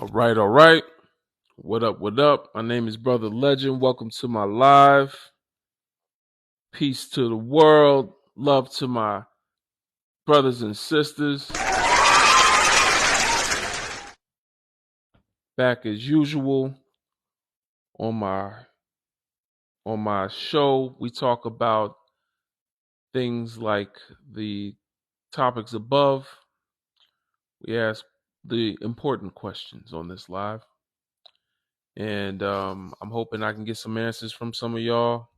All right. What up, what up? My name is Brother Legend. Welcome to my live. Peace to the world. Love to my brothers and sisters. Back as usual on my show, we talk about things like the topics above. We ask the important questions on this live. And I'm hoping I can get some answers from some of y'all,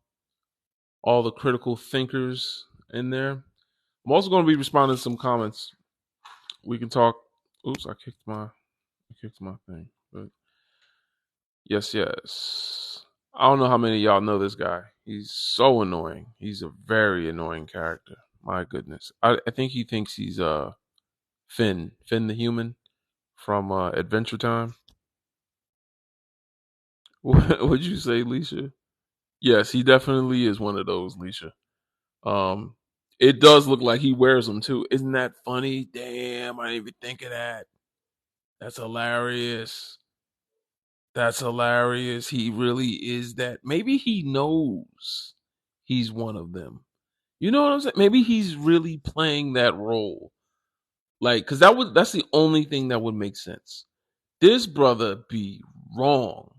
all the critical thinkers in there. I'm also going to be responding to some comments. We can talk. Oops, I kicked my thing. But yes. I don't know how many of y'all know this guy. He's so annoying. He's a very annoying character. My goodness. I think he thinks he's Finn the human from Adventure Time. What would you say, Leisha? Yes, he definitely is one of those, Leisha. It does look like he wears them too. Isn't that funny? Damn, I didn't even think of that. That's hilarious. That's hilarious. He really is that. Maybe he knows he's one of them. You know what I'm saying? Maybe he's really playing that role. Like, cause that's the only thing that would make sense. This brother be wrong.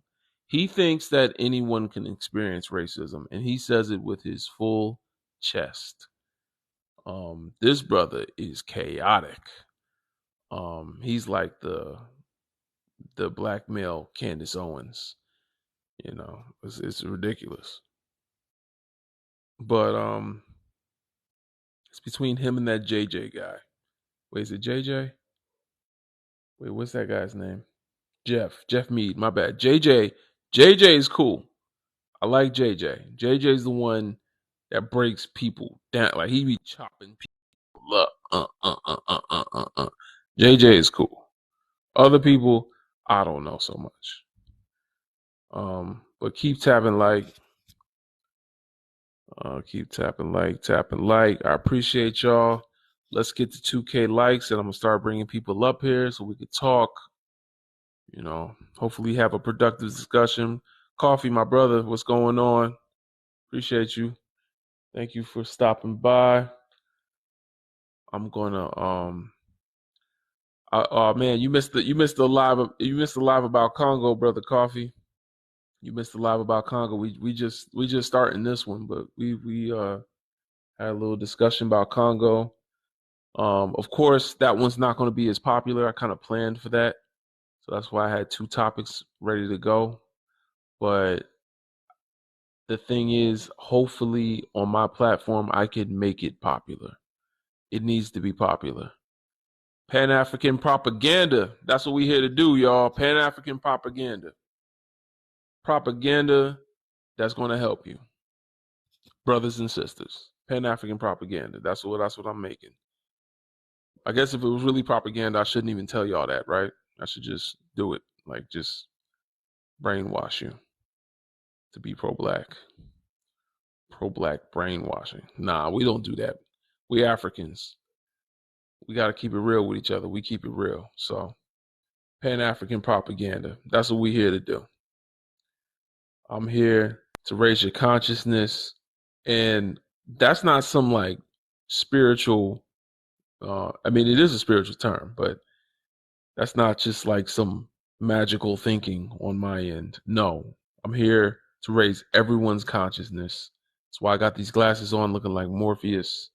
He thinks that anyone can experience racism, and he says it with his full chest. This brother is chaotic. He's like the black male Candace Owens. You know, it's ridiculous. But it's between him and that JJ guy. Wait, is it JJ? Wait, what's that guy's name? Jeff Mead. My bad. JJ is cool. I like JJ. JJ's the one that breaks people down. Like he be chopping people up. JJ is cool. Other people, I don't know so much. But keep tapping like. Keep tapping like. I appreciate y'all. Let's get to 2K likes, and I'm gonna start bringing people up here so we can talk. You know, hopefully have a productive discussion. Coffee, my brother, what's going on? Appreciate you. Thank you for stopping by. I'm gonna oh man, you missed the live about Congo, brother Coffee. You missed the live about Congo. We just starting this one, but we had a little discussion about Congo. Of course, that one's not going to be as popular. I kind of planned for that, so that's why I had two topics ready to go. But the thing is, hopefully on my platform, I can make it popular. It needs to be popular. Pan-African propaganda. That's what we're here to do, y'all. Pan-African propaganda. Propaganda that's going to help you. Brothers and sisters. Pan-African propaganda. That's what I'm making. I guess if it was really propaganda, I shouldn't even tell y'all that, right? I should just do it. Like, just brainwash you to be pro-black. Pro-black brainwashing. Nah, we don't do that. We Africans. We got to keep it real with each other. We keep it real. So, Pan-African propaganda. That's what we're here to do. I'm here to raise your consciousness. And that's not some like spiritual, I mean, it is a spiritual term, but that's not just like some magical thinking on my end. No, I'm here to raise everyone's consciousness. That's why I got these glasses on looking like Morpheus.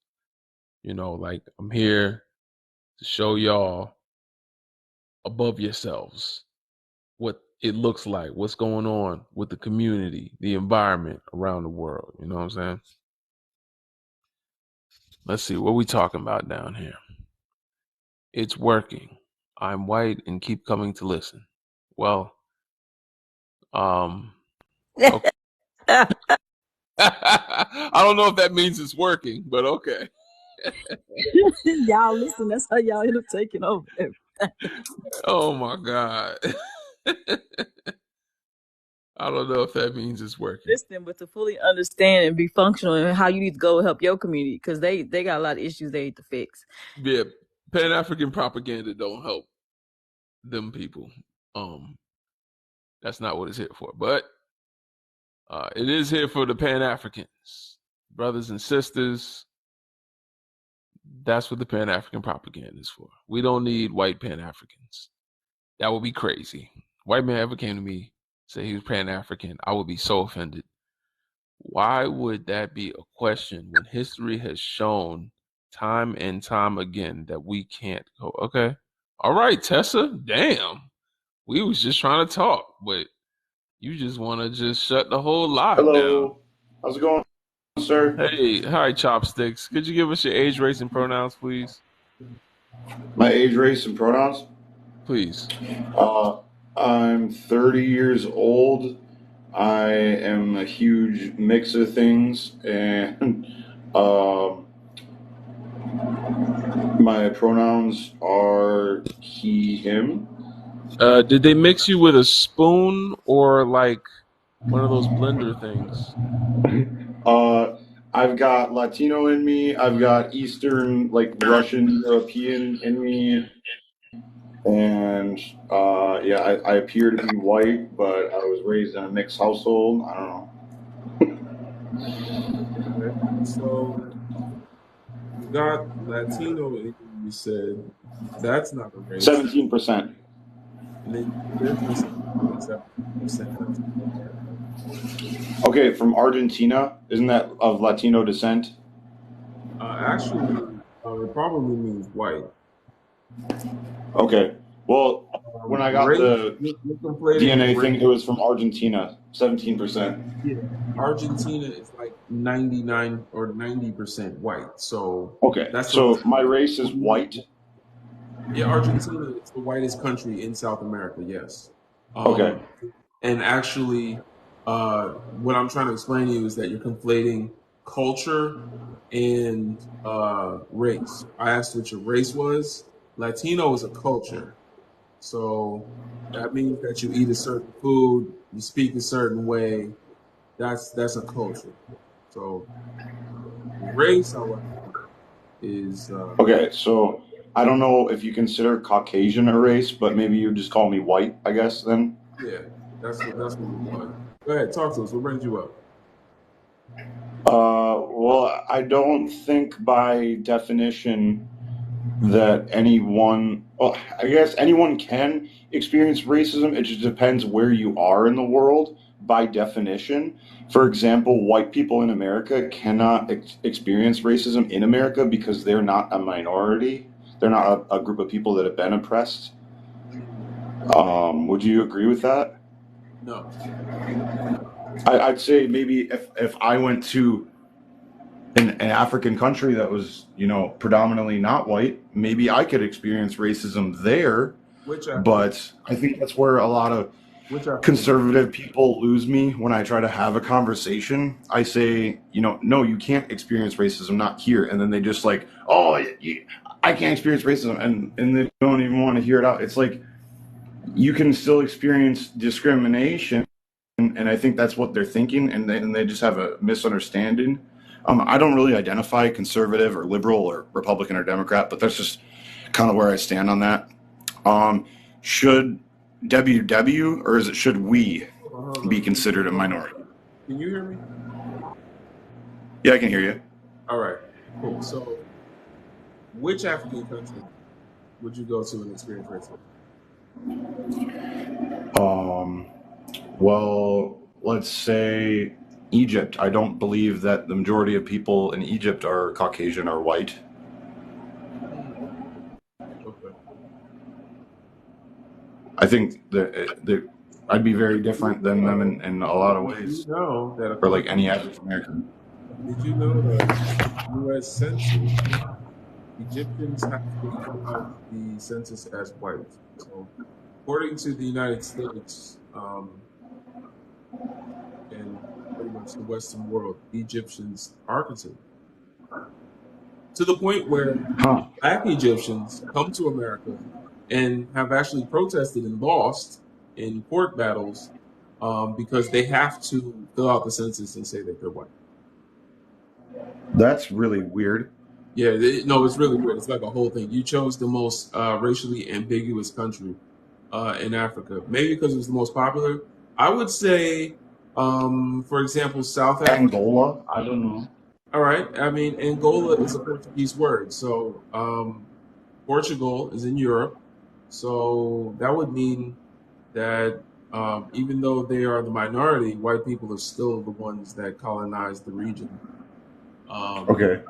You know, like I'm here to show y'all above yourselves what it looks like, what's going on with the community, the environment around the world. You know what I'm saying? Let's see, what we talking about down here? It's working. I'm white and keep coming to listen. Well, okay. I don't know if that means it's working, but okay. Y'all listen, that's how y'all end up taking over everything. Oh my God. I don't know if that means it's working. Listen, but to fully understand and be functional and how you need to go help your community, because they got a lot of issues they need to fix. Yeah, Pan-African propaganda don't help them people. That's not what it's here for. But it is here for the Pan-Africans, brothers and sisters. That's what the Pan-African propaganda is for. We don't need white Pan-Africans. That would be crazy. White man ever came to me, say he was Pan-African, I would be so offended. Why would that be a question when history has shown time and time again that we can't go, okay, all right, Tessa, damn. We was just trying to talk, but you just want to just shut the whole live down. Hello. How's it going, sir? Hey, hi, Chopsticks. Could you give us your age, race, and pronouns, please? My age, race, and pronouns? Please. I'm 30 years old. I am a huge mix of things, and my pronouns are he, him. Did they mix you with a spoon or like one of those blender things? I've got Latino in me. I've got Eastern, like Russian, European in me. And yeah, I appear to be white, but I was raised in a mixed household. I don't know. Okay. So you got Latino in you said. That's not a race. 17%. And then there's 7%. Okay, from Argentina. Isn't that of Latino descent? Actually, it probably means white. Okay. Well, when I got the DNA thing, it was from Argentina. 17%. Yeah. Argentina is like 99 or 90% white. So okay. So my race is white. Yeah, Argentina is the whitest country in South America. Yes. Okay. And actually, what I'm trying to explain to you is that you're conflating culture and race. I asked what your race was. Latino is a culture. So that means that you eat a certain food, you speak a certain way. That's a culture. So race, however, is okay. So I don't know if you consider Caucasian a race, but maybe you just call me white, I guess. Then. Yeah, that's what we want. Go ahead, talk to us. What brings you up? Well, I don't think by definition that anyone, well, I guess anyone can experience racism. It just depends where you are in the world by definition. For example, white people in America cannot experience racism in America because they're not a minority. They're not a group of people that have been oppressed. Would you agree with that? No. I'd say maybe if I went to an African country that was, predominantly not white, maybe I could experience racism there. But I think that's where a lot of conservative people lose me when I try to have a conversation. I say, no, you can't experience racism, not here. And then they just like, oh, I can't experience racism. And they don't even want to hear it out. It's like, you can still experience discrimination. And I think that's what they're thinking. And they just have a misunderstanding. I don't really identify conservative or liberal or Republican or Democrat, but that's just kind of where I stand on that. Should WW or should we be considered a minority? Can you hear me? Yeah, I can hear you. All right, cool. So which African country would you go to and experience racism? Well, let's say Egypt. I don't believe that the majority of people in Egypt are Caucasian or white. Okay. I think that I'd be very different than them in a lot of ways. That or like any African American. Did you know that U.S. Census, Egyptians have to fill out the census as white? So according to the United States, and pretty much the Western world, Egyptians are considered. To the point where Black Egyptians come to America and have actually protested and lost in court battles because they have to fill out the census and say that they're white. That's really weird. Yeah, no, it's really weird. It's like a whole thing. You chose the most racially ambiguous country in Africa. Maybe because it's the most popular. I would say, for example, South Africa. Angola? I don't know. All right. I mean, Angola is a Portuguese word. So Portugal is in Europe. So that would mean that even though they are the minority, white people are still the ones that colonized the region. Okay.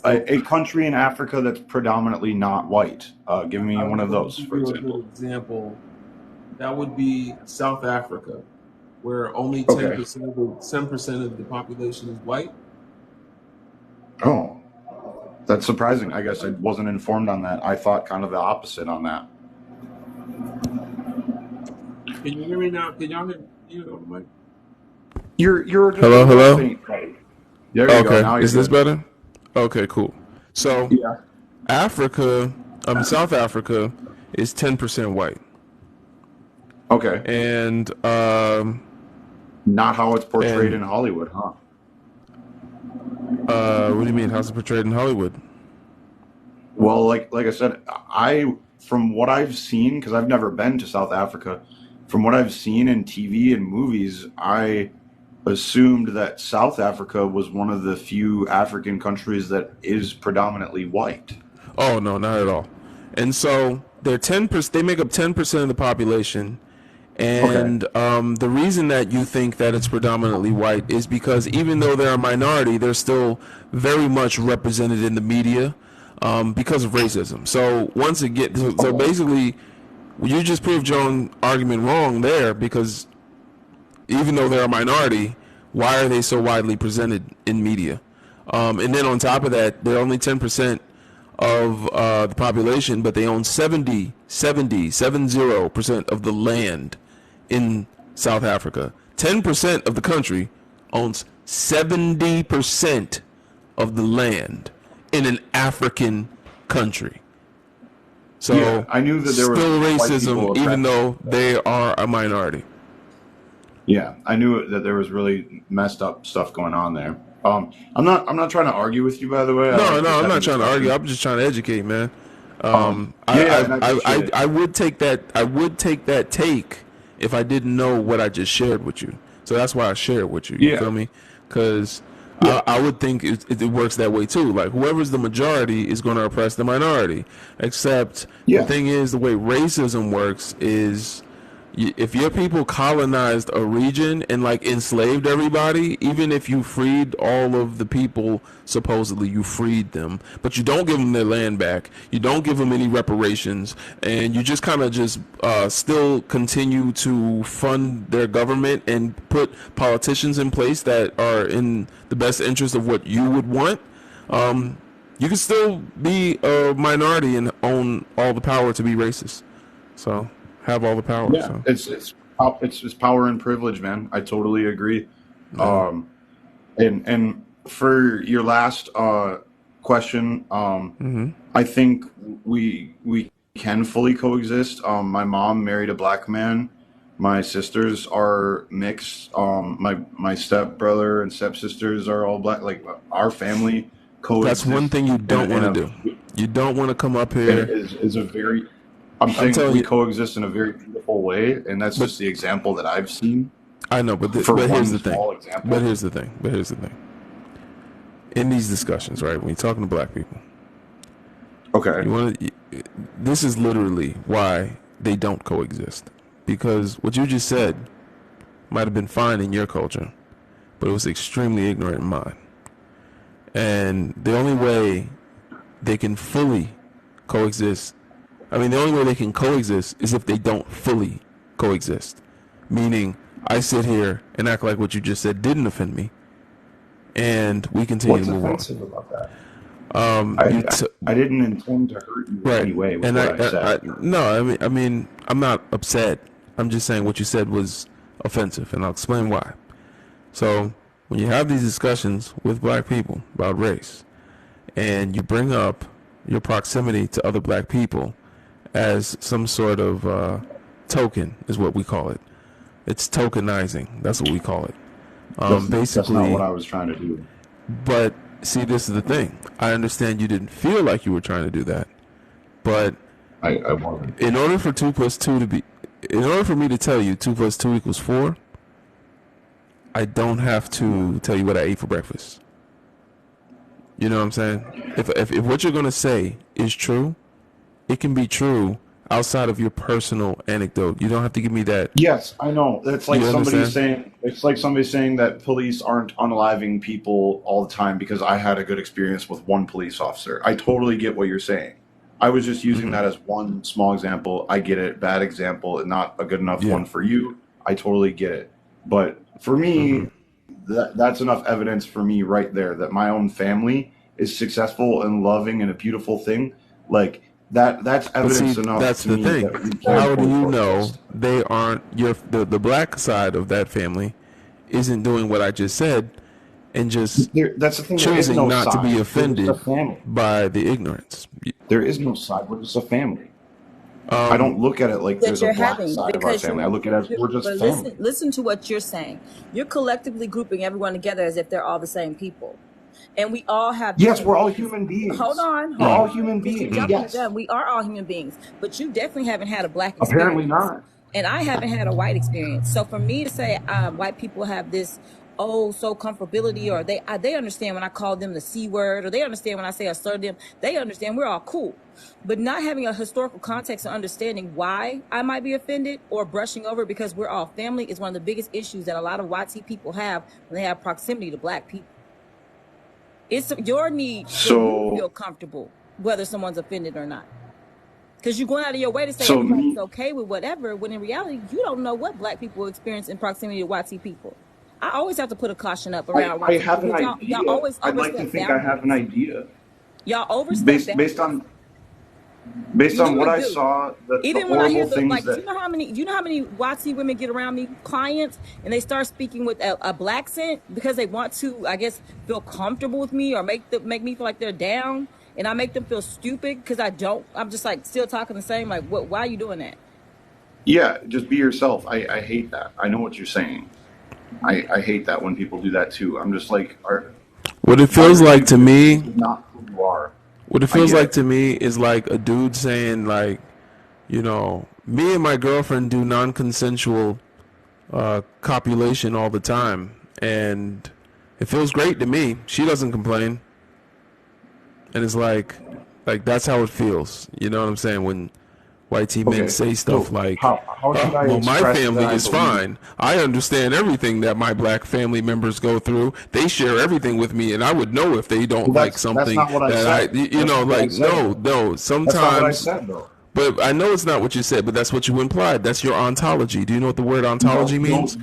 A country in Africa that's predominantly not white. Give me one of those, for example. A good example, that would be South Africa, where only 10% of the population is white. Oh, that's surprising. I guess I wasn't informed on that. I thought kind of the opposite on that. Can you hear me now? Can y'all hear you, Mike? You're hello. There you go. Now is this better? Okay, cool. So Africa, South Africa is 10% white. Okay. And not how it's portrayed in Hollywood, huh? What do you mean? How's it portrayed in Hollywood? Well, like I said, from what I've seen, because I've never been to South Africa, from what I've seen in TV and movies, I assumed that South Africa was one of the few African countries that is predominantly white. Oh no, not at all. And so they're 10%. They make up 10% of the population. And the reason that you think that it's predominantly white is because even though they're a minority, they're still very much represented in the media because of racism. So once again, so basically, you just proved your own argument wrong there, because even though they're a minority, why are they so widely presented in media? And then on top of that, they're only 10% of the population, but they own 70% of the land in South Africa. 10% of the country owns 70% of the land in an African country. So I knew that there was still racism, even though they are a minority. Yeah, I knew that there was really messed up stuff going on there. I'm not trying to argue with you, by the way. No, I'm not trying to argue. I'm just trying to educate, man. I would take that. I would take that take if I didn't know what I just shared with you. So that's why I shared it with you. You feel me? Because I would think it works that way too. Like whoever's the majority is going to oppress the minority. Except the thing is, the way racism works is, if your people colonized a region and like enslaved everybody, even if you freed all of the people, supposedly you freed them, but you don't give them their land back, you don't give them any reparations, and you just kind of just still continue to fund their government and put politicians in place that are in the best interest of what you would want, you can still be a minority and own all the power to be racist. So have all the power. Yeah, so. It's power and privilege, man. I totally agree. And for your last question, I think we can fully coexist. My mom married a black man. My sisters are mixed. My stepbrother and stepsisters are all black. Like our family coexists. That's one thing you don't want to do. You don't want to come up here. Is a very I'm saying we coexist in a very beautiful way, and that's just the example that I've seen. I know, but here's the thing. But here's the thing. In these discussions, right, when you're talking to black people, this is literally why they don't coexist. Because what you just said might have been fine in your culture, but it was extremely ignorant in mine. And the only way they can fully coexist, the only way they can coexist is if they don't fully coexist. Meaning, I sit here and act like what you just said didn't offend me, and we continue to move on. What's offensive about that? I didn't intend to hurt you in any way with what I said. No, I'm not upset. I'm just saying what you said was offensive, and I'll explain why. So, when you have these discussions with black people about race, and you bring up your proximity to other black people as some sort of token, is what we call it. It's tokenizing. That's what we call it. That's not what I was trying to do. But see, this is the thing. I understand you didn't feel like you were trying to do that, but I wasn't. In order for 2 plus 2 to be, in order for me to tell you 2 plus 2 equals 4, I don't have to tell you what I ate for breakfast. You know what I'm saying? If what you're gonna say is true, it can be true outside of your personal anecdote. You don't have to give me that. Yes, I know. It's like You somebody understand? saying that police aren't unaliving people all the time because I had a good experience with one police officer. I totally get what you're saying. I was just using that as one small example. I get it. Bad example, not a good enough one for you. I totally get it. But for me, that's enough evidence for me right there that my own family is successful and loving and a beautiful thing. Like that's evidence enough That's to the me thing. that we can't How do you quote-unquote know trust. they aren't the black side of that family isn't doing what I just said and just That's the thing. There is choosing no not to side. be We're offended just a family. by the ignorance? There is no side. We're just a family. I don't look at it like that there's a you're black having side of our because family. I look at it as we're just but family. listen to what you're saying. You're collectively grouping everyone together as if they're all the same people. And we all have Yes, different we're all beliefs. human beings. Hold on. We're all human Because you're beings. jumping the Yes. gun. We are all human beings. But you definitely haven't had a black Apparently experience. not. And I haven't had a white experience. So for me to say white people have this so comfortability, or they understand when I call them the C word, or they understand when I say assert them, they understand we're all cool. But not having a historical context and understanding why I might be offended or brushing over because we're all family is one of the biggest issues that a lot of YT people have when they have proximity to black people. It's your need for you to feel comfortable whether someone's offended or not. Because you're going out of your way to say everybody's okay with whatever, when in reality, you don't know what black people experience in proximity to YT people. I always have to put a caution up around I YT have an because idea. y'all always I'd like to overstep think I have an boundaries. idea. Y'all overstep Based boundaries. on what Literally I do. saw, the Even when I hear horrible things like, do that you know how many YT women get around me, clients, and they start speaking with a black accent because they want to, I guess, feel comfortable with me or make me feel like they're down, and I make them feel stupid because I'm just like still talking the same. Like, why are you doing that? Yeah, just be yourself. I hate that. I know what you're saying. I hate that when people do that too. I'm just like, what it feels like to me, this is not who you are. what it feels like to me is like a dude saying like, you know, me and my girlfriend do non-consensual copulation all the time, and it feels great to me. She doesn't complain, and it's like that's how it feels. You know what I'm saying? When white men say stuff like, how should I well, my express family that I is believe? fine. I understand everything that my black family members go through. They share everything with me, and I would know if they don't like something that's not what I that said. you know, like, no, That's not what I sometimes. said, though. But I know it's not what you said, but that's what you implied. That's your ontology. Do you know what the word ontology means?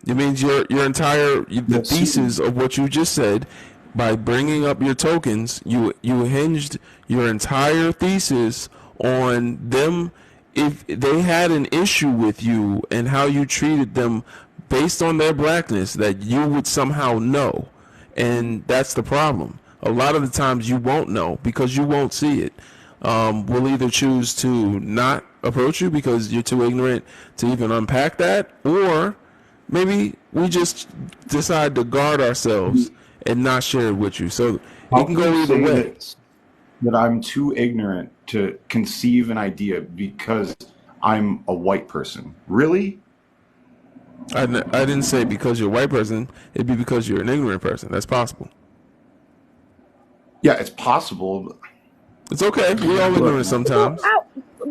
It means your entire the thesis of what you just said. By bringing up your tokens, you hinged your entire thesis on them. If they had an issue with you and how you treated them based on their blackness, that you would somehow know. And that's the problem. A lot of the times you won't know because you won't see it. We'll either choose to not approach you because you're too ignorant to even unpack that, or maybe we just decide to guard ourselves and not share it with you. So it can go either way. That I'm too ignorant to conceive an idea because I'm a white person. Really? I didn't say because you're a white person. It'd be because you're an ignorant person. That's possible. Yeah, it's possible. It's okay. We all ignorant sometimes.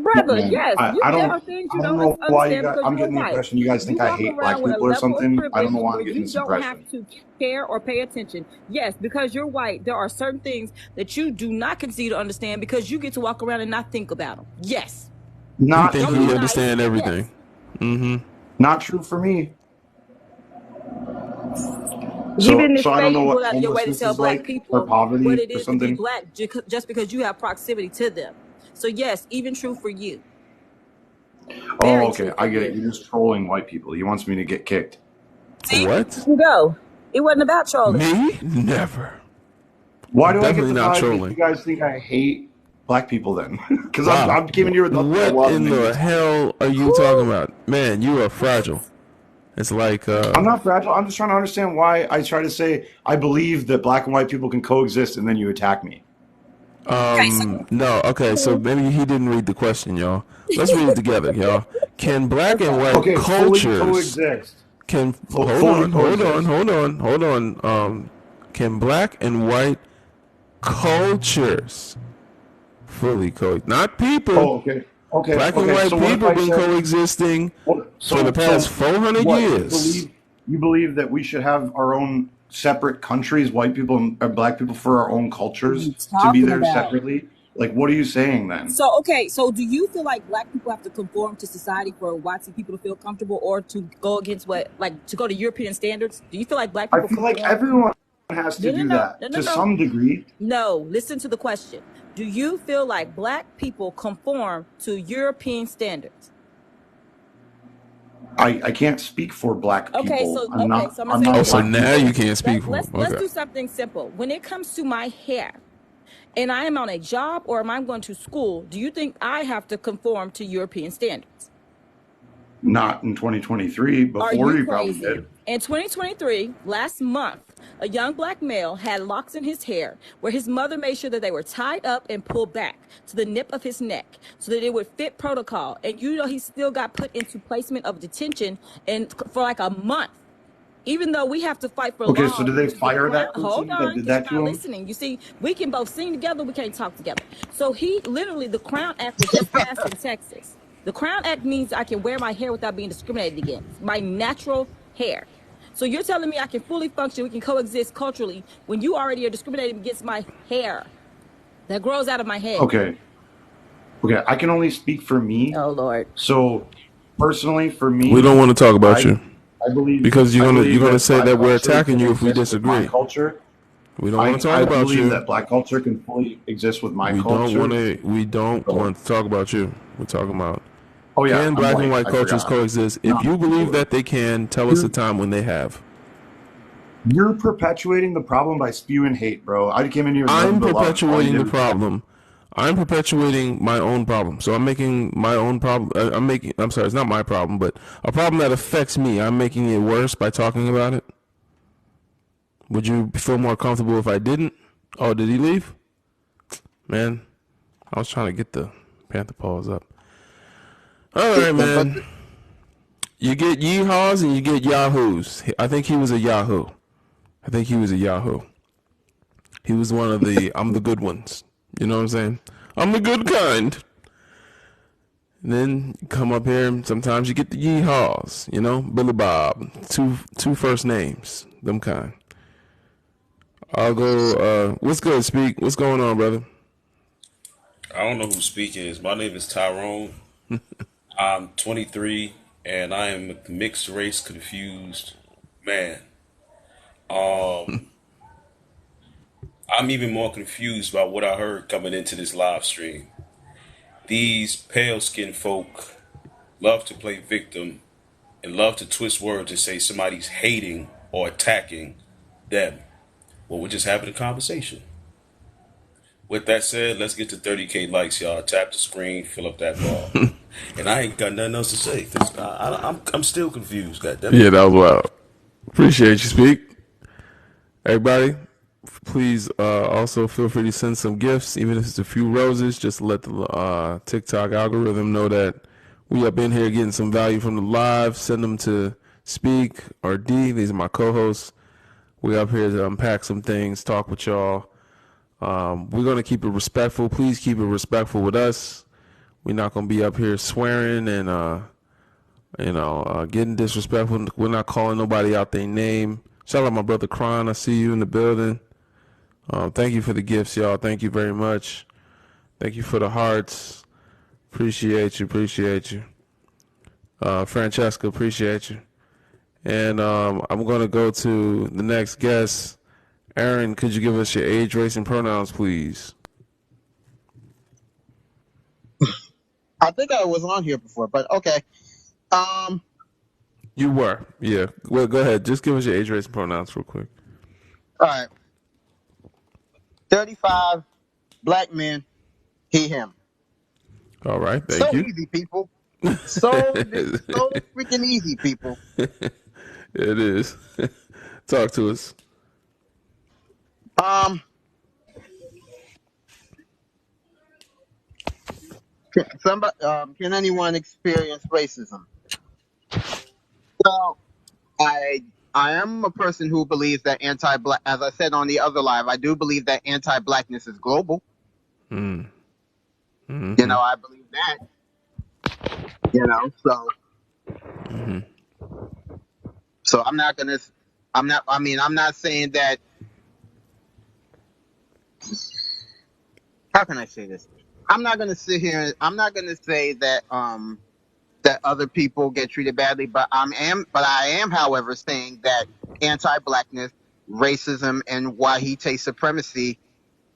Brother, yes. I there are things you don't don't know why understand because I'm you're getting the white. impression you guys think I hate black people or something. I don't know why I'm getting this impression. You don't have to care or pay attention. Yes, because you're white, there are certain things that you do not concede to understand because you get to walk around and not think about them. Yes. You think you understand everything. Yes. Mm-hmm. Not true for me. So I don't know what out of your way to tell black people or poverty what it or is something. to be black just because you have proximity to them. So yes, even true for you. Very okay. I get it. You're just trolling white people. He wants me to get kicked. See? What? Go. It wasn't about trolling. Me? Never. Why do I get the vibe that you guys think I hate black people then? Because I'm giving you the what in the hell are you talking about? Man, you are fragile. It's like I'm not fragile. I'm just trying to understand why I try to say I believe that black and white people can coexist, and then you attack me. Okay, so No. Okay. So maybe he didn't read the question, y'all. Let's read it together, y'all. Can black and okay. white Okay, fully cultures coexist. can Fully coexist. hold on. Can black and white cultures fully coexist? Not people. Oh, okay. Okay, Black and okay. white So what if people I been said coexisting for the so past 400 what? years. You believe that we should have our own separate countries, white people and black people, for our own What are cultures you to be talking there about? separately? Like, what are you saying then? So okay, so do you feel like black people have to conform to society for white people to feel comfortable, or to go against what, like, to go to European standards? Do you feel like black I people feel like conform? everyone has No, to no, do no, that no, no, to no. some degree. No, listen to the question. Do you feel like black people conform to European standards? I can't speak for black Okay, people. so okay, so I'm gonna I'm say it Oh, not so again. black now you people. can't speak for him. Let's Okay. do something simple. When it comes to my hair, and I am on a job or am I going to school, do you think I have to conform to European standards? Not in 2023. Are Before you you probably crazy? did. In 2023, last month, a young black male had locks in his hair where his mother made sure that they were tied up and pulled back to the nip of his neck so that it would fit protocol. And you know, he still got put into placement of detention and for like a month. Even though we have to fight for Okay, so laws, did they which is the fire crown. that Hold person that on, did because you're that to not him? listening. You see, we can both sing together, we can't talk together. So he literally, the Crown Act was just passed in Texas. The Crown Act means I can wear my hair without being discriminated against, my natural hair. So you're telling me I can fully function, we can coexist culturally, when you already are discriminating against my hair that grows out of my head. Okay. Okay, I can only speak for me. Oh Lord. So personally, for We me, don't want to talk about I you because I you're believe gonna that say black that we're culture attacking can you if we exist with my disagree. culture. We don't want to talk I about believe you. that black culture can fully exist with my We don't want culture. to. We don't So, want to talk about you. We're talking about oh yeah, can I'm black and white. white I cultures forgot. coexist? If No, you believe sure. that they can, tell us a You're time when they have. you're perpetuating the problem by spewing hate, bro. I came in here with nothing I'm but love. All you perpetuating did the was talk. problem. I'm perpetuating my own problem. So I'm making my own problem. I'm making. I'm sorry, it's not my problem, but a problem that affects me. I'm making it worse by talking about it. Would you feel more comfortable if I didn't? Oh, did he leave? Man, I was trying to get the Panther paws up. All right, But man. You get yeehaws and you get yahoos. I think he was a yahoo. I think he was a yahoo. He was one of the I'm the good ones. You know what I'm saying? I'm the good kind. And then you come up here and sometimes you get the yeehaws, you know? Billy Bob. Two first names. Them kind. I'll go what's good, Speak? What's going on, brother? I don't know who speaking is. My name is Tyrone. I'm 23 and I am a mixed race confused man. I'm even more confused by what I heard coming into this live stream. These pale skinned folk love to play victim and love to twist words and say somebody's hating or attacking them. Well, we're just having a conversation. With that said, let's get to 30K likes, y'all. Tap the screen, fill up that ball. And I ain't got nothing else to say because I'm still confused. God damn it. Yeah, that was wild. Appreciate you, Speak. Everybody, please also feel free to send some gifts, even if it's a few roses, just to let the TikTok algorithm know that we up in here getting some value from the live. Send them to Speak or D. These are my co-hosts. We up here to unpack some things, talk with y'all. We're going to keep it respectful. Please keep it respectful with us. We're not going to be up here swearing and, getting disrespectful. We're not calling nobody out their name. Shout out my brother Kron. I see you in the building. Thank you for the gifts, y'all. Thank you very much. Thank you for the hearts. Appreciate you. Appreciate you. Francesca, appreciate you. And I'm going to go to the next guest. Aaron, could you give us your age, race, and pronouns, please? I think I was on here before, but okay. Um, You were. Yeah. Well, go ahead. Just give us your age, race, and pronouns real quick. all right. 35, black man, he, him. All right. Thank So you. easy, people. So freaking easy, people. It is. Talk to us. Um, Can anyone experience racism? Well, I I am a person who believes that anti-black, as I said on the other live, I do believe that anti-blackness is global. Mm. You Mm-hmm. know, I believe that. You know, Mm-hmm. so I'm not gonna. I'm not. I mean, I'm not saying that. How can I say this? I'm not gonna sit here. I'm not gonna say that that other people get treated badly, but I am, however, saying that anti-blackness, racism, and Wahite supremacy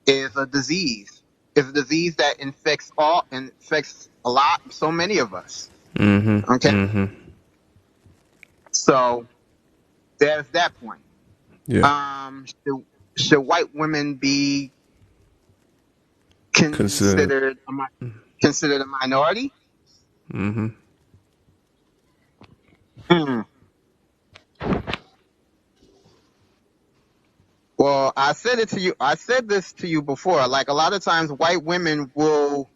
is a disease. It's a disease that infects a lot, so many of us. Mm-hmm. Okay, Mm-hmm. so there's that point. Yeah. Should white women be Consider. considered a minority? Mm-hmm. Hmm. Well, I said it to you. I said this to you before. Like a lot of times, white women will.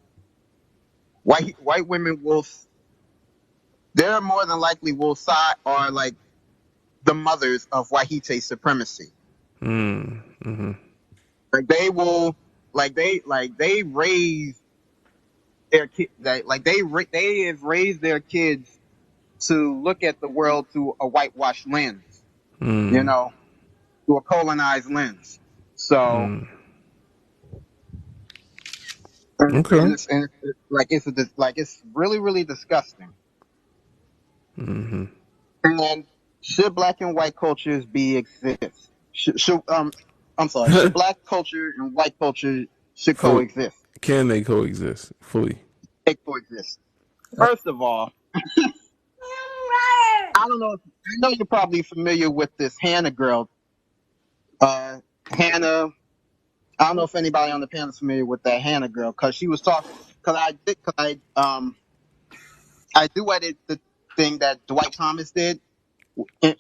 They're more than likely will side are like the mothers of Wahite supremacy. Mm-hmm. Like they will, they raise their kid. They have raised their kids to look at the world through a whitewashed lens. You Mm. know, through a colonized lens. So, Mm. Okay. it's really really disgusting. Mm-hmm. And should black and white cultures be exist? I'm sorry. Should black culture and white culture should Fully. coexist? Can they coexist fully? They coexist. First of all, I know you're probably familiar with this Hannah girl. Hannah. I don't know if anybody on the panel is familiar with that Hannah girl because she was talking. I duetted the thing that Dwight Thomas did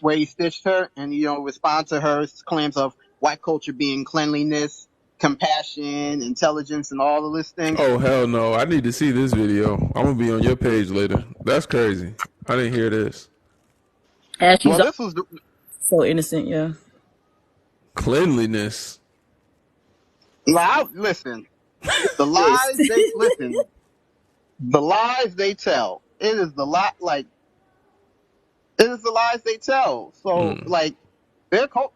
where he stitched her and respond to her claims of white culture being cleanliness, compassion, intelligence, and all of these things. Oh hell no! I need to see this video. I'm gonna be on your page later. That's crazy. I didn't hear this. As she's Well, this was so innocent, yeah. Cleanliness. loud. Listen, the lies they listen. The lies they tell. It is the lies they tell. So Mm. like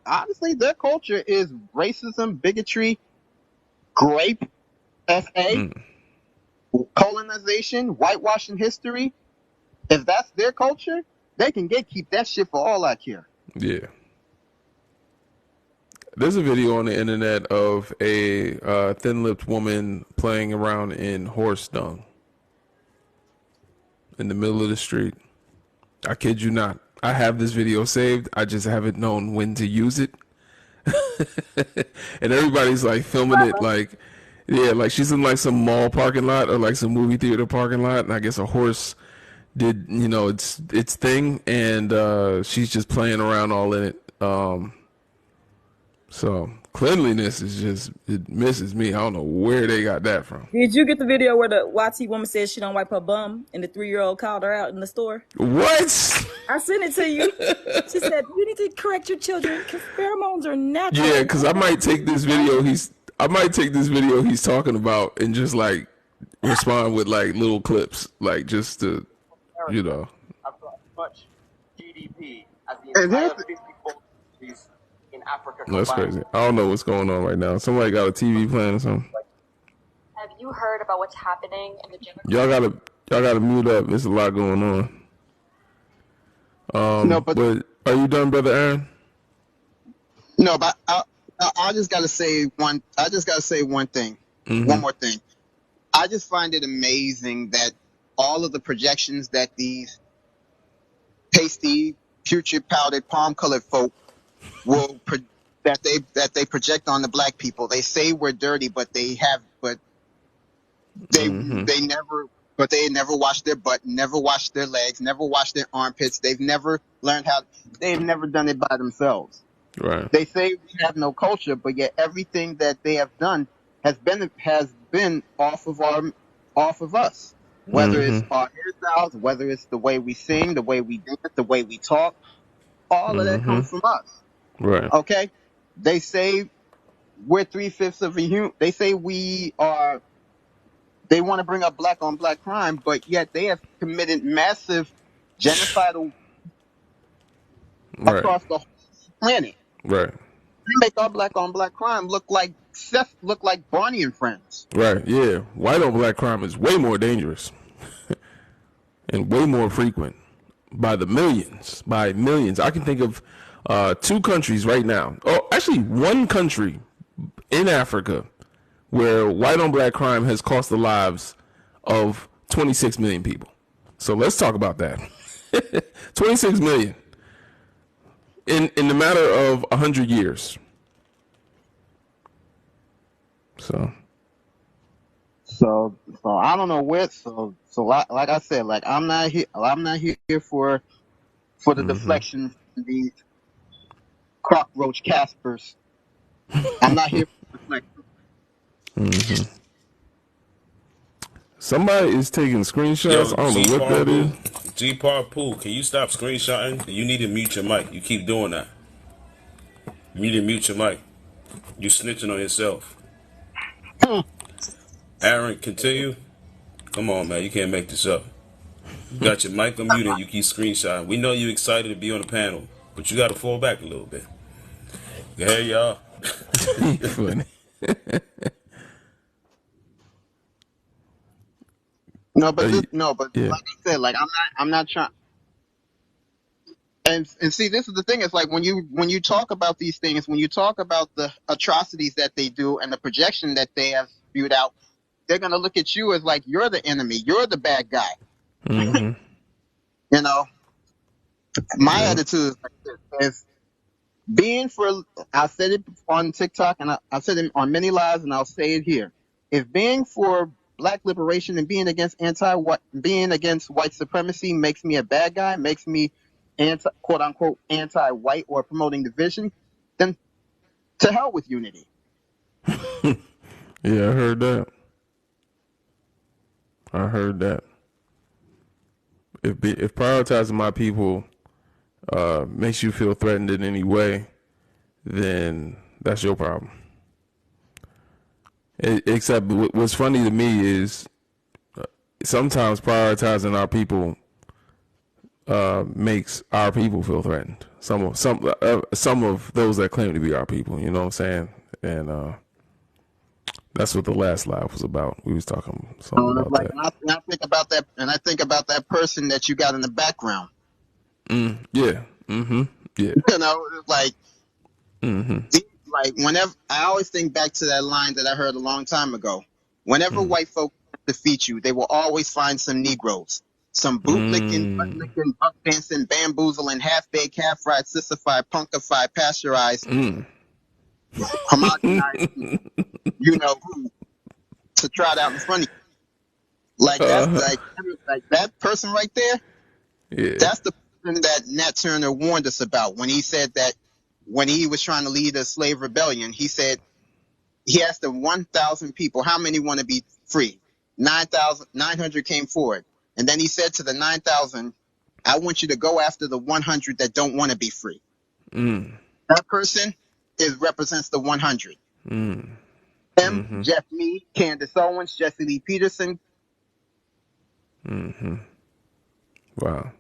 honestly, their culture is racism, bigotry, grape, fa, Mm. colonization, whitewashing history. If that's their culture, they can keep that shit for all I care. Yeah. There's a video on the internet of a thin-lipped woman playing around in horse dung in the middle of the street. I kid you not. I have this video saved. I just haven't known when to use it. And everybody's like filming it like, yeah, like she's in like some mall parking lot or like some movie theater parking lot, and I guess a horse did its thing, and she's just playing around all in it. So cleanliness is just, it misses me. I don't know where they got that from. Did you get the video where the YT woman says she don't wipe her bum and the 3-year-old called her out in the store? What? I sent it to you. She said, you need to correct your children because pheromones are natural. Yeah, because I might take this video he's talking about and just like respond with like little clips, like just to, you know. Much GDP as the And entire here's 54 countries in Africa That's combined. crazy. I don't know what's going on right now. Somebody got a TV playing or something. Have you heard about what's happening in the Y'all Democratic? gotta mute up. There's a lot going on. no, but are you done, brother Aaron? no, but I just gotta say one. I just gotta say one thing. One more thing. I just find it amazing that all of the projections that these pasty, putrid, powdered, palm-colored folk that they project on the black people. They say we're dirty, but they never wash their butt, never wash their legs, never wash their armpits. They've never done it by themselves. Right. They say we have no culture, but yet everything that they have done has been off of off of us. Whether it's our hairstyles, whether it's the way we sing, the way we dance, the way we talk, all of that comes from us. Right. Okay? They say we're 3/5 of a human. They say we are. They want to bring up black on black crime, but yet they have committed massive genocidal Right. across the whole planet. Right. They make our black on black crime look like Barney and Friends. Right. Yeah. White on black crime is way more dangerous and way more frequent by the millions. By millions. I can think of 2 countries right now. Oh, actually, 1 country in Africa where white on black crime has cost the lives of 26 million people. So let's talk about that. 26 million in the matter of 100 years. So I don't know where. So like I said, like I'm not here for the deflection, these cockroach Caspers. I'm not here for deflection. somebody is taking screenshots. Yo, I don't know what that is. G-Par-Poo, can you stop screenshotting? You need to mute your mic. You keep doing that. You need to mute your mic. You snitching on yourself. Aaron, continue. Come on, man. You can't make this up. You got your mic unmuted and you keep screenshotting. We know you're excited to be on the panel, but you got to fall back a little bit. Go ahead, y'all. Funny. No, but yeah. like I said, like I'm not trying. And see, this is the thing. It's like when you talk about these things, when you talk about the atrocities that they do and the projection that they have spewed out, they're gonna look at you as like you're the enemy, you're the bad guy. You know, my attitude is like this: is being for. I said it on TikTok and I said it on many lives, and I'll say it here. If being for black liberation and being against white supremacy makes me a bad guy, makes me quote unquote anti-white or promoting division, then to hell with unity. Yeah, I heard that. If prioritizing my people makes you feel threatened in any way, then that's your problem. Except what's funny to me is sometimes prioritizing our people makes our people feel threatened. Some of those that claim to be our people, you know what I'm saying? And that's what the last live was about. We was talking something about like, that. and I think about that, and I think about that person that you got in the background. Yeah. Yeah. You know, like, like whenever I always think back to that line that I heard a long time ago. Whenever white folk defeat you, they will always find some Negroes, some bootlicking, butt-licking, buck dancing, bamboozling, half-baked, half-fried, sissified, punkified, pasteurized, homogenized, you know who, to trot out in front of you. Like that's like that person right there. Yeah. That's the person that Nat Turner warned us about when he said that when he was trying to lead a slave rebellion, he said he asked the 1,000 people, how many want to be free? 900 came forward. And then he said to the 9,000, I want you to go after the 100 that don't want to be free. That person represents the 100. Jeff Mead, Candace Owens, Jesse Lee Peterson. Wow.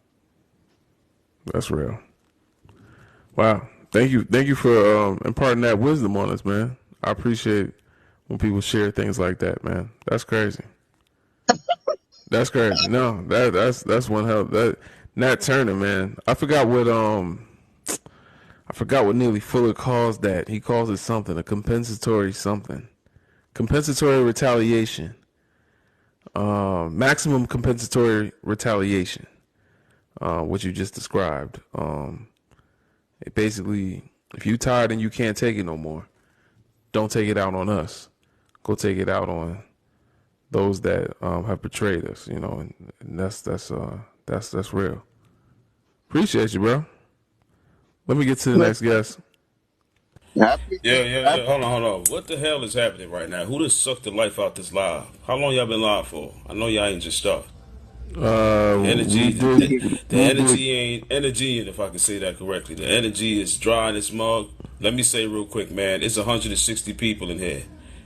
That's real. Wow. Thank you for imparting that wisdom on us, man. I appreciate when people share things like that, man. That's crazy. That's crazy. No, that's one hell. That Nat Turner, man. I forgot what Neely Fuller calls that. He calls it something, a compensatory something. Compensatory retaliation. Maximum compensatory retaliation. What you just described. It basically, if you tired and you can't take it no more, don't take it out on us. Go take it out on those that have betrayed us, you know, and that's real. Appreciate you, bro. Let me get to the next guest. Yeah. Hold on. What the hell is happening right now? Who just sucked the life out this live? How long y'all been live for? I know y'all ain't just started. The We energy, did. the We did. energy ain't energy, and if I can say that correctly, the energy is dry in this mug. Let me say real quick, man, it's 160 people in here.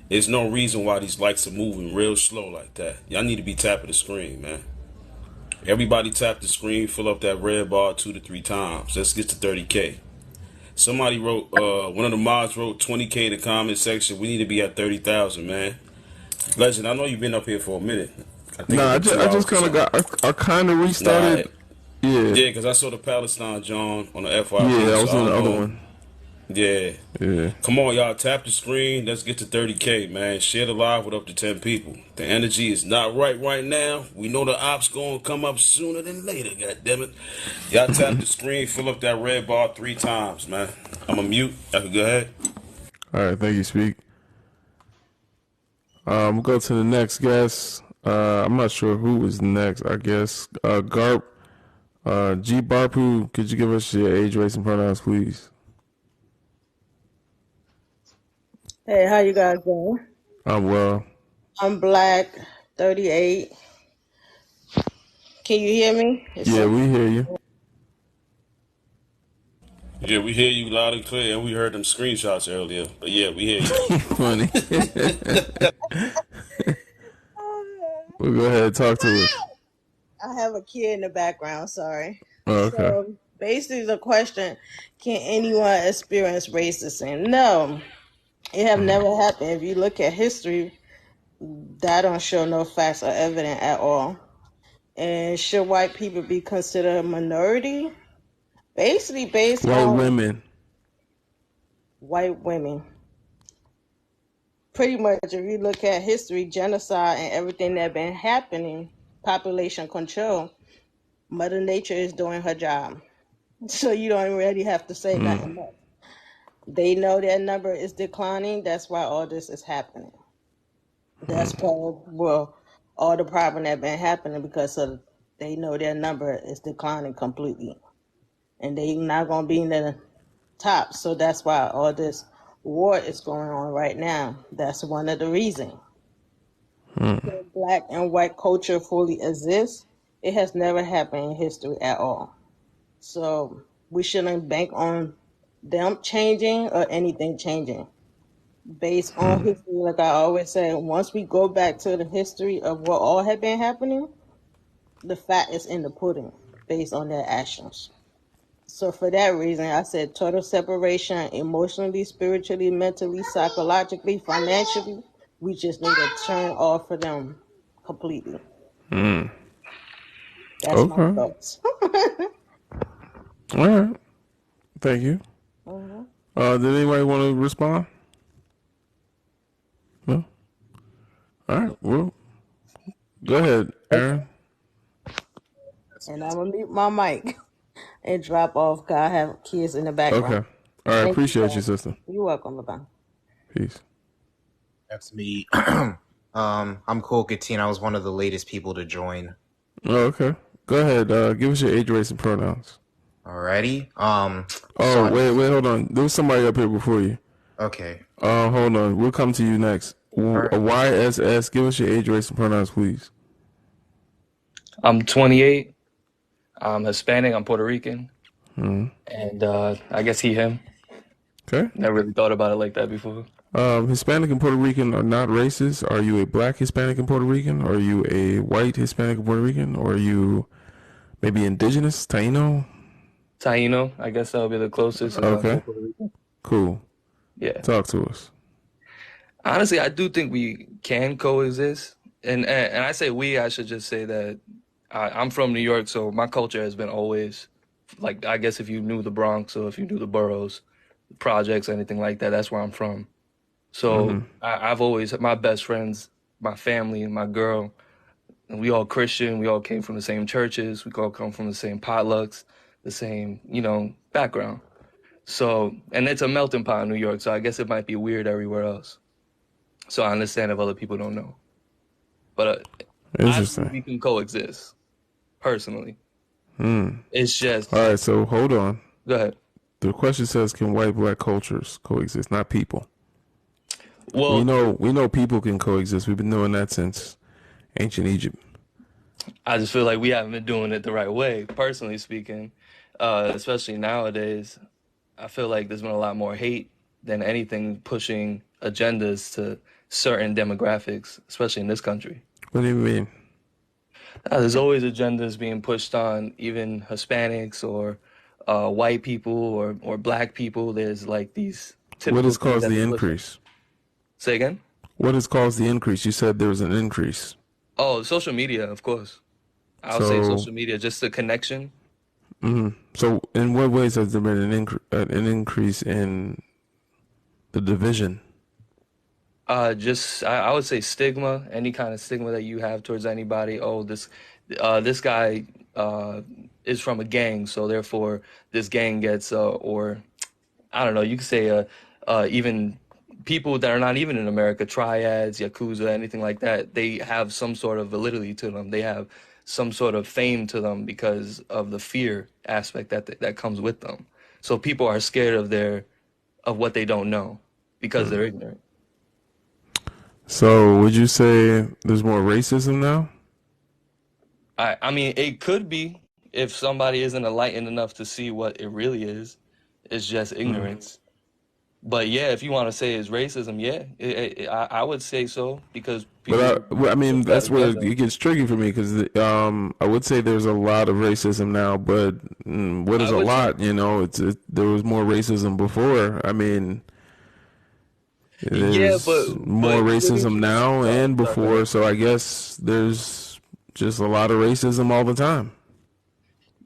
There's no reason why these likes are moving real slow like that. Y'all need to be tapping the screen, man. Everybody tap the screen, fill up that red bar 2 to 3 times. Let's get to 30K. Somebody wrote, one of the mods wrote 20K in the comment section. We need to be at 30,000, man. Legend, I know you've been up here for a minute. I think a Nah, good 2 I hours just or kind of something. got. I kind of Nah, restarted. Yeah. yeah, because I saw the Palestine John on the Yeah, FYP, I so was I in don't the other know. one. Yeah. Yeah. Come on, y'all, tap the screen. Let's get to 30K, man. Share the live with up to 10 people. The energy is not right now. We know the ops going to come up sooner than later, goddammit. Y'all tap the screen, fill up that red bar 3 times, man. I'm a mute. I can go ahead. All right, thank you, Speak. We'll go to the next guest. I'm not sure who is next. I guess Garp, G Barpu. Could you give us your age, race, and pronouns, please? Hey, how you guys doing? I'm well. I'm Black, 38. Can you hear me? Yeah, we hear you. Yeah, we hear you loud and clear, and we heard them screenshots earlier. But yeah, we hear you. Funny. Well, go ahead, talk to us. I have a kid in the background, sorry. Oh, okay. So basically the question, can anyone experience racism? No, it have never happened. If you look at history, that don't show no facts or evidence at all. And should white people be considered a minority? Basically based White on women. white women. Pretty much, if you look at history, genocide and everything that been happening, population control, Mother Nature is doing her job. So you don't really have to say nothing much. They know their number is declining. That's why all this is happening. That's part of all the problem that been happening because of they know their number is declining completely, and they not gonna be in the top. So that's why all this war is going on right now. That's one of the reasons. Black and white culture fully exists, it has never happened in history at all. So we shouldn't bank on them changing or anything changing. Based on history, like I always say, once we go back to the history of what all had been happening, the fat is in the pudding based on their actions. So for that reason, I said total separation emotionally, spiritually, mentally, psychologically, financially. We just need to turn off for them completely. That's my Okay. thoughts. All right. Thank you. Mhm. Did anybody want to respond? No. All right. Well, go ahead, Aaron. And I'm gonna mute my mic and drop off because I have kids in the Okay. background. All right. Thank you, Appreciate you, guys. sister. You're welcome. Bye. Peace. That's me. I'm Cole Katina. I was one of the latest people to join. Oh, okay. Go ahead. Give us your age, race, and pronouns. Alrighty. Oh, wait, hold on. There was somebody up here before you. Okay. Hold on. We'll come to you next. Alright. YSS, give us your age, race, and pronouns, please. I'm 28. I'm Hispanic. I'm Puerto Rican. And I guess he, him. Okay. Never really thought about it like that before. Hispanic and Puerto Rican are not racist. Are you a black Hispanic and Puerto Rican? Are you a white Hispanic and Puerto Rican? Or are you maybe indigenous, Taino? Taino, I guess that'll be the closest. Okay. Cool. Yeah. Talk to us. Honestly, I do think we can coexist. And I say we, I should just say that I'm from New York, so my culture has been always, like, I guess if you knew the Bronx or if you knew the boroughs, projects, anything like that, that's where I'm from. So I've always, my best friends, my family, my girl, and we all Christian. We all came from the same churches. We all come from the same potlucks, the same, background. So, and it's a melting pot in New York, so I guess it might be weird everywhere else. So I understand if other people don't know. But I think we can coexist, personally. It's just... All right, so hold on. Go ahead. The question says, can white black cultures coexist? Not people. Well, we know people can coexist. We've been doing that since ancient Egypt. I just feel like we haven't been doing it the right way, personally speaking. Especially nowadays, I feel like there's been a lot more hate than anything pushing agendas to certain demographics, especially in this country. What do you mean? There's always agendas being pushed on even Hispanics or white people or black people. There's like these typical What has things caused that the they push on. increase? Say again? What has caused the increase? You said there was an increase. Oh, social media, of course. I would say social media, just the connection. So, in what ways has there been an increase in the division? I would say stigma, any kind of stigma that you have towards anybody. Oh, this guy is from a gang, so therefore this gang gets or I don't know. You could say even people that are not even in America, triads, yakuza, anything like that. They have some sort of validity to them. They have some sort of fame to them because of the fear aspect that comes with them. So people are scared of what they don't know because they're ignorant. So, would you say there's more racism now? I mean, it could be if somebody isn't enlightened enough to see what it really is. It's just ignorance. But yeah, if you want to say it's racism, yeah, I would say so because people. But I mean, that's where it gets tricky for me because I would say there's a lot of racism now, but what is a lot? You know, there was more racism before. I mean, there's more racism now and before, so I guess there's just a lot of racism all the time.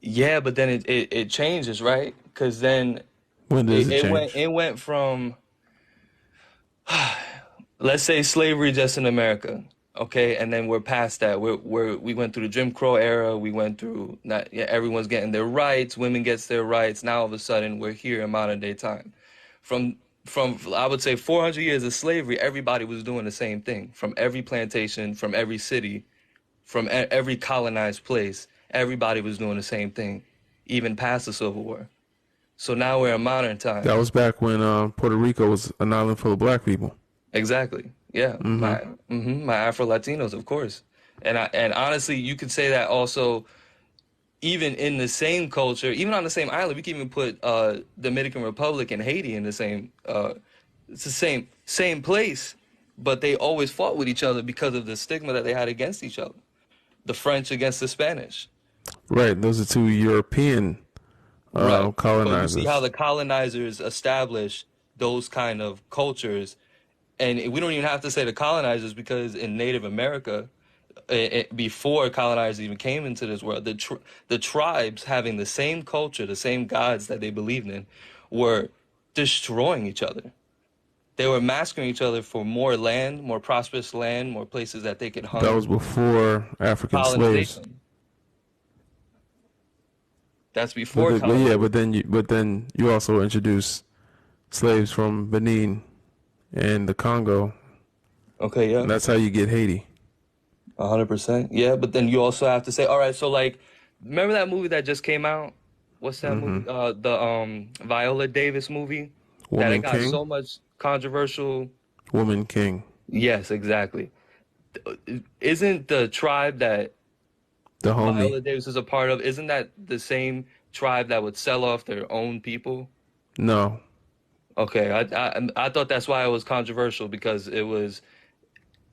Yeah, but then it changes, right? Because then when does it change? It went from let's say slavery just in America, okay, and then we're past that. We went through the Jim Crow era. We went through everyone's getting their rights. Women gets their rights. Now all of a sudden we're here in modern day time. From I would say 400 years of slavery, everybody was doing the same thing. From every plantation, from every city, from every colonized place, everybody was doing the same thing, even past the Civil War. So now we're in modern times. That was back when Puerto Rico was an island full of black people. Exactly. Yeah. My Afro Latinos, of course. And honestly, you could say that also, even in the same culture, even on the same island, we can even put Dominican Republic and Haiti in the same. It's the same place, but they always fought with each other because of the stigma that they had against each other. The French against the Spanish. Right. Those are two European colonizers. But you see how the colonizers established those kind of cultures, and we don't even have to say the colonizers because in Native America, before colonizers even came into this world, the tribes having the same culture, the same gods that they believed in, were destroying each other. They were massacring each other for more land, more prosperous land, more places that they could hunt. That was before African slaves. That's before. But then you also introduced slaves from Benin and the Congo. Okay, yeah. And that's how you get Haiti. 100%. Yeah, but then you also have to say, all right, so like, remember that movie that just came out? What's that movie? The Viola Davis movie. Woman that it got King? so much controversial. Woman King. Yes, exactly. Isn't the tribe that Viola Davis is a part of, isn't that the same tribe that would sell off their own people? No. Okay, I thought that's why it was controversial, because it was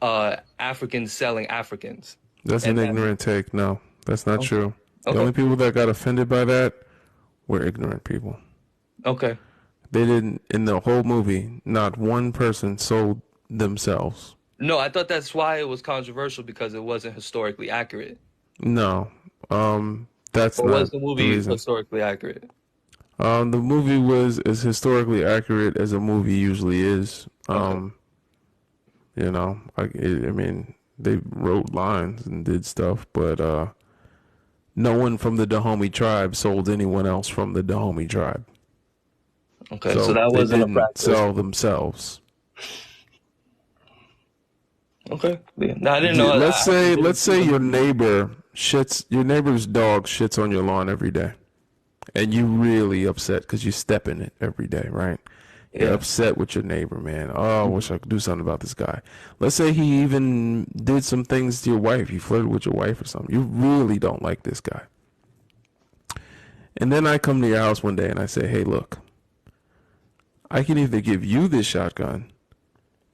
Africans selling Africans. That's an ignorant take. No, that's not true. The only people that got offended by that were ignorant people. Okay. They didn't, in the whole movie, not one person sold themselves. No, I thought that's why it was controversial, because it wasn't historically accurate. No, that's or not was the movie historically accurate? The movie was as historically accurate as a movie usually is. You know, I mean, they wrote lines and did stuff, but no one from the Dahomey tribe sold anyone else from the Dahomey tribe. Okay, so that wasn't a practice. Sell themselves. Okay, yeah. No, I didn't know. Let's say your neighbor's dog shits on your lawn every day. and you really upset because you step in it every day, right? You're Yeah. upset with your neighbor, man. Oh, I wish I could do something about this guy. Let's say he even did some things to your wife. He flirted with your wife or something. You really don't like this guy. And then I come to your house one day and I say, hey, look, I can either give you this shotgun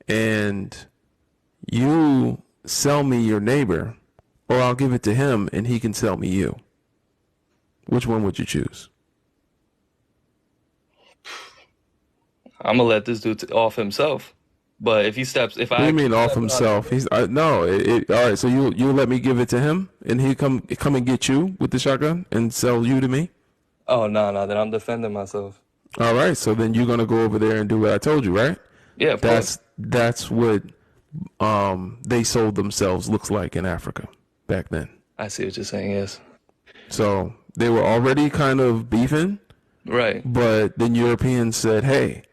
and you sell me your neighbor, or I'll give it to him and he can sell me you. Which one would you choose? I'm gonna let this dude off himself. But if he steps, if What do I you mean keep off stepping on himself? He's no. All right. So you let me give it to him, and he come and get you with the shotgun and sell you to me. oh no, then I'm defending myself. All right. So then you're gonna go over there and do what I told you, right? Yeah, of course. That's what they sold themselves looks like in Africa back then. I see what you're saying. Yes. So they were already kind of beefing, Right. but then Europeans said, "Hey,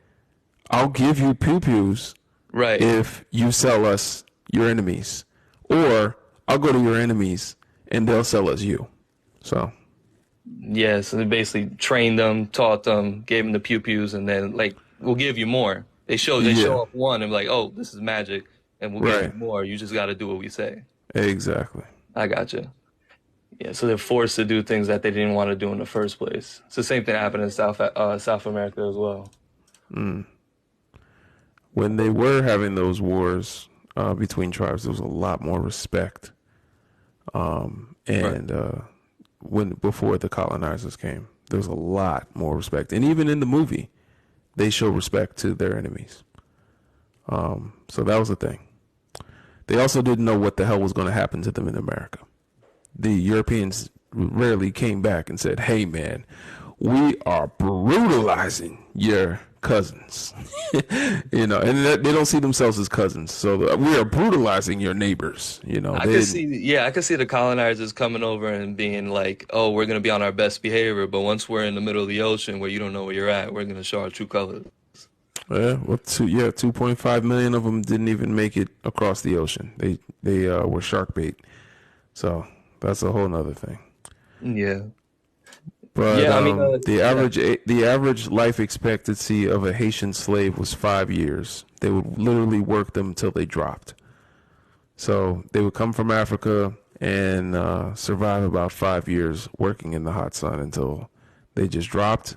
I'll give you pew-pews Right. if you sell us your enemies, or I'll go to your enemies and they'll sell us you." So Yeah, so they basically trained them, taught them, gave them the pew-pews, and then like we'll give you more. They show up one and be like, oh, this is magic, and we'll give you more. You just got to do what we say. Exactly. I got you. Yeah, so they're forced to do things that they didn't want to do in the first place. It's the same thing happened in South America as well. When they were having those wars between tribes, there was a lot more respect. When before the colonizers came, there was a lot more respect, and even in the movie, they show respect to their enemies. So that was the thing. They also didn't know what the hell was going to happen to them in America. The Europeans rarely came back and said, "Hey, man, we are brutalizing your cousins," and they don't see themselves as cousins. So we are brutalizing your neighbors. I could see the colonizers coming over and being like, "Oh, we're gonna be on our best behavior," but once we're in the middle of the ocean where you don't know where you're at, we're gonna show our true colors. Yeah, 2.5 million of them didn't even make it across the ocean. They were shark bait. So that's a whole nother thing. Yeah. But Yeah, I mean, the average life expectancy of a Haitian slave was 5 years. They would literally work them until they dropped. So they would come from Africa and survive about 5 years working in the hot sun until they just dropped.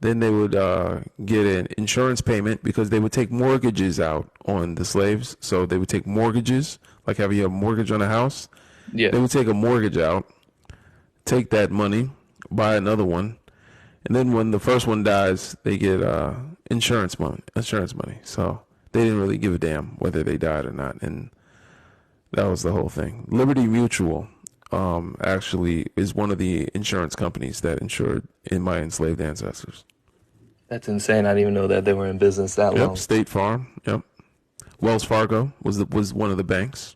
Then they would get an insurance payment because they would take mortgages out on the slaves. So they would take mortgages, like have you a mortgage on a house? Yeah. They would take a mortgage out, take that money, buy another one, and then when the first one dies, they get insurance money. So they didn't really give a damn whether they died or not, and that was the whole thing. Liberty Mutual actually is one of the insurance companies that insured in my enslaved ancestors. That's insane. I didn't even know that they were in business that long. Yep, State Farm. Yep, Wells Fargo was one of the banks.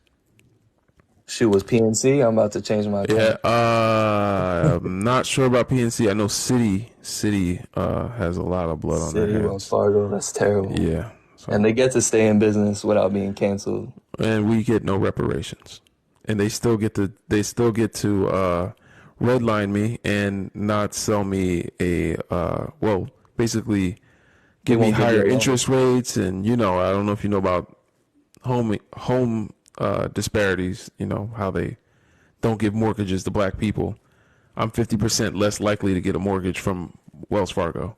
Shoot, was PNC? I'm about to change my account. Yeah, I'm not sure about PNC. I know City has a lot of blood on their hands. Wells Fargo, that's terrible. Yeah. So. And they get to stay in business without being canceled. And we get no reparations. And they still get to redline me and not sell me basically give me higher interest rates, and I don't know if you know about home disparities, how they don't give mortgages to black people. I'm 50% less likely to get a mortgage from Wells Fargo.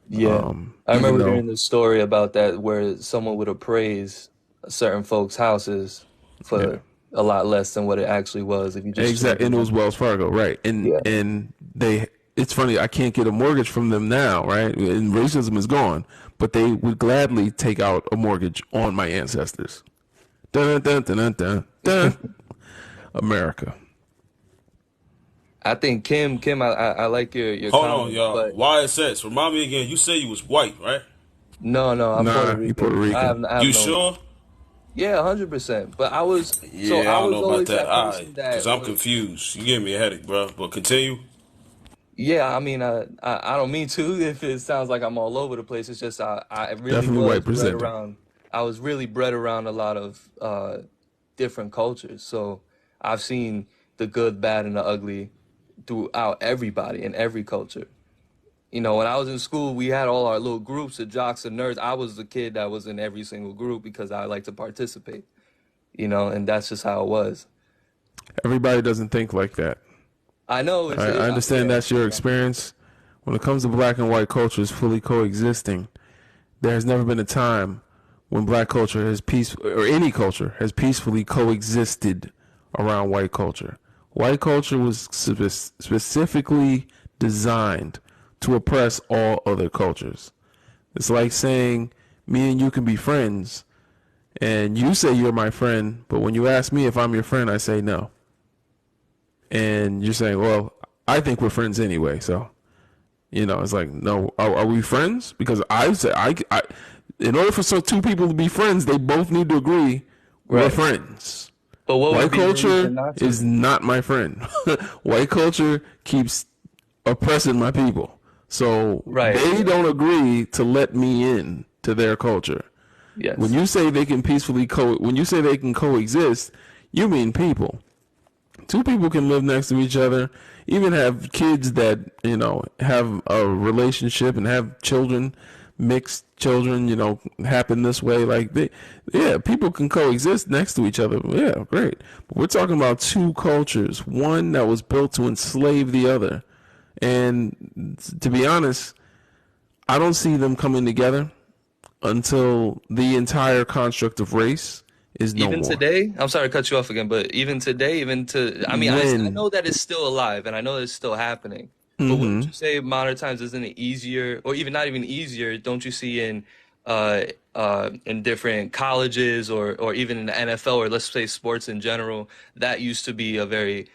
Yeah. I remember hearing the story about that where someone would appraise certain folks' houses for a lot less than what it actually was if you just exactly, and it was Wells Fargo, right? And it's funny, I can't get a mortgage from them now, right? And racism is gone, but they would gladly take out a mortgage on my ancestors. Dun, dun, dun, dun, dun, dun. America. I think Kim, I like your Hold comment, on, y'all. but YSS, remind me again. You say you was white, right? No, I'm Puerto Rican. Puerto Rican. I have you sure? Yeah, 100%. But I was I don't know about that. All right, because I'm confused. You give me a headache, bro. But continue. Yeah, I mean, I don't mean to. If it sounds like I'm all over the place, it's just I really definitely was white bred presenter. around. I was really bred around a lot of different cultures, so I've seen the good, bad, and the ugly throughout everybody in every culture. You know, when I was in school, we had all our little groups of jocks and nerds. I was the kid that was in every single group because I like to participate, you know, and that's just how it was. Everybody doesn't think like that. I know. I understand that's your experience. When it comes to black and white cultures fully coexisting, there has never been a time when black culture has or any culture has peacefully coexisted around white culture. White culture was specifically designed to oppress all other cultures. It's like saying me and you can be friends, and you say you're my friend, but when you ask me if I'm your friend, I say no. And you're saying, well, I think we're friends anyway, so, you know, it's like, no, are we friends? Because I say, in order for two people to be friends, they both need to agree we're friends. But what white culture is not my friend. White culture keeps oppressing my people. So they don't agree to let me in to their culture. Yes. When you say they can peacefully coexist, you mean people. Two people can live next to each other, even have kids that, you know, have a relationship and have children, mixed children, you know, happen this way. Like, people can coexist next to each other. Yeah, great. But we're talking about two cultures, one that was built to enslave the other. And to be honest, I don't see them coming together until the entire construct of race is no more. Even today, I'm sorry to cut you off again, but even today, I know that it's still alive and I know it's still happening. But wouldn't you say modern times isn't it easier, or even not even easier? Don't you see in different colleges or even in the NFL, or let's say sports in general, that used to be a very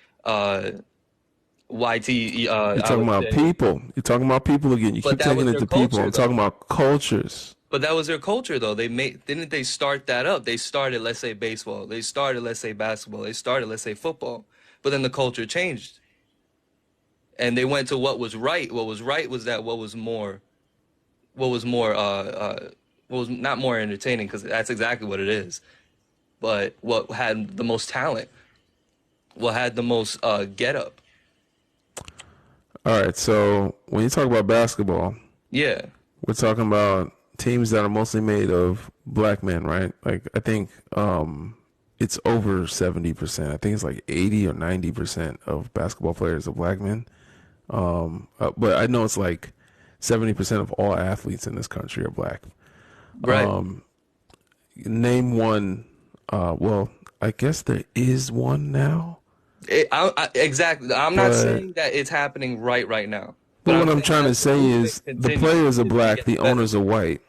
YT. You're talking about people. You're talking about people again. You keep taking it to people. I'm talking about cultures. But that was their culture, though. Didn't they start that up? They started, let's say, baseball. They started, let's say, basketball. They started, let's say, football. But then the culture changed, and they went to what was right. What was right was that what was not more entertaining, because that's exactly what it is, but what had the most talent, what had the most get up. All right, so when you talk about basketball, we're talking about teams that are mostly made of black men, right? Like, I think it's over 70%. I think it's like 80 or 90% of basketball players are black men. But I know it's like 70% of all athletes in this country are black. Right. Name one. Well, I guess there is one now. Exactly. I'm not saying that it's happening right now. But what I'm trying to say is the players are black, the owners are white.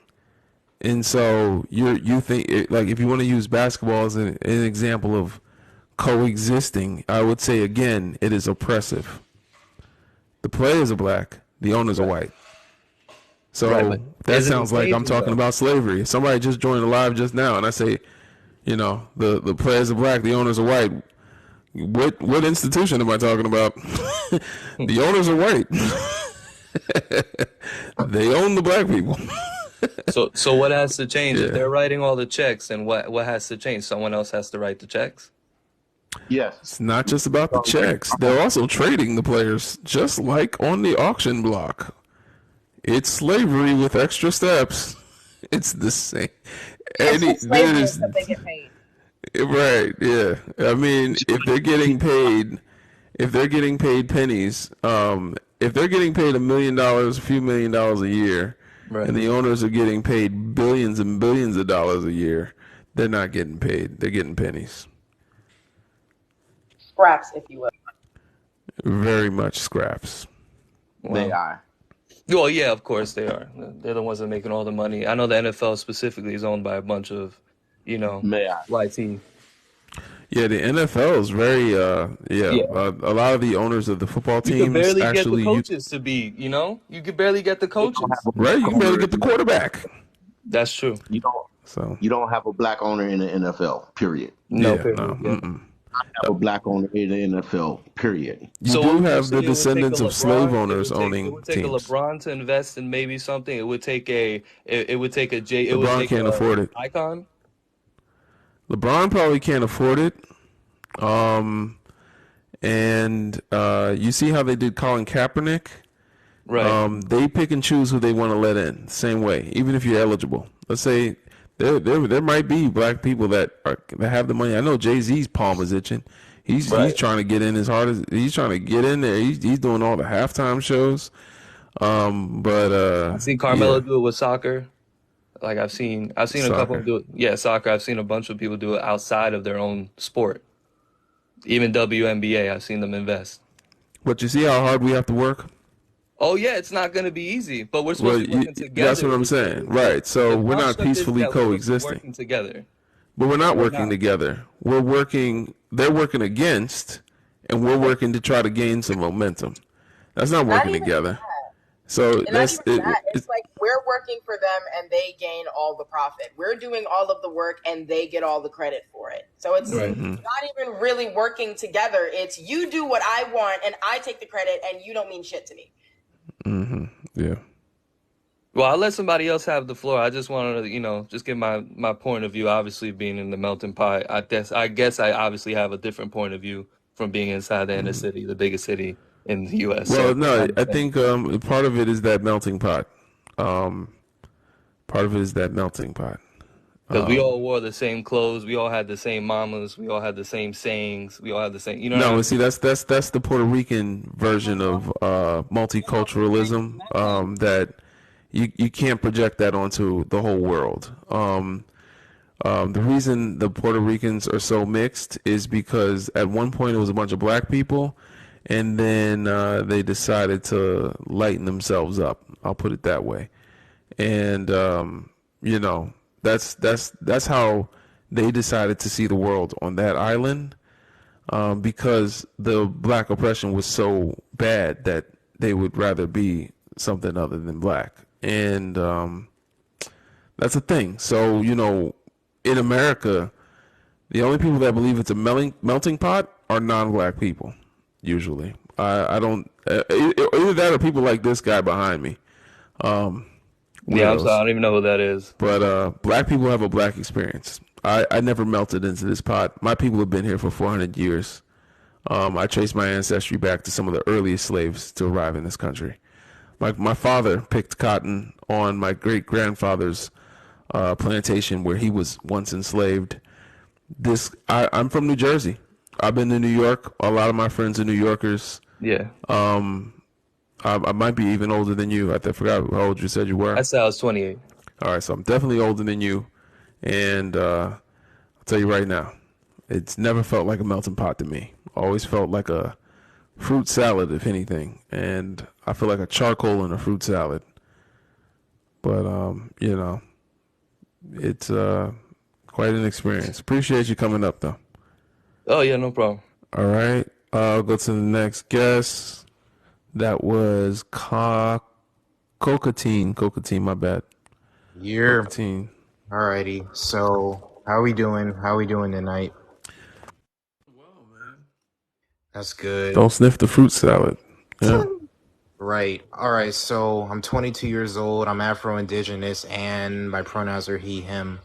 And so you think, like, if you want to use basketball as an example of coexisting, I would say, again, it is oppressive. The players are black, the owners are white. So that sounds like I'm talking about slavery. If somebody just joined the live just now and I say, you know, the players are black, the owners are white, what institution am I talking about? The owners are white. They own the black people. So what has to change? If they're writing all the checks, then what has to change? Someone else has to write the checks? Yes. It's not just about the checks. They're also trading the players, just like on the auction block. It's slavery with extra steps. It's the same. It's slavery until they get paid. Right, yeah. I mean, if they're getting paid pennies, if they're getting paid $1 million, a few $1 million a year, and the owners are getting paid billions and billions of dollars a year, they're not getting paid. They're getting pennies. Scraps, if you will. Very much scraps. They are. Well, yeah, of course they are. They're the ones that are making all the money. I know the NFL specifically is owned by a bunch of, you know, YT. Yeah, the NFL is very, a lot of the owners of the football teams you can barely actually get the coaches to be, you know, you can barely get the coaches. Right, you can barely get the quarterback. That's true. You don't have a black owner in the NFL, period. No, have a black owner in the NFL, period. You do have the descendants of slave owners owning teams. It would take a LeBron to invest in maybe something. It would take a Jay. LeBron can't afford it. Icon. LeBron probably can't afford it. and you see how they did Colin Kaepernick. Right. They pick and choose who they want to let in. Same way, even if you're eligible. Let's say there might be black people that have the money. I know Jay-Z's palm is itching. He's trying to get in as hard as he's trying to get in there. He's doing all the halftime shows. But I see Carmelo do it with soccer. Like I've seen soccer. A couple do it. Yeah, soccer. I've seen a bunch of people do it outside of their own sport. Even WNBA, I've seen them invest. But you see how hard we have to work? Oh yeah, it's not going to be easy, but we're supposed to be working together. That's what I'm saying, right? So we're not peacefully coexisting. Working together, but we're not working together. We're working. They're working against, and we're working to try to gain some momentum. That's not working together. So it's like we're working for them and they gain all the profit. We're doing all of the work and they get all the credit for it. So it's not even really working together. It's you do what I want and I take the credit and you don't mean shit to me. Yeah. Well, I'll let somebody else have the floor. I just wanted to, just give my point of view. Obviously, being in the melting pot, I guess I obviously have a different point of view from being inside the inner city, the biggest city in the U.S. Well, no, I think part of it is that melting pot. Part of it is that melting pot. Because we all wore the same clothes, we all had the same mamas, we all had the same sayings, we all had the same. You know. No, see, that's the Puerto Rican version of multiculturalism. That you can't project that onto the whole world. The reason the Puerto Ricans are so mixed is because at one point it was a bunch of black people, and then they decided to lighten themselves up. I'll put it that way, and that's how they decided to see the world on that island, because the black oppression was so bad that they would rather be something other than black, and that's a thing. So in America, the only people that believe it's a melting pot are non-black people. Usually, I don't either that or people like this guy behind me. Yeah, I'm sorry, I don't even know who that is. But black people have a black experience. I never melted into this pot. My people have been here for 400 years. I trace my ancestry back to some of the earliest slaves to arrive in this country. My father picked cotton on my great-grandfather's plantation where he was once enslaved. I'm from New Jersey. I've been to New York. A lot of my friends are New Yorkers. Yeah. I might be even older than you. I forgot how old you said you were. I said I was 28. All right, so I'm definitely older than you. And I'll tell you right now, it's never felt like a melting pot to me. Always felt like a fruit salad, if anything. And I feel like a charcoal in a fruit salad. But, it's quite an experience. Appreciate you coming up, though. Oh, yeah, no problem. All right. I'll go to the next guest. That was Cocaine, my bad. Yeah. Cocaine. Alrighty. So, how we doing? How we doing tonight? Well, man. That's good. Don't sniff the fruit salad. Yeah. Right. All right. So, I'm 22 years old. I'm Afro-Indigenous, and my pronouns are he, him.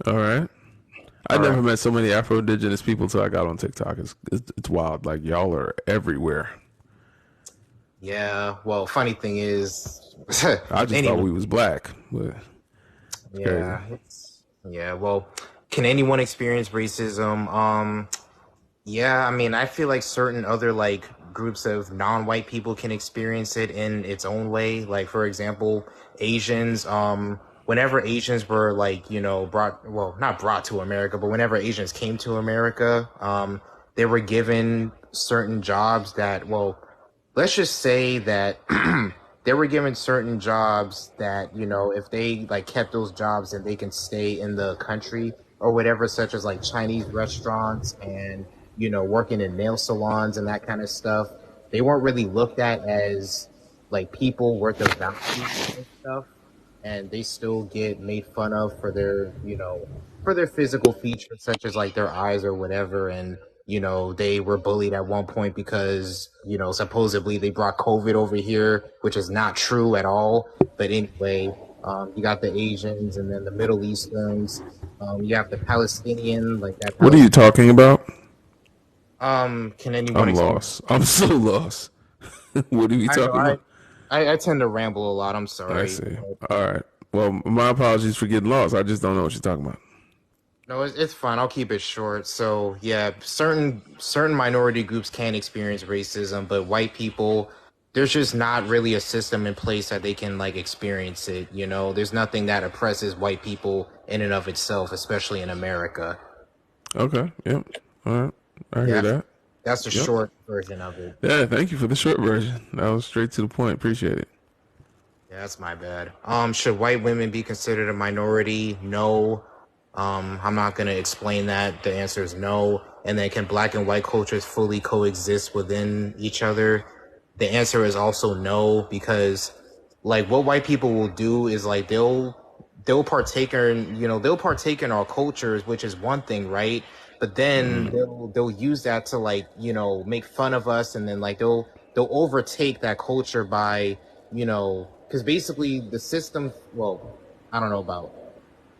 All right. I never met so many Afro-Indigenous people until I got on TikTok. It's wild. Like, y'all are everywhere. Yeah. Well, funny thing is, I just thought we was black. But yeah. Yeah. Well, can anyone experience racism? Yeah. I mean, I feel like certain other groups of non-white people can experience it in its own way. Like, for example, Asians. Whenever Asians were not brought to America, but whenever Asians came to America, they were given certain jobs that, let's just say that they were given certain jobs that, if they kept those jobs, then they can stay in the country or whatever, such as Chinese restaurants and, working in nail salons and that kind of stuff. They weren't really looked at as people worth of value and stuff. And they still get made fun of for their, for their physical features, such as their eyes or whatever. And, they were bullied at one point because, supposedly they brought COVID over here, which is not true at all. But anyway, you got the Asians and then the Middle Easterns. You have the Palestinian, that. What are you talking about? Can anyone I'm explain? lost. I'm so lost. What are we I know talking about? I tend to ramble a lot. I'm I sorry. see. All right. Well, my apologies for getting lost. I just don't know what you're talking about. No, it's fine. I'll keep it short. So yeah, certain minority groups can experience racism, but white people, there's just not really a system in place that they can like experience it. You know, there's nothing that oppresses white people in and of itself, especially in America. Okay. Yep. All right. I hear Yeah, that. that's the Yep. short version of it. Yeah. Thank you for the short version. That was straight to the point. Appreciate it. Yeah, that's my bad. Should white women be considered a minority? No. I'm not gonna explain that. The answer is no. And then can black and white cultures fully coexist within each other? The answer is also no, because like what white people will do is like they'll partake in, you know, they'll partake in our cultures, which is one thing, right? But then they'll use that to like, you know, make fun of us, and then like they'll overtake that culture by, you know, because basically the system, well, I don't know about,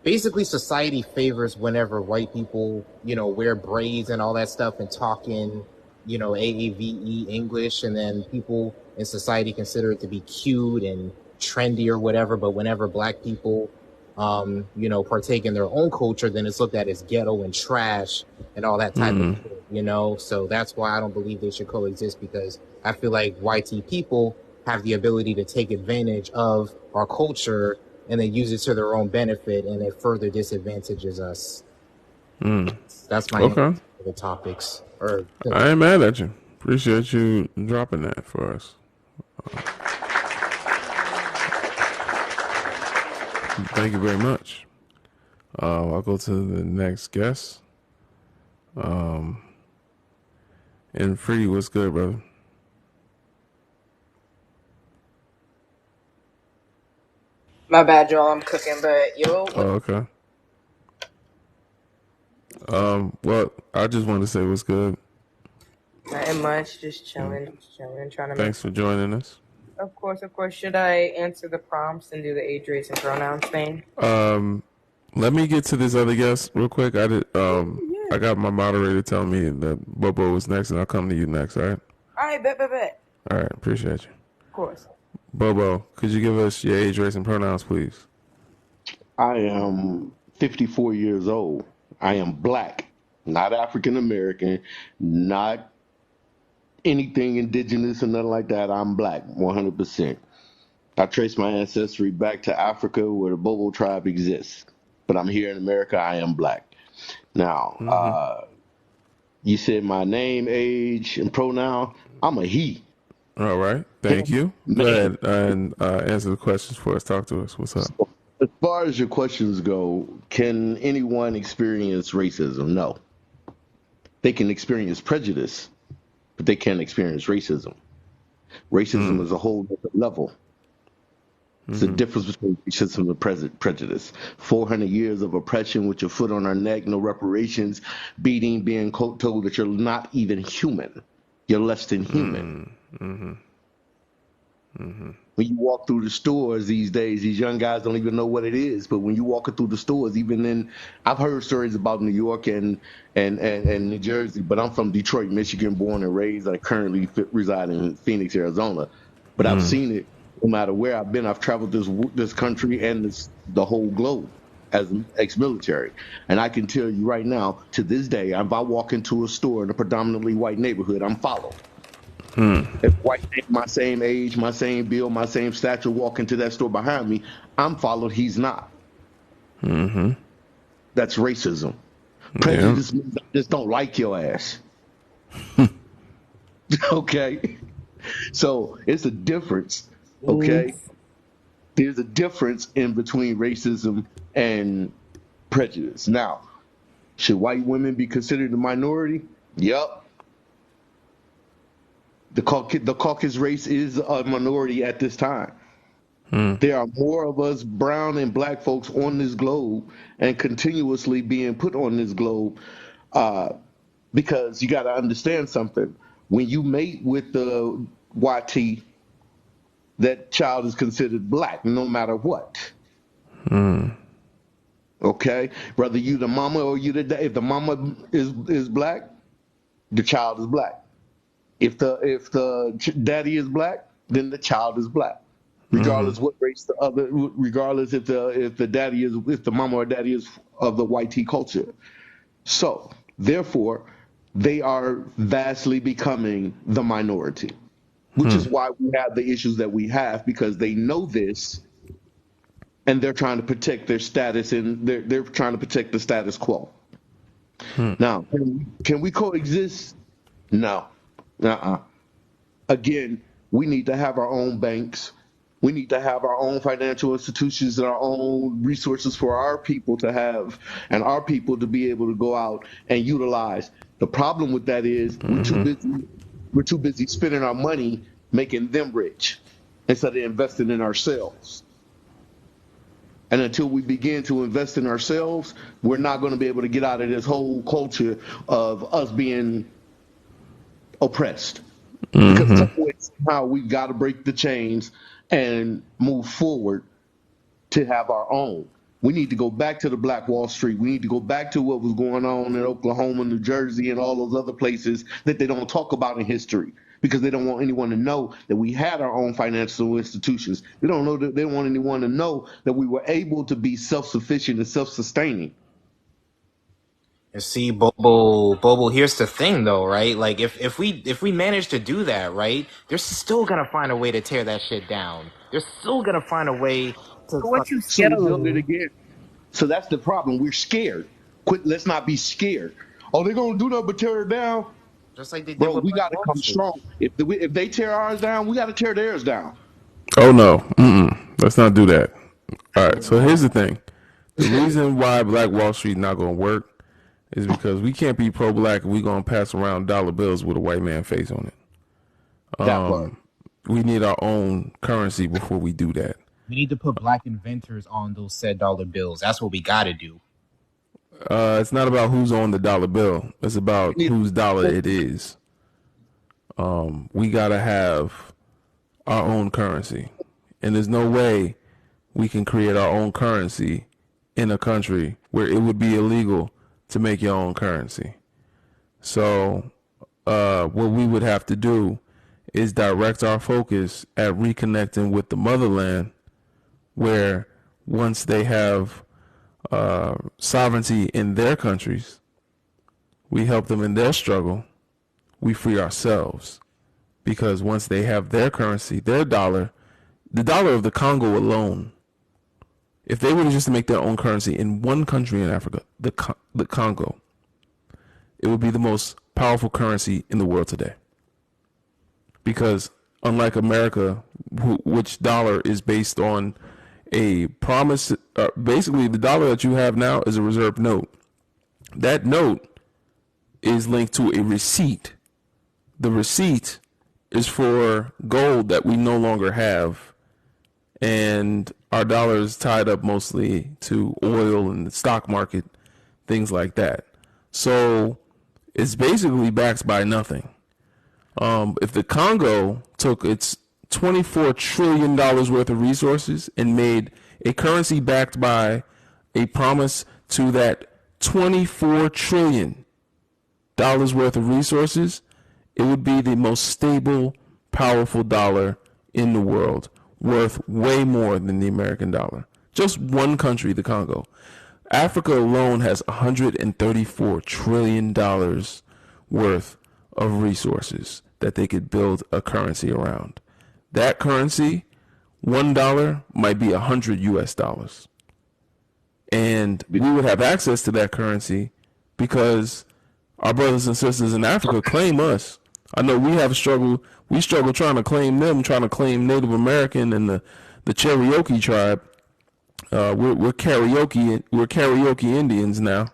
basically society favors whenever white people, you know, wear braids and all that stuff and talk in, you know, AAVE English, and then people in society consider it to be cute and trendy or whatever. But whenever black people, you know, partake in their own culture, then it's looked at as ghetto and trash and all that type of shit, you know. So that's why I don't believe they should coexist, because I feel like YT people have the ability to take advantage of our culture and they use it to their own benefit, and it further disadvantages us. That's my answer to the topics. I ain't mad at you. Appreciate you dropping that for us. Thank you very much. I'll go to the next guest. And Free, what's good, brother? My bad, Joel. I'm cooking, but yo. Oh, okay. Well, I just wanted to say what's good. Nothing much. Just chilling, trying to Thanks for joining us. Of course. Should I answer the prompts and do the age, race, and pronouns thing? Let me get to this other guest real quick. I got my moderator telling me that Bobo was next, and I'll come to you next. All right. All right, bet. All right. Appreciate you. Of course. Bobo, could you give us your age, race, and pronouns, please? I am 54 years old. I am black, not African American, not anything indigenous or nothing like that. I'm black, 100%. I trace my ancestry back to Africa, where the Bobo tribe exists. But I'm here in America. I am black. Now, you said my name, age, and pronoun. I'm a he. All right. Thank you. Go ahead and answer the questions for us. Talk to us. What's up? As far as your questions go, can anyone experience racism? No. They can experience prejudice, but they can't experience racism. Racism is a whole different level. It's the difference between racism and prejudice. 400 years of oppression with your foot on our neck, no reparations, beating, being told that you're not even human. You're less than human. When you walk through the stores these days, these young guys don't even know what it is. But when you walk through the stores, even in, I've heard stories about New York and New Jersey, but I'm from Detroit, Michigan, born and raised. I currently reside in Phoenix, Arizona. But I've seen it no matter where I've been. I've traveled this country and the whole globe as an ex-military. And I can tell you right now, to this day, if I walk into a store in a predominantly white neighborhood, I'm followed. If white man, my same age, my same build, my same stature, walk into that store behind me, I'm followed. He's not. That's racism. Prejudice means I just don't like your ass. Okay? So it's a difference. Okay? There's a difference in between racism and prejudice. Now, should white women be considered a minority? Yep. The Caucasus race is a minority at this time. There are more of us brown and black folks on this globe and continuously being put on this globe because you got to understand something. When you mate with the YT, that child is considered black no matter what. Okay? Whether you the mama or you the dad. If the mama is black, the child is black. If the daddy is black, then the child is black, regardless what race the other, regardless if the mama or daddy is of the white tea culture. So therefore, they are vastly becoming the minority, which is why we have the issues that we have, because they know this, and they're trying to protect their status, and they're trying to protect the status quo. Now, can we coexist? No. Again, we need to have our own banks. We need to have our own financial institutions and our own resources for our people to have, and our people to be able to go out and utilize. The problem with that is we're too busy spending our money making them rich instead of investing in ourselves. And until we begin to invest in ourselves, we're not going to be able to get out of this whole culture of us being oppressed. Because somehow we've got to break the chains and move forward to have our own. We need to go back to the Black Wall Street. We need to go back to what was going on in Oklahoma, New Jersey, and all those other places that they don't talk about in history, because they don't want anyone to know that we had our own financial institutions. They don't want anyone to know that we were able to be self-sufficient and self-sustaining. And see, Bobo, here's the thing though, right? Like if we manage to do that, right, they're still gonna find a way to tear that shit down. They're still gonna find a way to build it again. So that's the problem. We're scared. Let's not be scared. Oh, they're gonna do nothing but tear it down. Just like they did. Bro, we gotta come strong. If they tear ours down, we gotta tear theirs down. Oh no, let's not do that. All right. So here's the thing: the reason why Black Wall Street not gonna work is because we can't be pro-black and we gonna pass around dollar bills with a white man face on it. We need our own currency before we do that. We need to put black inventors on those said dollar bills. That's what we gotta do. It's not about who's on the dollar bill. It's about whose dollar it is. We gotta have our own currency, and there's no way we can create our own currency in a country where it would be illegal to make your own currency. So what we would have to do is direct our focus at reconnecting with the motherland, where once they have sovereignty in their countries, we help them in their struggle, we free ourselves. Because once they have their currency, their dollar, the dollar of the Congo alone, if they were just to make their own currency in one country in Africa, the Congo, it would be the most powerful currency in the world today. Because unlike America, which dollar is based on a promise, basically the dollar that you have now is a reserve note. That note is linked to a receipt. The receipt is for gold that we no longer have, and our dollar is tied up mostly to oil and the stock market, things like that. So it's basically backed by nothing. If the Congo took its $24 trillion worth of resources and made a currency backed by a promise to that $24 trillion worth of resources, it would be the most stable, powerful dollar in the world, worth way more than the American dollar. Just one country, the Congo. Africa alone has $134 trillion worth of resources that they could build a currency around. That currency, $1 might be $100 US. And we would have access to that currency because our brothers and sisters in Africa claim us. I know we have a struggle. We struggle trying to claim them, trying to claim Native American and the Cherokee tribe. We're karaoke Indians now,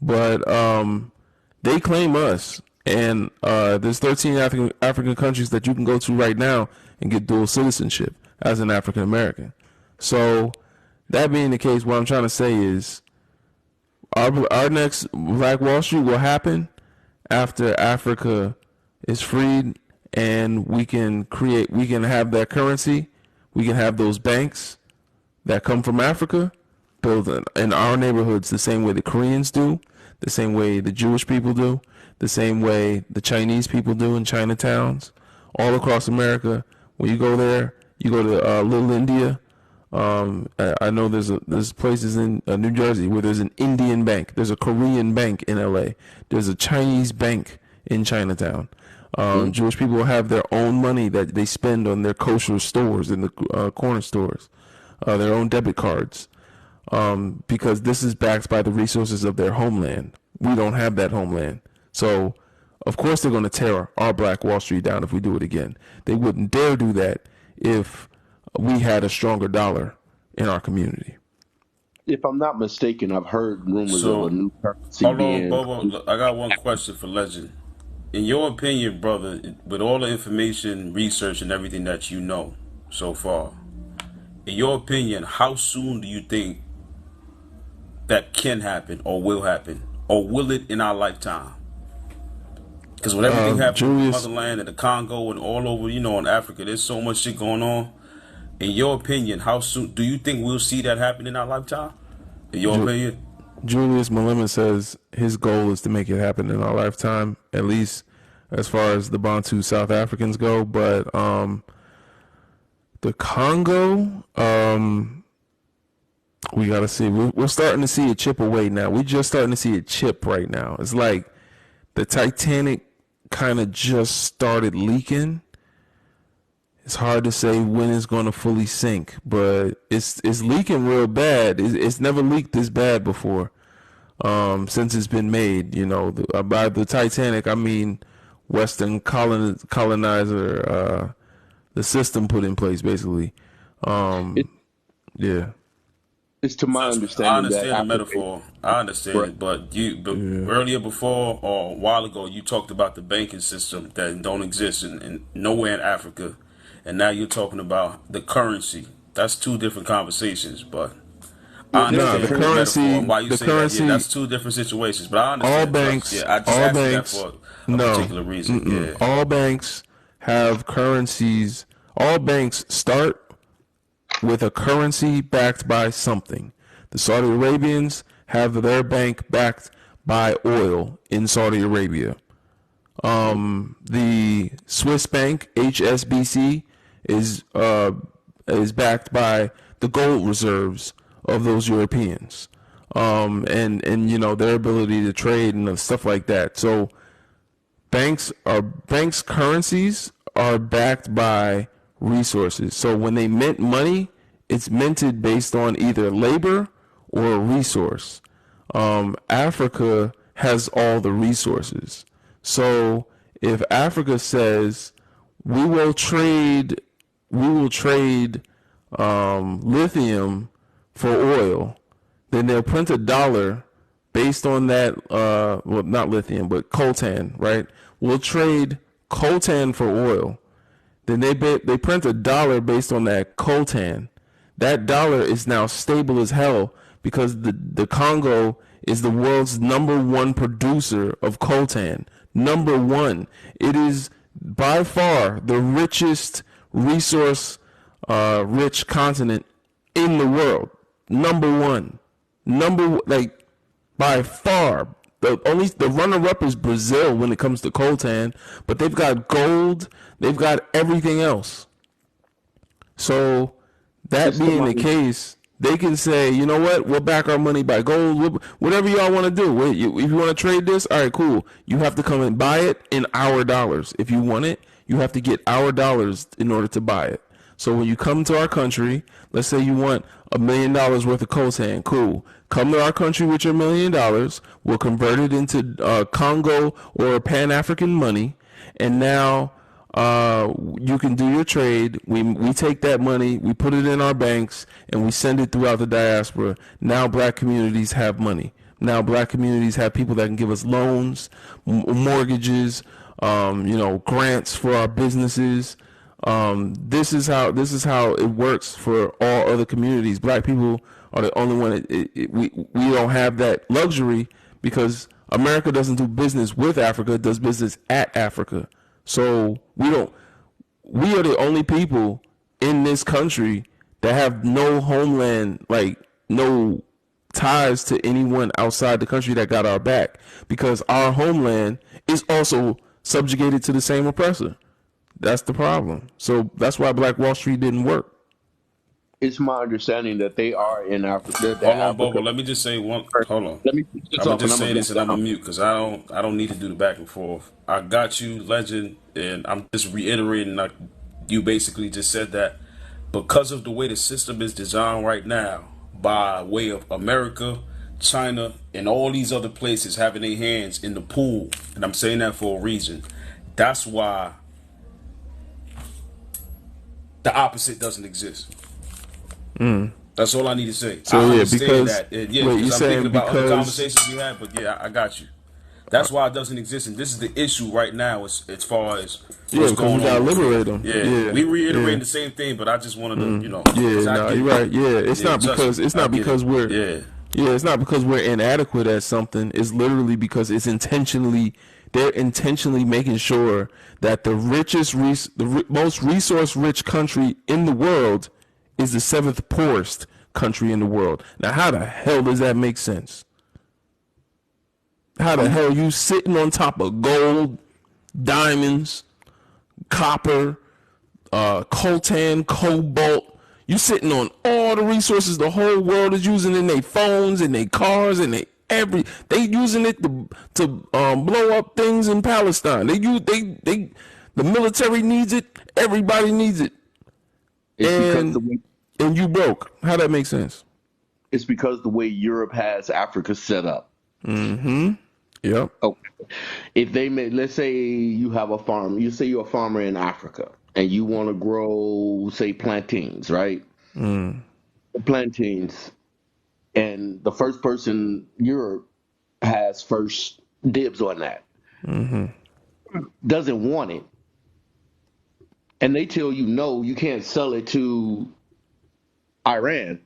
but they claim us. And there's 13 African countries that you can go to right now and get dual citizenship as an African American. So that being the case, what I'm trying to say is our next Black Wall Street will happen after Africa is freed, and we can have that currency, we can have those banks that come from Africa built in our neighborhoods the same way the Koreans do, the same way the Jewish people do, the same way the Chinese people do in Chinatowns all across America. When you go there, you go to Little India. I know there's places in New Jersey where there's an Indian bank. There's a Korean bank in LA. There's a Chinese bank in Chinatown. Jewish people have their own money that they spend on their kosher stores and the corner stores, their own debit cards, because this is backed by the resources of their homeland. We don't have that homeland. So, of course, they're going to tear our Black Wall Street down if we do it again. They wouldn't dare do that if we had a stronger dollar in our community. If I'm not mistaken, I've heard rumors So, of a new currency hold on, being. Bobo. I got one question for Legend. In your opinion, brother, with all the information, research, and everything that you know so far, in your opinion, how soon do you think that can happen or will happen? Or will it in our lifetime? Because with everything happening in the motherland and the Congo and all over, in Africa, there's so much shit going on. In your opinion, how soon do you think we'll see that happen in our lifetime? In your opinion? Julius Malema says his goal is to make it happen in our lifetime, at least as far as the Bantu South Africans go. But the Congo, we got to see. We're starting to see it chip away now. We're just starting to see it chip right now. It's like the Titanic kind of just started leaking. It's hard to say when it's going to fully sink, but it's leaking real bad. It's never leaked this bad before, since it's been made. By the Titanic, I mean Western colonizer, the system put in place, basically. Yeah. It's to my understanding. I understand the metaphor. I understand it, but earlier before or a while ago, you talked about the banking system that don't exist in nowhere in Africa. And now you're talking about the currency. That's two different conversations, but I understand the currency. And why you say that? Yeah, that's two different situations. But I understand. All banks. Yeah, I just asked that for a particular reason. Yeah. All banks have currencies. All banks start with a currency backed by something. The Saudi Arabians have their bank backed by oil in Saudi Arabia. The Swiss bank HSBC is backed by the gold reserves of those Europeans, and their ability to trade and stuff like that. So banks currencies are backed by resources. So when they mint money, it's minted based on either labor or a resource. Africa has all the resources. So if Africa says we will trade lithium for oil, then they'll print a dollar based on that. Well, not lithium, but coltan, right? We'll trade coltan for oil. Then they print a dollar based on that coltan. That dollar is now stable as hell because the Congo is the world's #1 producer of coltan. #1. It is by far the richest resource rich continent in the world. #1. By far. The runner-up is Brazil when it comes to coltan, but they've got gold, they've got everything else. So that being the case, they can say, you know what, we'll back our money by gold, whatever y'all want to do. If you want to trade this, all right, cool. You have to come and buy it in our dollars. If you want it, you have to get our dollars in order to buy it. So when you come to our country, let's say you want $1 million worth of coltan, cool. Come to our country with your $1 million. We'll convert it into Congo or Pan-African money, and now you can do your trade. We take that money, we put it in our banks, and we send it throughout the diaspora. Now black communities have money. Now black communities have people that can give us loans, mortgages, grants for our businesses. This is how it works for all other communities. Black people are the only one. We don't have that luxury because America doesn't do business with Africa; it does business at Africa. So we are the only people in this country that have no homeland, like no ties to anyone outside the country that got our back, because our homeland is also subjugated to the same oppressor. That's the problem. So that's why Black Wall Street didn't work. It's my understanding that they are in Africa. Hold on, Bobo. Let me just say one. Hold on. Let me finish this I'm gonna off, and just I'm say gonna this, and I'm go gonna down. mute because I don't need to do the back and forth. I got you, legend, and I'm just reiterating. Like you basically just said that because of the way the system is designed right now, by way of America, China, and all these other places having their hands in the pool, and I'm saying that for a reason. That's why the opposite doesn't exist. That's all I need to say. So I yeah, understand because that. wait, Because you're I'm thinking saying about other because conversations we had, but yeah, I got you. That's why it doesn't exist, and this is the issue right now as far as yeah, what's because we going on gotta over liberate here. them. Yeah, we reiterating Yeah. the same thing, but I just wanted to, Yeah, because I no, get you're it. right. Yeah, it's not Trust me, I get because it. we're Yeah. it's not because we're inadequate at something. It's literally because it's they're intentionally making sure that the most resource rich country in the world is the seventh poorest country in the world. Now, how the hell does that make sense? How the hell are you sitting on top of gold, diamonds, copper, coltan, cobalt? You sitting on all the resources the whole world is using in their phones and their cars and they using it to blow up things in Palestine. The military needs it. Everybody needs it. It's because And you broke. How that make sense? it's because the way Europe has Africa set up. Yep. Okay. If they may, let's say you have a farm. You say you're a farmer in Africa and you want to grow, say, plantains, right? Plantains, and the first person Europe has first dibs on that. Doesn't want it, and they tell you no, you can't sell it to Iran.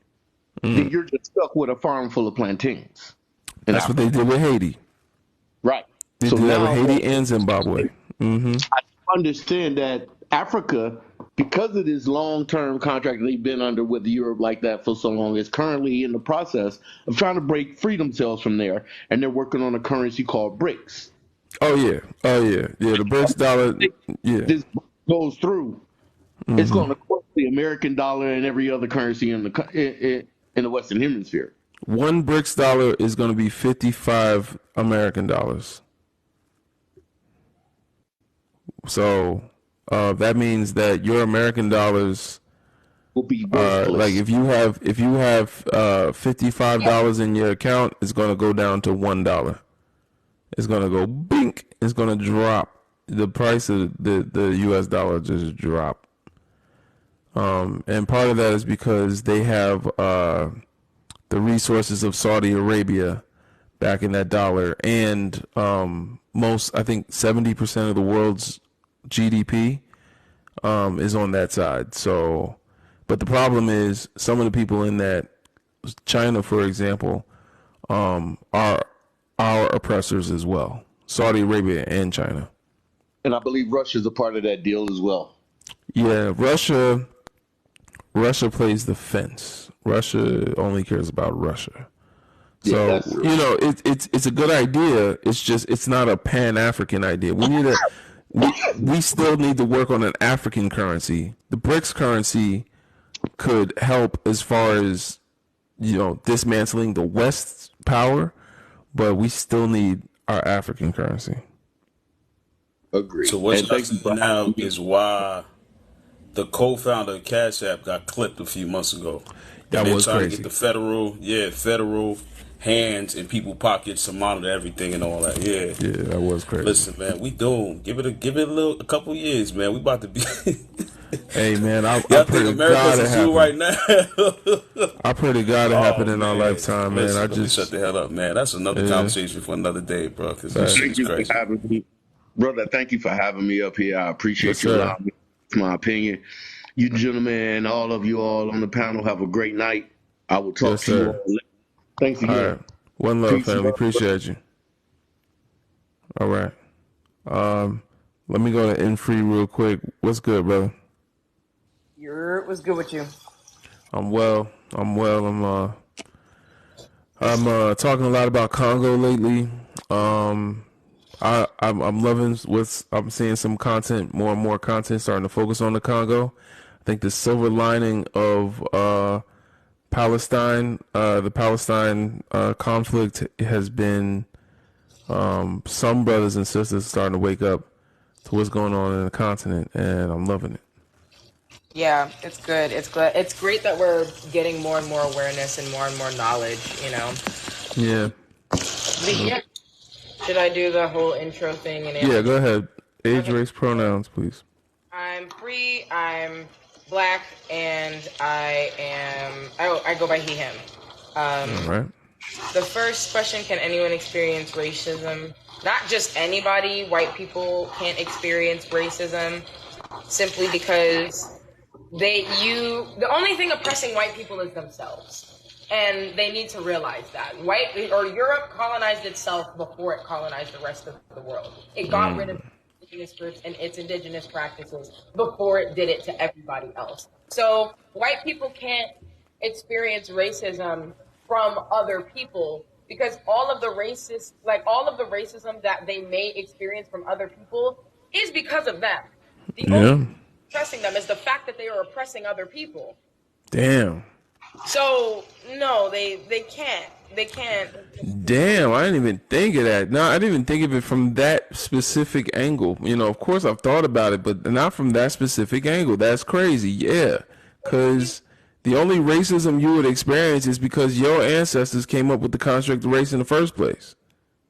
Then you're just stuck with a farm full of plantains. That's what they did with Haiti. Right. They So did that with now Haiti and Zimbabwe. I understand that Africa, because of this long-term contract they've been under with Europe like that for so long, is currently in the process of trying to break free themselves from there, and they're working on a currency called BRICS. Oh yeah. The BRICS dollar. Yeah. This goes through, it's going to cost the American dollar and every other currency in the Western Hemisphere. One BRICS dollar is going to be 55 American dollars. So that means that your American dollars Will be worthless. like if you have $55 in your account, it's going to go down to $1. It's going to go bink. It's going to drop. The price of the US dollar just drop. And part of that is because they have the resources of Saudi Arabia back in that dollar, and I think 70% of the world's GDP is on that side. So, but the problem is some of the people in that, China, for example, are our oppressors as well. Saudi Arabia and China. And I believe Russia's a part of that deal as well. Yeah, Russia plays the fence. Russia only cares about Russia. So, it's a good idea. It's just, it's not a Pan-African idea. We still need to work on an African currency. The BRICS currency could help as far as, dismantling the West's power, but we still need our African currency. Agreed. So what's happening now is why the co-founder of Cash App got clipped a few months ago. That they're was trying crazy. to get the federal hands in people's pockets to monitor everything and all that. Yeah, that was crazy. Listen, man, we doomed. Give it a couple years, man. We about to be. Hey, man, I Y'all pray think to America's God it a zoo right happen. now? I pray to God it happen in our lifetime, man. Listen, I let me just shut the hell up, man. That's another conversation for another day, bro. Because this shit Thank is you crazy. for having me, brother. Thank you for having me up here. I appreciate you allowing me to my opinion. You gentlemen, all of you all on the panel, have a great night. I will talk to you all later. Thanks again. All right. One love, family. Appreciate you. All right. Let me go to Infree real quick. What's good, brother? What's good with you? I'm well. I'm talking a lot about Congo lately. I'm loving what's I'm seeing some content, more and more content starting to focus on the Congo. I think the silver lining of Palestine, the Palestine conflict has been some brothers and sisters starting to wake up to what's going on in the continent, and I'm loving it. Yeah, it's good. It's good. It's great that we're getting more and more awareness and more knowledge, you know. Yeah. But yeah. Should I do the whole intro thing and Yeah, answer? go ahead. Age, Okay. race, pronouns, please. I'm free, I'm black, and I go by he, him. All right. The first question, can anyone experience racism? Not just anybody. White people can't experience racism simply because the only thing oppressing white people is themselves. And they need to realize that. Europe colonized itself before it colonized the rest of the world. It got rid of indigenous groups and its indigenous practices before it did it to everybody else. So white people can't experience racism from other people because all of the racism that they may experience from other people is because of them. The only oppressing them is the fact that they are oppressing other people. Damn. So no, they can't. They can't. Damn, I didn't even think of that. No, I didn't even think of it from that specific angle. You know, of course I've thought about it, but not from that specific angle. That's crazy. Yeah. Because the only racism you would experience is because your ancestors came up with the construct of race in the first place.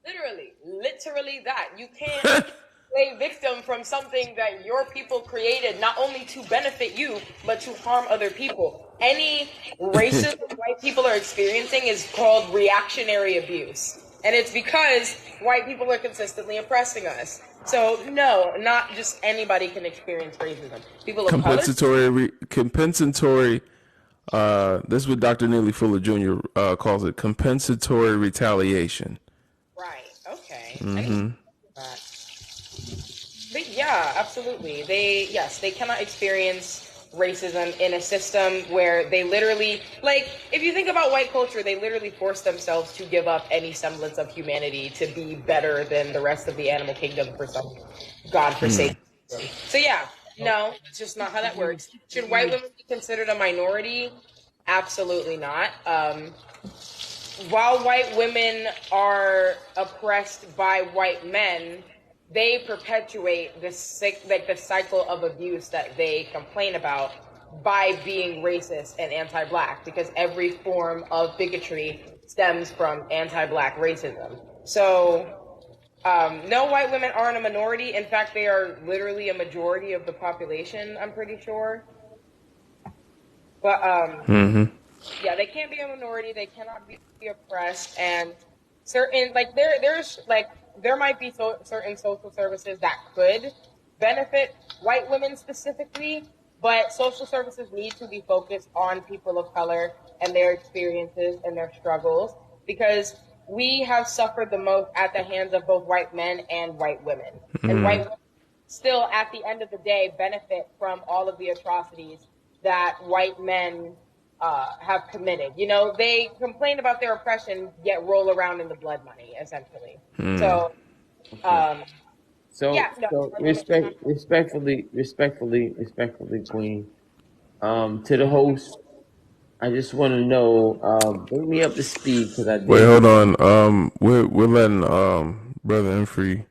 Literally that. You can't play victim from something that your people created, not only to benefit you, but to harm other people. Any racism white people are experiencing is called reactionary abuse. And it's because white people are consistently oppressing us. So no, not just anybody can experience racism. People of compensatory. This is what Dr. Neely Fuller Jr. Calls it: compensatory retaliation. Right. Okay. But yeah, absolutely. They cannot experience racism in a system where they literally, like, if you think about white culture, they literally force themselves to give up any semblance of humanity to be better than the rest of the animal kingdom for some godforsaken reason. So yeah, no, it's just not how that works. Should white women be considered a minority? Absolutely not. While white women are oppressed by white men, they perpetuate the cycle of abuse that they complain about by being racist and anti-black, because every form of bigotry stems from anti-black racism. So no, white women aren't a minority. In fact, they are literally a majority of the population, I'm pretty sure. But yeah, they can't be a minority. They cannot be oppressed, and certain there might be certain social services that could benefit white women specifically, but social services need to be focused on people of color and their experiences and their struggles, because we have suffered the most at the hands of both white men and white women. And white women still, at the end of the day, benefit from all of the atrocities that white men have committed. You know, they complain about their oppression, yet roll around in the blood money, essentially. So, respectfully, Queen. To the host, I just want to know, bring me up to speed because I did. Wait, hold on. We're letting Brother Enfree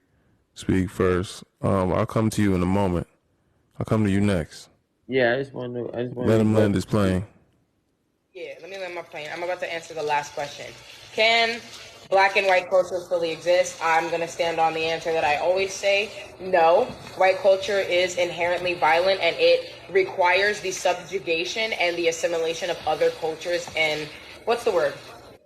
speak first. I'll come to you in a moment. I'll come to you next. Yeah, I just want to. Let him land his plane. Yeah, let me land my plane. I'm about to answer the last question. Can black and white culture fully exist? I'm going to stand on the answer that I always say. No. White culture is inherently violent, and it requires the subjugation and the assimilation of other cultures. And what's the word?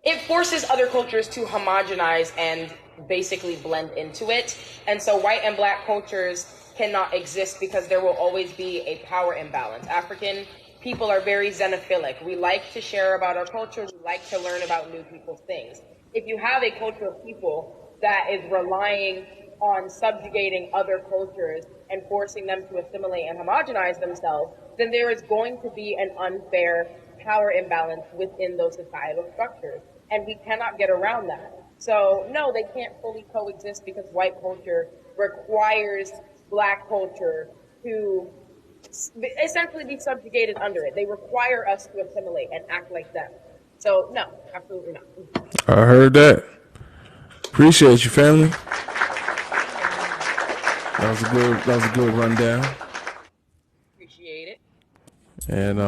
It forces other cultures to homogenize and basically blend into it. And so white and black cultures cannot exist because there will always be a power imbalance. African people are very xenophilic. We like to share about our culture. We like to learn about new people's things. If you have a culture of people that is relying on subjugating other cultures and forcing them to assimilate and homogenize themselves, then there is going to be an unfair power imbalance within those societal structures. and we cannot get around that. So no, they can't fully coexist because white culture requires black culture to essentially be subjugated under it. They require us to assimilate and act like them. So no, absolutely not. I heard that. Appreciate you, family. That was a good rundown. Appreciate it. And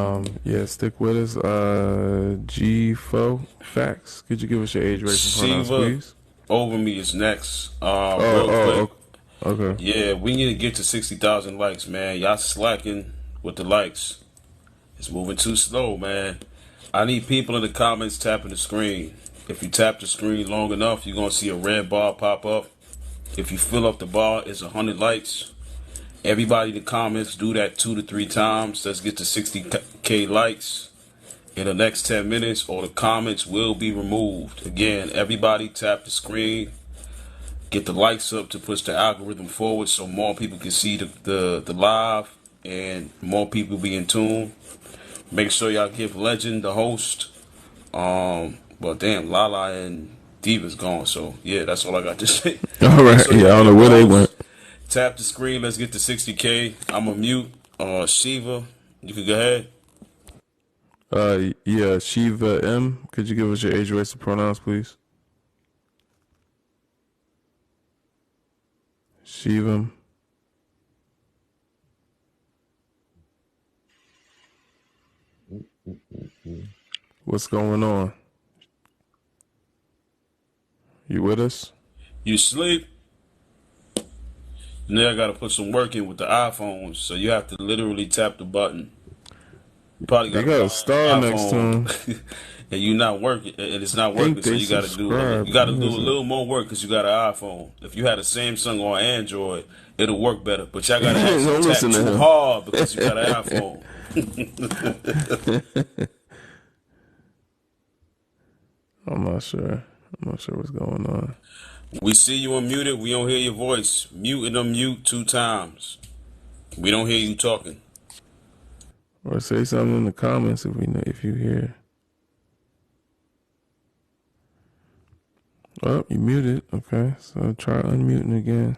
yeah, stick with us. G4 Facts. Could you give us your age, race, and pronouns, please? Over me is next. Real quick. Okay. Yeah, we need to get to 60,000 likes, man. Y'all slacking with the likes. It's moving too slow, man. I need people in the comments tapping the screen. If you tap the screen long enough, you're gonna see a red bar pop up. If you fill up the bar, it's 100 likes. Everybody in the comments do that 2 to 3 times. Let's get to 60K likes in the next 10 minutes, or the comments will be removed. Again, everybody tap the screen. Get the likes up to push the algorithm forward so more people can see the live and more people be in tune. Make sure y'all give Legend the host. But damn, Lala and Diva's gone, so yeah, that's all I got to say. All right, yeah, I don't know where they went. Tap the screen, let's get to 60K. I'm a mute. Shiva, you can go ahead. Yeah, Shiva M. Could you give us your age, race, and pronouns, please? Shiva. What's going on? You with us? You sleep? Now I gotta put some work in with the iPhones, so you have to literally tap the button. You probably got a star next to him. And you're not working, and it's not working, so you gotta do a little more work because you got an iPhone. If you had a Samsung or Android, it'll work better. But y'all gotta actually tap too hard because you got an iPhone. I'm not sure what's going on. We see you unmuted. We don't hear your voice. Mute and unmute 2 times. We don't hear you talking. Or say something in the comments if you hear. Oh, you muted. Okay, so try unmuting again.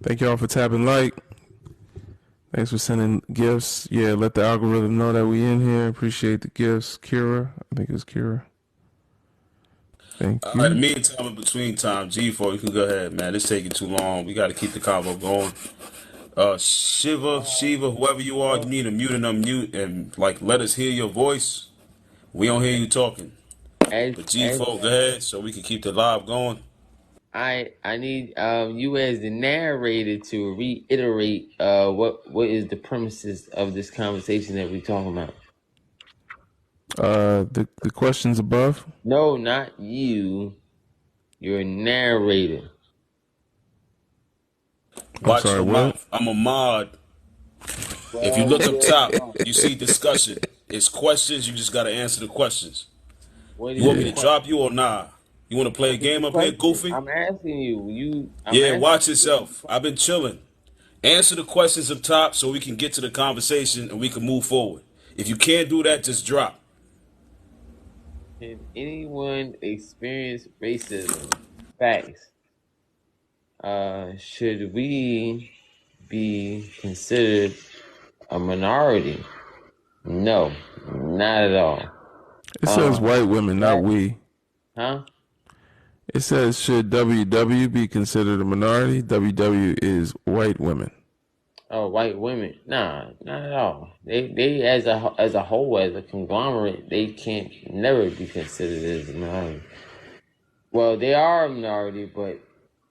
Thank y'all for tapping like. Thanks for sending gifts. Yeah, let the algorithm know that we in here. Appreciate the gifts. Kira, I think it was Kira. Thank you. In the meantime, in between time, G4, you can go ahead, man. It's taking too long. We got to keep the convo going. Shiva, whoever you are, you need to mute and unmute and let us hear your voice. We don't hear you talking. But G4, go ahead so we can keep the live going. I need you as the narrator to reiterate what is the premises of this conversation that we're talking about. The questions above? No, not you. Your narrator. Watch your mouth. I'm a mod. If you look up top, you see discussion. It's questions. You just got to answer the questions. You want me to drop you or nah? You want to play a game up here, Goofy? I'm asking you. Watch yourself. I've been chilling. Answer the questions up top so we can get to the conversation and we can move forward. If you can't do that, just drop. Can anyone experience racism? Facts. Should we be considered a minority? No, not at all. It says white women, not we. Huh? It says, should WW be considered a minority? WW is white women. Oh, white women? Nah, not at all. They as a whole, as a conglomerate, they can't never be considered as a minority. Well, they are a minority, but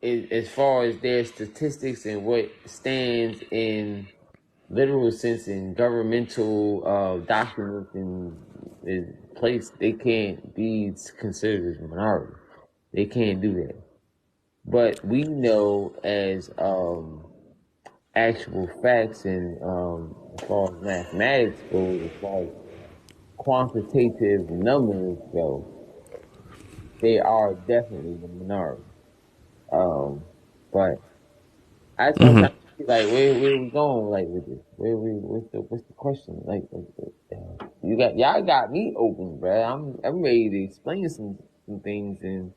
as far as their statistics and what stands in literal sense in governmental documents and place, they can't be considered as a minority. They can't do that. But we know as actual facts and as far as mathematics goes, as far as quantitative numbers go, they are definitely the minority. But I sometimes where we going with this? What's the question? y'all got me open, bro. I'm ready to explain some things, and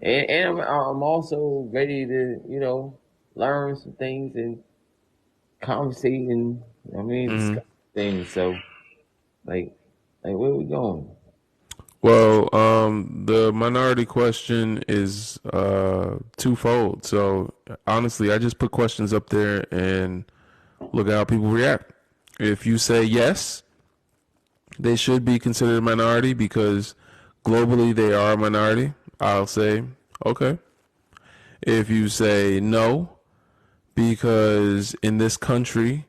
I'm also ready to learn some things and conversate and discuss things. So like where we going? Well, the minority question is twofold. So honestly, I just put questions up there and look at how people react. If you say yes, they should be considered a minority because globally they are a minority, I'll say okay. If you say no, because in this country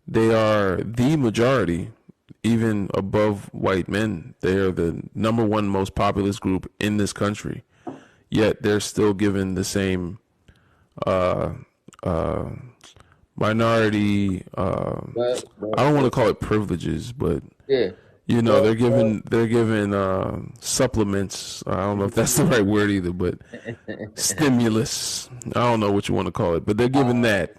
they are the majority, even above white men. They are the number one most populous group in this country. Yet they're still given the same uh, uh, minority. I don't want to call it privileges, but yeah, they're given supplements. I don't know if that's the right word either, but stimulus. I don't know what you want to call it, but they're given that.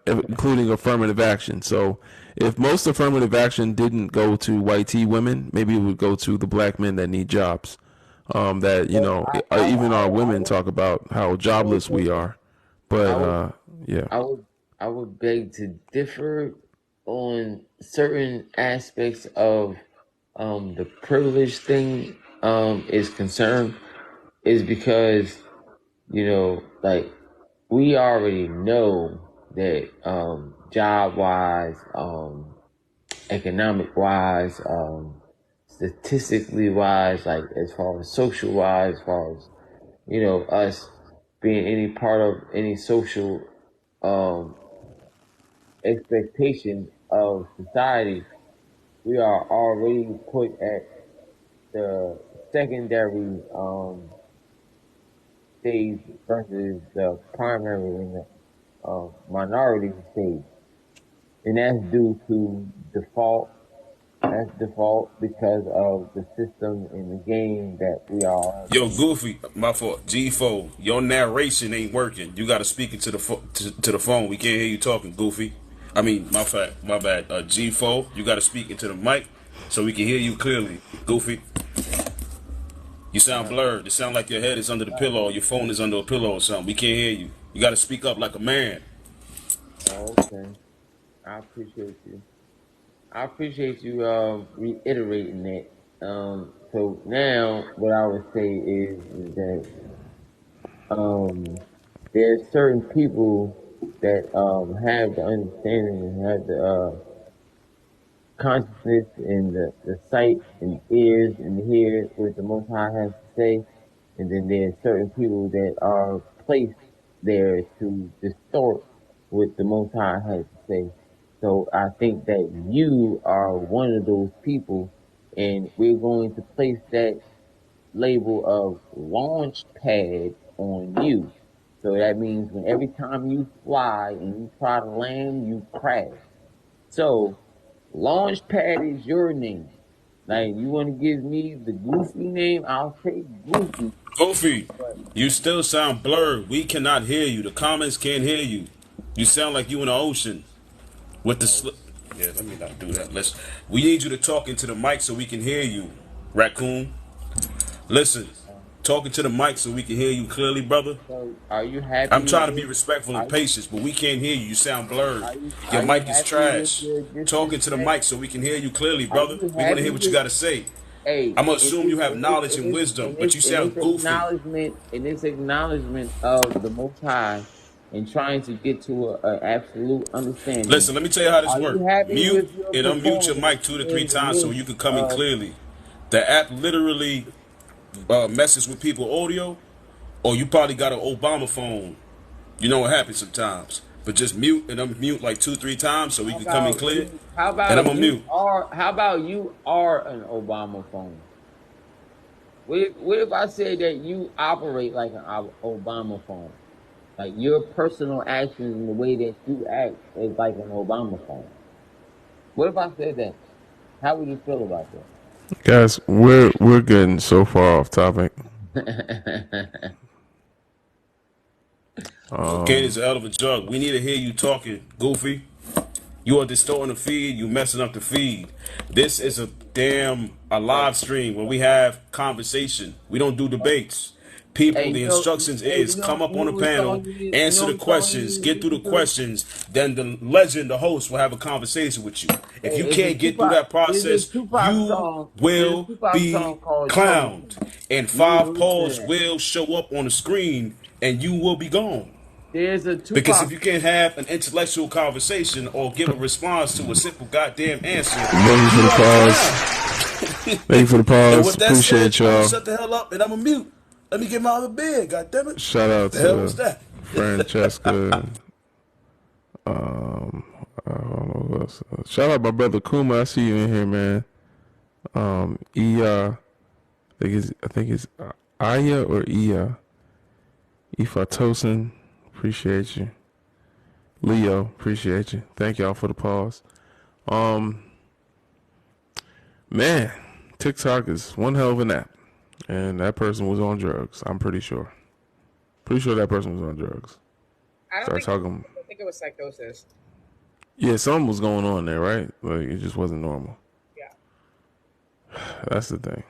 Including affirmative action. So if most affirmative action didn't go to white T women, maybe it would go to the black men that need jobs. Even our women talk about how jobless we are. But yeah. I would beg to differ on certain aspects of the privilege thing is concerned, is because like we already know that job wise, economic wise, statistically wise, like as far as social wise, as far as us being any part of any social expectation of society, we are already put at the secondary stage versus the primary and the minority stage. And that's due to default. That's default because of the system and the game that we are. Yo, Goofy, my fault. G4, your narration ain't working. You got to speak into to the phone. We can't hear you talking, Goofy. I mean, my bad. G4, you got to speak into the mic so we can hear you clearly, Goofy. You sound blurred. It sounds like your head is under the pillow or your phone is under a pillow or something. We can't hear you. You got to speak up like a man. Okay. I appreciate you reiterating that. So now what I would say is that there's certain people that have the understanding and have the consciousness and the sight and ears and hear what the Most High has to say, and then there's certain people that are placed there to distort what the Most High has to say. So I think that you are one of those people, and we're going to place that label of launch pad on you. So that means when every time you fly and you try to land, you crash. So launch pad is your name. Like, you want to give me the Goofy name? I'll take Goofy. Goofy, you still sound blurred. We cannot hear you. The comments can't hear you. You sound like you in the ocean with the Yeah, let me not do that. We need you to talk into the mic so we can hear you, Raccoon. Listen, talking to the mic so we can hear you clearly, brother. So are you happy? I'm trying to be respectful and patient, but we can't hear you. You sound blurred. Your mic is trash. Talking to the mic so we can hear you clearly, brother. We want to hear what you got to say. Hey, I'm going to assume you have knowledge and wisdom, but you sound goofy. In this acknowledgement of the Most High and trying to get to an absolute understanding. Listen, let me tell you how this works. Mute and unmute your mic 2 to 3 times so you can come in clearly. The app literally messes with people's audio, or you probably got an Obama phone. You know what happens sometimes. But just mute and unmute like 2-3 times so we can come in clear. How about and I'm gonna mute. How about you are an Obama phone? What if I said that you operate like an Obama phone? Like your personal actions and the way that you act is like an Obama phone. What if I said that? How would you feel about that? Guys, we're getting so far off topic. Okay, it's a hell of a jug. We need to hear you talking, Goofy. You are distorting the feed. You messing up the feed. This is a live stream where we have conversation. We don't do debates. People, the instructions is come up on the panel, answer the questions, get through the questions. Then the legend, the host, will have a conversation with you. If you can't get through that process, you will be clowned, and 5 polls will show up on the screen, and you will be gone. Because if you can't have an intellectual conversation or give a response to a simple goddamn answer, Thank you for the pause. Thank you for the pause. and with that Appreciate said, I'm y'all. gonna shut the hell up and I'm gonna mute. Let me get my other bed, goddammit. Shout out the hell was to that? Francesca. I don't know who else. Shout out my brother Kuma. I see you in here, man. I think it's Aya or Iya. Ifatosin, appreciate you. Leo, appreciate you. Thank y'all for the pause. Man, TikTok is one hell of an app, and that person was on drugs. I'm pretty sure. Pretty sure that person was on drugs. I don't think it was psychosis. Yeah, something was going on there, right? Like it just wasn't normal. Yeah. That's the thing.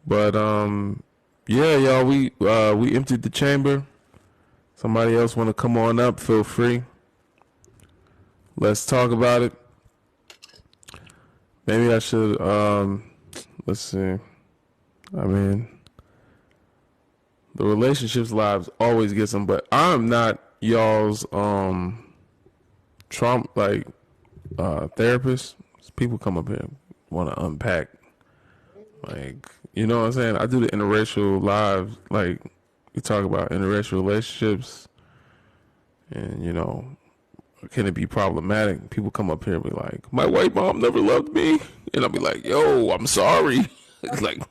But yeah, y'all, we emptied the chamber. Somebody else want to come on up? Feel free. Let's talk about it. Maybe I should. Let's see. I mean, the relationships lives always get them, but I'm not y'all's trauma therapist. People come up here want to unpack, like, you know what I'm saying. I do the interracial lives, like we talk about interracial relationships, and you know, can it be problematic? People come up here and be like, my white mom never loved me, and I'll be like, yo, I'm sorry. It's like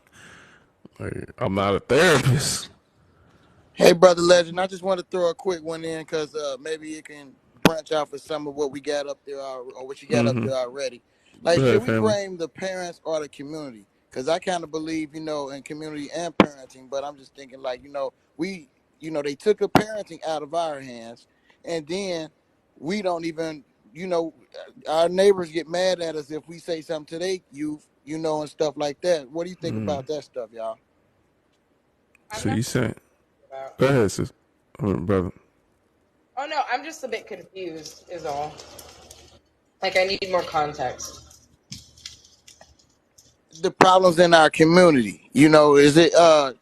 I'm not a therapist. Hey, Brother Legend, I just want to throw a quick one in because maybe it can branch out for some of what we got up there or what you got up there already. Like, Go ahead, should we family. blame the parents or the community? Because I kind of believe, in community and parenting, but I'm just thinking like, they took a parenting out of our hands, and then we don't even, our neighbors get mad at us if we say something to their youth, and stuff like that. What do you think about that stuff, y'all? So you saying? Go ahead, sis, brother. Oh no, I'm just a bit confused. Is all. Like I need more context. The problems in our community, is it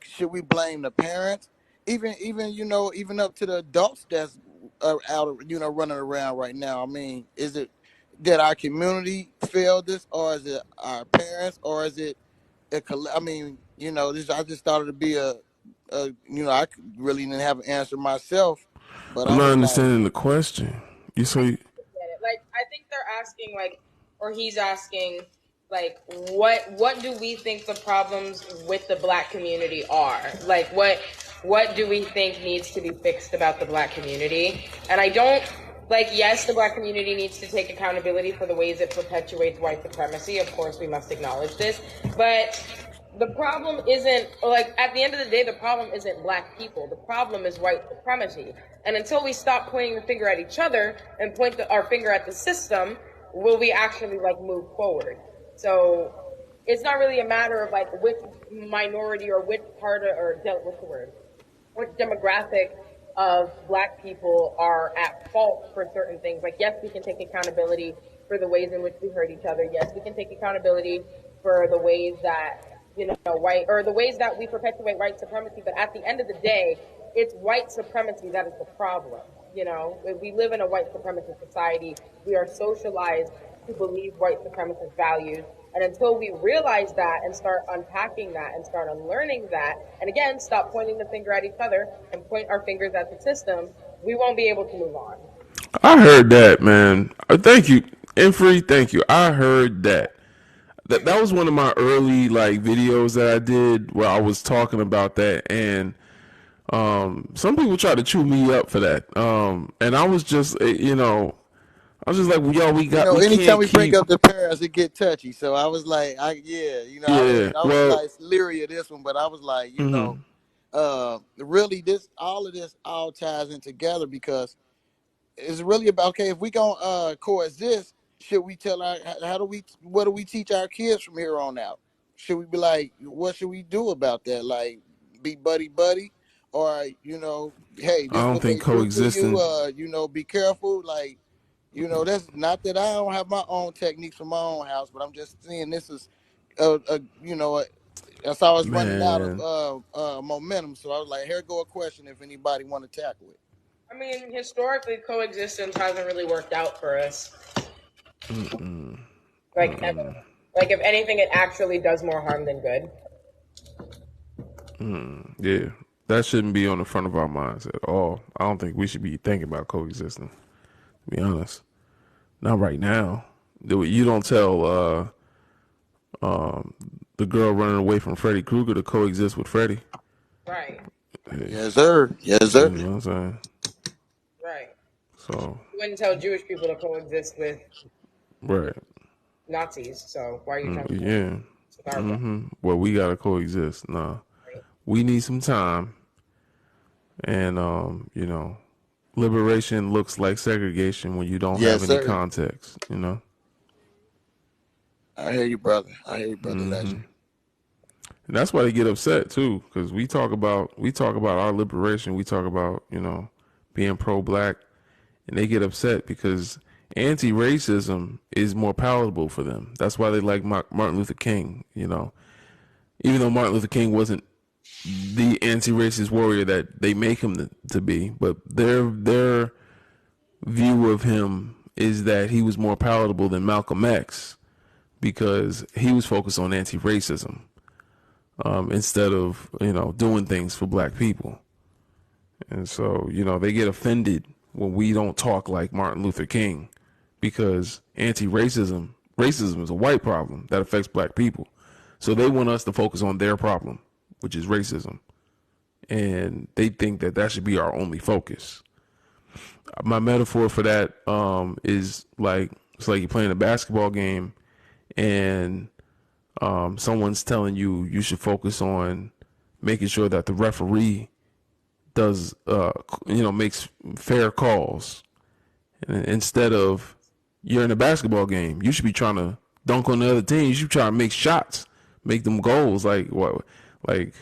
should we blame the parents, even even up to the adults that's out running around right now? I mean, is it that our community failed this, or is it our parents, or is it I mean, this I just thought it'd be I really didn't have an answer myself, but I'm I not was like, understanding the question. You say, Like I think they're asking or he's asking what do we think the problems with the black community are? Like what do we think needs to be fixed about the black community? And I don't yes, the black community needs to take accountability for the ways it perpetuates white supremacy. Of course, we must acknowledge this, but the problem isn't at the end of the day, the problem isn't black people. The problem is white supremacy. And until we stop pointing the finger at each other and point our finger at the system, will we actually move forward? So it's not really a matter of which minority or which part which demographic of black people are at fault for certain things. Yes, we can take accountability for the ways in which we hurt each other. Yes, we can take accountability for the ways that the ways that we perpetuate white supremacy. But at the end of the day, it's white supremacy that is the problem. We live in a white supremacist society. We are socialized to believe white supremacist values. And until we realize that and start unpacking that and start unlearning that, and again, stop pointing the finger at each other and point our fingers at the system, we won't be able to move on. I heard that, man. Thank you, Infree. Thank you. I heard that. That was one of my early videos that I did where I was talking about that, and some people try to chew me up for that. And I was just, I was just like, well, yo, we anytime we can't bring up the parents, it get touchy. So I was like, I was like leery of this one, but I was like, really, all of this all ties in together because it's really about, okay, if we gonna coexist, should we tell our what do we teach our kids from here on out? Should we be like, what should we do about that? Like, be buddy buddy, or hey, I this don't what they think do to you. coexisting. Be careful. Like, that's not that I don't have my own techniques from my own house, but I'm just saying this is that's how it's running out Man, of momentum. So I was like, here go a question if anybody want to tackle it. I mean, historically, coexistence hasn't really worked out for us. Like ever. Like if anything, it actually does more harm than good. yeah, that shouldn't be on the front of our minds at all. I don't think we should be thinking about coexisting, to be honest. Not right now. You don't tell the girl running away from Freddy Krueger to coexist with Freddy. Right. Yes, sir. Yes, sir. You know what I'm saying? Right. So You wouldn't tell Jewish people to coexist with right. Nazis. So why are you trying to? Yeah. Well, we gotta coexist. Nah, Right. we need some time, and liberation looks like segregation when you don't Yes, have any sir. context. I hear you, brother. Legend. And that's why they get upset too, because we talk about our liberation. We talk about being pro-black, and they get upset because anti-racism is more palatable for them. That's why they like Martin Luther King. Even though Martin Luther King wasn't the anti-racist warrior that they make him to be, but their view of him is that he was more palatable than Malcolm X because he was focused on anti-racism. Instead of doing things for black people. And so they get offended when we don't talk like Martin Luther King, because racism is a white problem that affects black people. So they want us to focus on their problem, which is racism, and they think that should be our only focus. My metaphor for that is like, it's like you're playing a basketball game and someone's telling you should focus on making sure that the referee does makes fair calls, and instead of, you're in a basketball game, you should be trying to dunk on the other team. You should try to make shots, make them goals. Like what? Like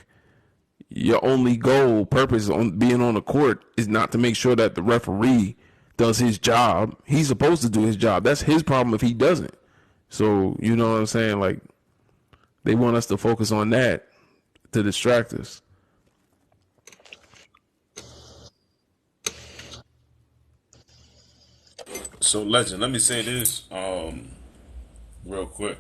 your only purpose on being on the court is not to make sure that the referee does his job. He's supposed to do his job. That's his problem if he doesn't. So you know what I'm saying? Like, they want us to focus on that to distract us. So, Legend, let me say this real quick.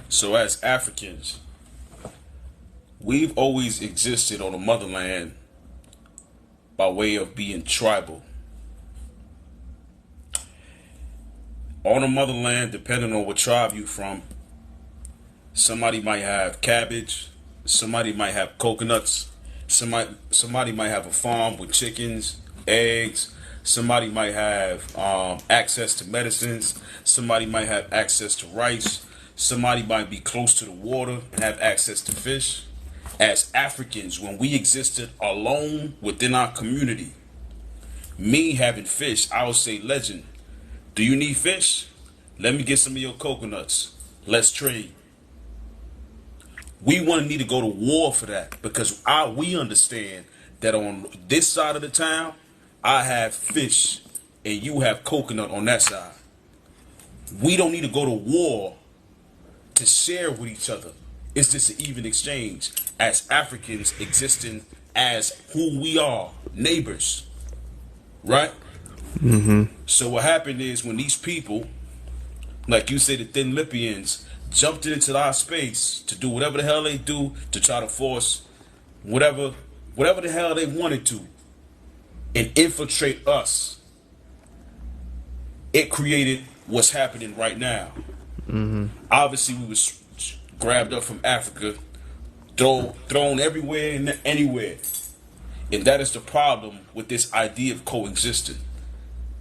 So, as Africans, we've always existed on the motherland by way of being tribal. On the motherland, depending on what tribe you from, somebody might have cabbage, somebody might have coconuts, somebody might have a farm with chickens, eggs, somebody might have access to medicines, somebody might have access to rice, somebody might be close to the water and have access to fish. As Africans, when we existed alone within our community, me having fish, I would say, Legend, do you need fish? Let me get some of your coconuts. Let's trade. We want to need to go to war for that, because we understand that on this side of the town, I have fish and you have coconut on that side. We don't need to go to war to share with each other. It's just an even exchange as Africans existing as who we are, neighbors, right? So what happened is, when these people, like you say, the Thin Lipians, jumped into our space to do whatever the hell they do to try to force whatever the hell they wanted to and infiltrate us, it created what's happening right now. Obviously, we was grabbed up from Africa, thrown everywhere and anywhere. And that is the problem with this idea of coexisting.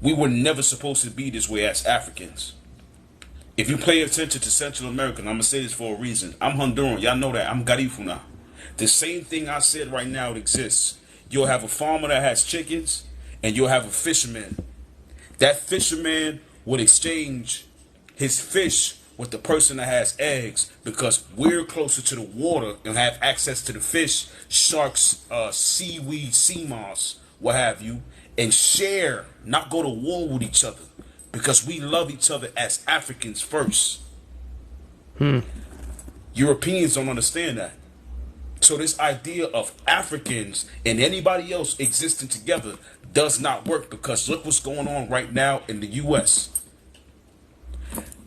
We were never supposed to be this way as Africans. If you pay attention to Central America, and I'm going to say this for a reason. I'm Honduran. Y'all know that. I'm Garifuna. The same thing I said right now, it exists. You'll have a farmer that has chickens, and you'll have a fisherman. That fisherman would exchange his fish with the person that has eggs, because we're closer to the water and have access to the fish, sharks, seaweed, sea moss, what have you, and share, not go to war with each other, because we love each other as Africans first. Europeans don't understand that. So this idea of Africans and anybody else existing together does not work, because look what's going on right now in the U.S.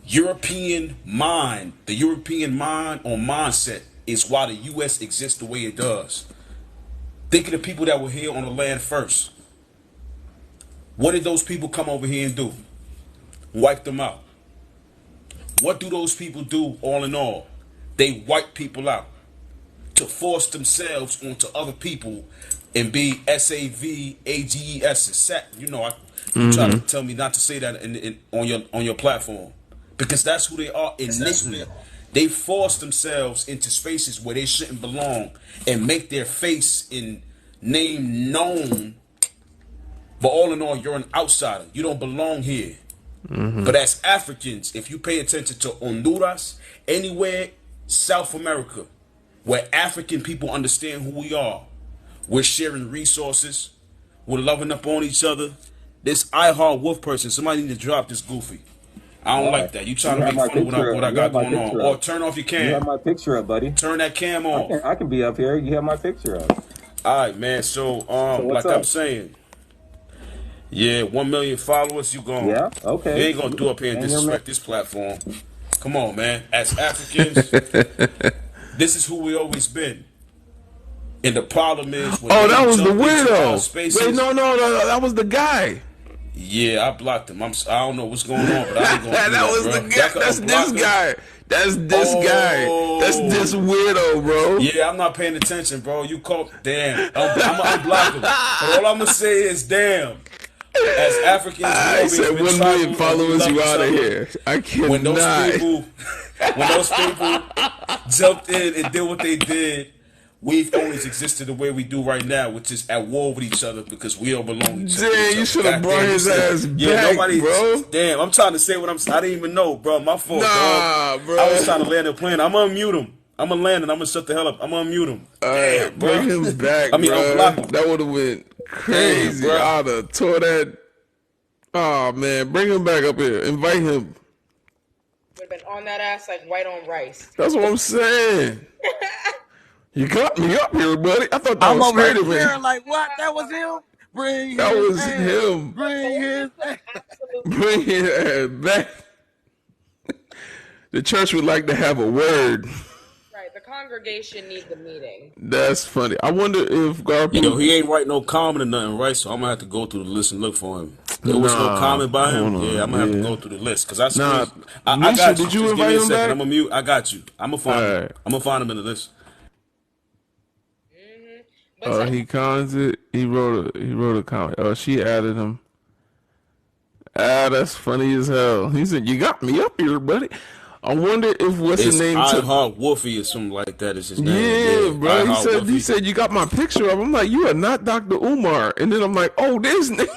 European mind, the European mind or mindset is why the U.S. exists the way it does. Think of the people that were here on the land first. What did those people come over here and do? Wipe them out. What do those people do all in all? They wipe people out to force themselves onto other people and be SAVAGES. You know, you try to tell me not to say that on your platform, because that's who they are innately. They force themselves into spaces where they shouldn't belong and make their face and name known. But all in all, you're an outsider. You don't belong here. But as Africans, if you pay attention to Honduras, anywhere South America, where African people understand who we are, we're sharing resources, we're loving up on each other. This I Heart Wolf person, somebody need to drop this goofy. I don't like that. You trying to make fun of what I got going on. Or turn off your cam. You have my picture up, buddy. Turn that cam off. I can be up here. You have my picture up. All right, man. So like I'm saying, yeah, 1 million followers, you gone. Yeah, okay. You ain't gonna do up here and disrespect this platform. Come on, man. As Africans, this is who we always been. And the problem is, when that was the weirdo. Wait, no, that was the guy. Yeah, I blocked him. I don't know what's going on, but I ain't gonna do that, was bro. the guy. That's this guy. That's this guy. That's this weirdo, bro. Yeah, I'm not paying attention, bro. You caught. Damn. I'm gonna unblock him. But all I'm gonna say is, damn. As Africans, I said 1 million followers, you out of here. I cannot. When those people jumped in and did what they did, we've always existed the way we do right now, which is at war with each other because we don't belong to each other. Damn, you should have brought his ass back, bro. Damn, I'm trying to say what I didn't even know, bro. My fault, bro. I was trying to land a plane. I'm gonna unmute him. I'm gonna land and I'm gonna shut the hell up. I'm gonna unmute him. Damn, bring him back, unblock him. That would have been crazy. Damn, I'd have tore that. Oh, man. Bring him back up here. Invite him. Would have been on that ass like white on rice. That's what I'm saying. You got me up here, buddy. I thought that I'm was over here Spider-Man. staring like, what? That was him? That was him. Bring his ass back. The church would like to have a word. Right, the congregation needs a meeting. That's funny. I wonder if Garfield... You know, he ain't write no comment or nothing, right? So I'm going to have to go through the list and look for him. There was no comment by him. Yeah, I'm going to have to go through the list. Because I got you. Did you invite him back? I'm going to mute. I got you. I'm going to find him. I'm going to find him in the list. He commented. He wrote a comment. Oh, she added him. That's funny as hell. He said, "You got me up here, buddy." I wonder if what's his name? I Heart Wolfie or something like that is his name. Yeah, bro. He said you got my picture up. I'm like, you are not Dr. Umar. And then I'm like, oh, this nigga.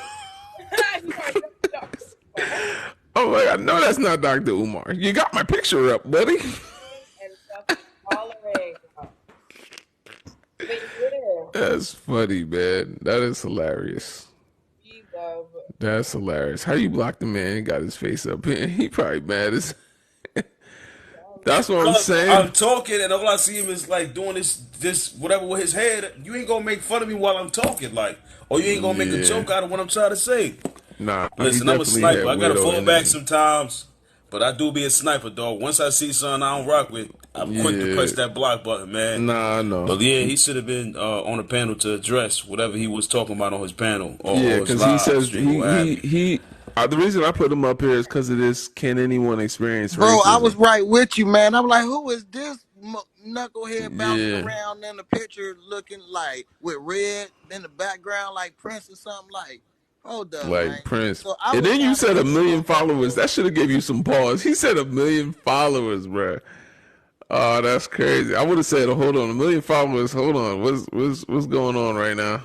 I'm like, I know that's not Dr. Umar. You got my picture up, buddy. That's funny, man. That is hilarious. That's hilarious. How you block the man and got his face up here? He probably mad as. That's what I'm saying. I'm talking, and all I see him is like doing this whatever with his head. You ain't gonna make fun of me while I'm talking, like, or you ain't gonna make a joke out of what I'm trying to say. Nah, listen, I'm a sniper. I gotta fall back sometimes, but I do be a sniper, dog. Once I see something I don't rock with, I'm quick to press that block button, man. Nah, I know. But yeah, he should have been on the panel to address whatever he was talking about on his panel. Yeah, because he says he. The reason I put him up here is because of this. Can anyone experience racism? Bro, I was right with you, man. I'm like, who is this knucklehead bouncing around in the picture looking like with red in the background like Prince or something like? Hold up, like man. Prince. So and then you said 1 million followers. That should have gave you some pause. He said 1 million followers, bro. Oh, that's crazy. I would have said, hold on, 1,000,000 followers. Hold on, what's going on right now?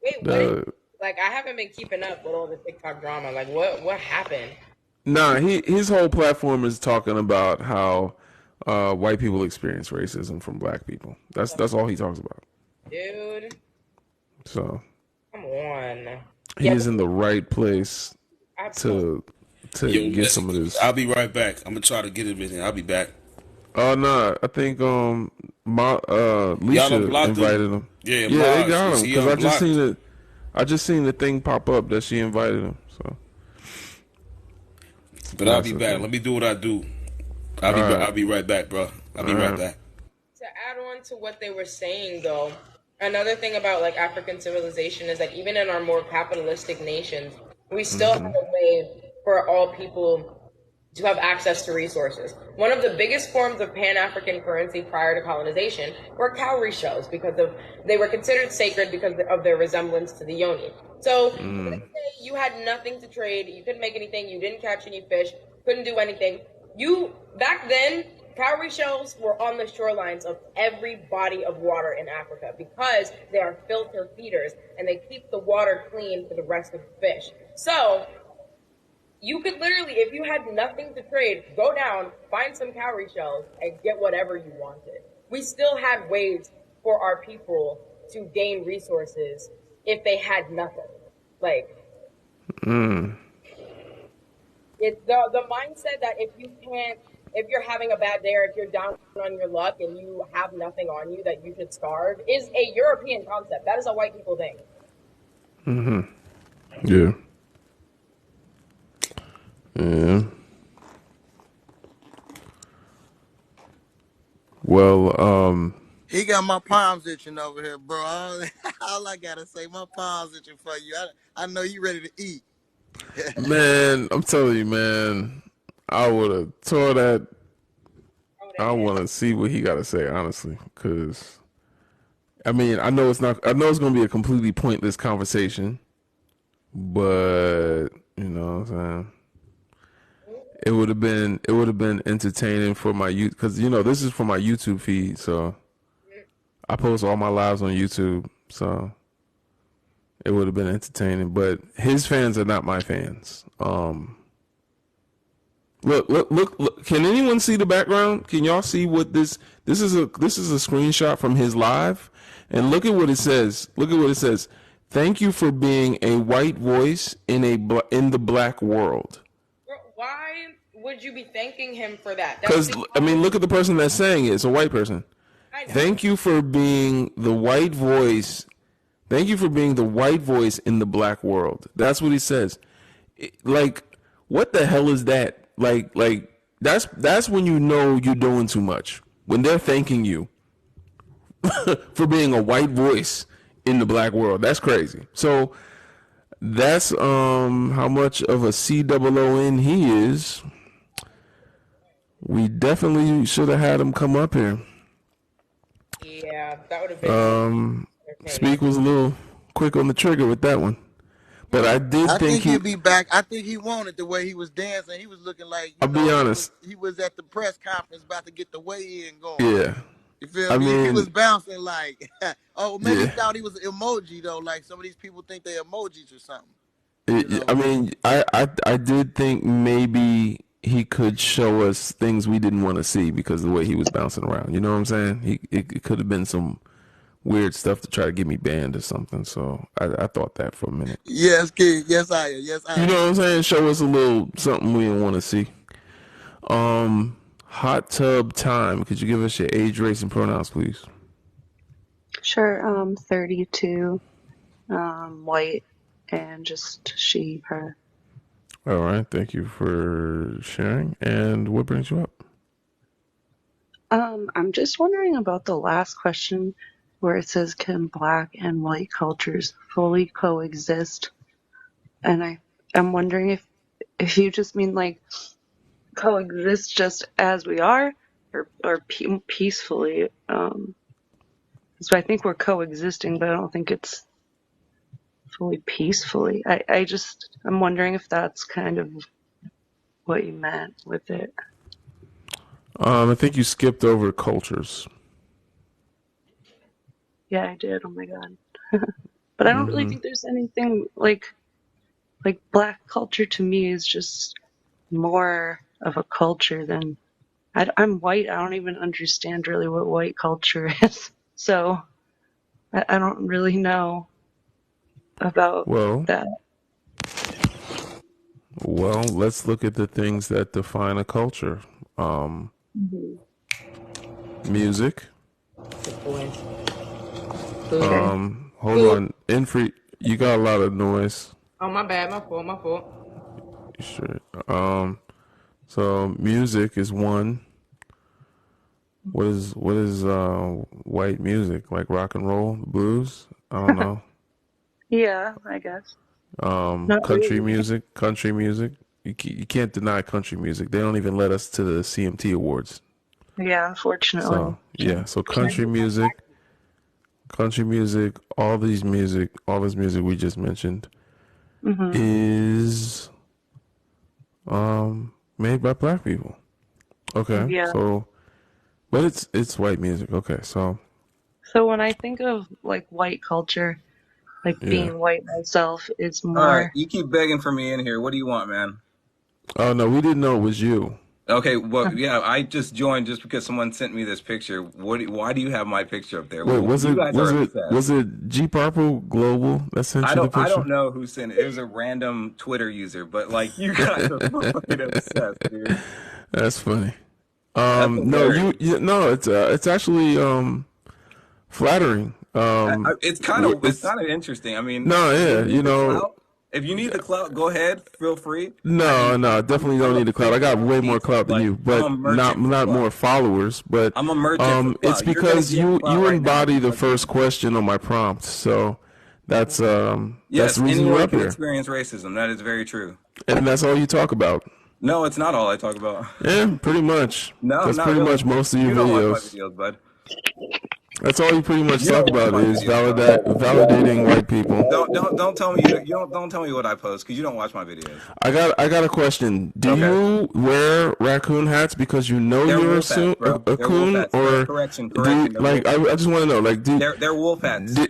Wait, what is, like, I haven't been keeping up with all the TikTok drama. Like, what happened? Nah, his whole platform is talking about how white people experience racism from black people. That's all he talks about. Dude, So come on. he is in the right place Absolutely. to Yo, get some of this. I'll be right back. I'm gonna try to get him in here. I'll be back. Oh no, I think Y'all Leisha unblocked him? invited him. Yeah, Yeah, they Mars, got is him he because unblocked? I just seen the thing pop up that she invited him. So, But I'll be back. Let me do what I do. I'll be right back, bro. I'll be right back. To add on to what they were saying, though, another thing about like African civilization is that even in our more capitalistic nations, we still have a way for all people to have access to resources. One of the biggest forms of Pan-African currency prior to colonization were cowrie shells because they were considered sacred because of their resemblance to the yoni. So let's say you had nothing to trade, you couldn't make anything, you didn't catch any fish, couldn't do anything. Back then, cowrie shells were on the shorelines of every body of water in Africa because they are filter feeders and they keep the water clean for the rest of the fish. So you could literally, if you had nothing to trade, go down, find some cowrie shells, and get whatever you wanted. We still had ways for our people to gain resources if they had nothing. Like, it's the mindset that if you're having a bad day or if you're down on your luck and you have nothing on you, that you should starve, is a European concept. That is a white people thing. Yeah. Yeah. Well, He got my palms itching over here, bro. All I gotta say, my palms itching for you. I know you ready to eat. man, I'm telling you, man, I would have tore that. I want to see what he got to say, honestly, because I mean, I know it's going to be a completely pointless conversation, but you know what I'm saying. It would have been entertaining for my youth because you know this is for my YouTube feed, so I post all my lives on YouTube, so it would have been entertaining. But his fans are not my fans. Look! Can anyone see the background? Can y'all see what this? This is a screenshot from his live, and look at what it says. Look at what it says. Thank you for being a white voice in the black world. Why would you be thanking him for that? Because I mean, look at the person that's saying it. It's a white person. Thank you for being the white voice. Thank you for being the white voice in the black world. That's what he says. Like, what the hell is that? Like that's when you know you're doing too much. When they're thanking you for being a white voice in the black world. That's crazy. So that's how much of a COON he is. We definitely should have had him come up here. Yeah, that would have been. Speak was a little quick on the trigger with that one. But I think he'd be back. I think he wanted the way he was dancing. He was looking like I'll be honest. He was at the press conference about to get the weigh-in going. Yeah. You feel me? He was bouncing like, oh, maybe he thought he was an emoji though. Like some of these people think they're emojis or something. I mean, I did think maybe he could show us things we didn't want to see because of the way he was bouncing around. You know what I'm saying? It could have been some weird stuff to try to get me banned or something. So I thought that for a minute. Yes, kid. Yes, I am. Yes, I am. You know what I'm saying? Show us a little something we didn't want to see. Hot tub time. Could you give us your age, race, and pronouns, please? Sure. 32, white, and just she, her. All right. Thank you for sharing. And what brings you up? I'm just wondering about the last question where it says, can black and white cultures fully coexist? And I'm wondering if you just mean like coexist just as we are or peacefully. So I think we're coexisting, but I don't think it's fully peacefully. I'm wondering if that's kind of what you meant with it. I think you skipped over cultures. Yeah, I did. Oh my god. But I don't really think there's anything like black culture to me is just more of a culture than I'm white. I don't even understand really what white culture is. So I don't really know about that. Well, let's look at the things that define a culture. Music. Hold on. Infree, you got a lot of noise. Oh, my bad. My fault. Sure. So music is one. What is white music? Like rock and roll, blues? I don't know. Yeah, I guess. Not Country really. music. Country music. You can't deny country music. They don't even let us to the CMT awards. Yeah, unfortunately. So yeah, so country music, all this music we just mentioned is made by black people. Okay. Yeah. So but it's white music. Okay, so when I think of like white culture, like being white myself, it's more. All right, you keep begging for me in here. What do you want, man? Oh no, we didn't know it was you. Okay, well, yeah, I just joined just because someone sent me this picture. Why do you have my picture up there? Wait, was it G Purple Global that sent you the picture? I don't know who sent it. It was a random Twitter user, but like you guys are fucking obsessed, dude. That's funny. No, no, it's actually flattering. It's kind of interesting. I mean, no, yeah, you know. If you need the clout, go ahead. Feel free. No, definitely don't need the clout. I got way more clout than you, but not more followers. But I'm a merchant. It's because you embody the first question on my prompt, so that's the reason you're up here. Experience racism. That is very true. And that's all you talk about. No, it's not all I talk about. Yeah, pretty much. No, that's pretty much most of your videos. Watch my videos, bud. That's all you pretty much talk about is validating white people. Don't tell me don't tell me what I post because you don't watch my videos. I got a question. Do you wear raccoon hats because you know you're a coon, or correction? Like I just want to know, like they're wolf hats. Do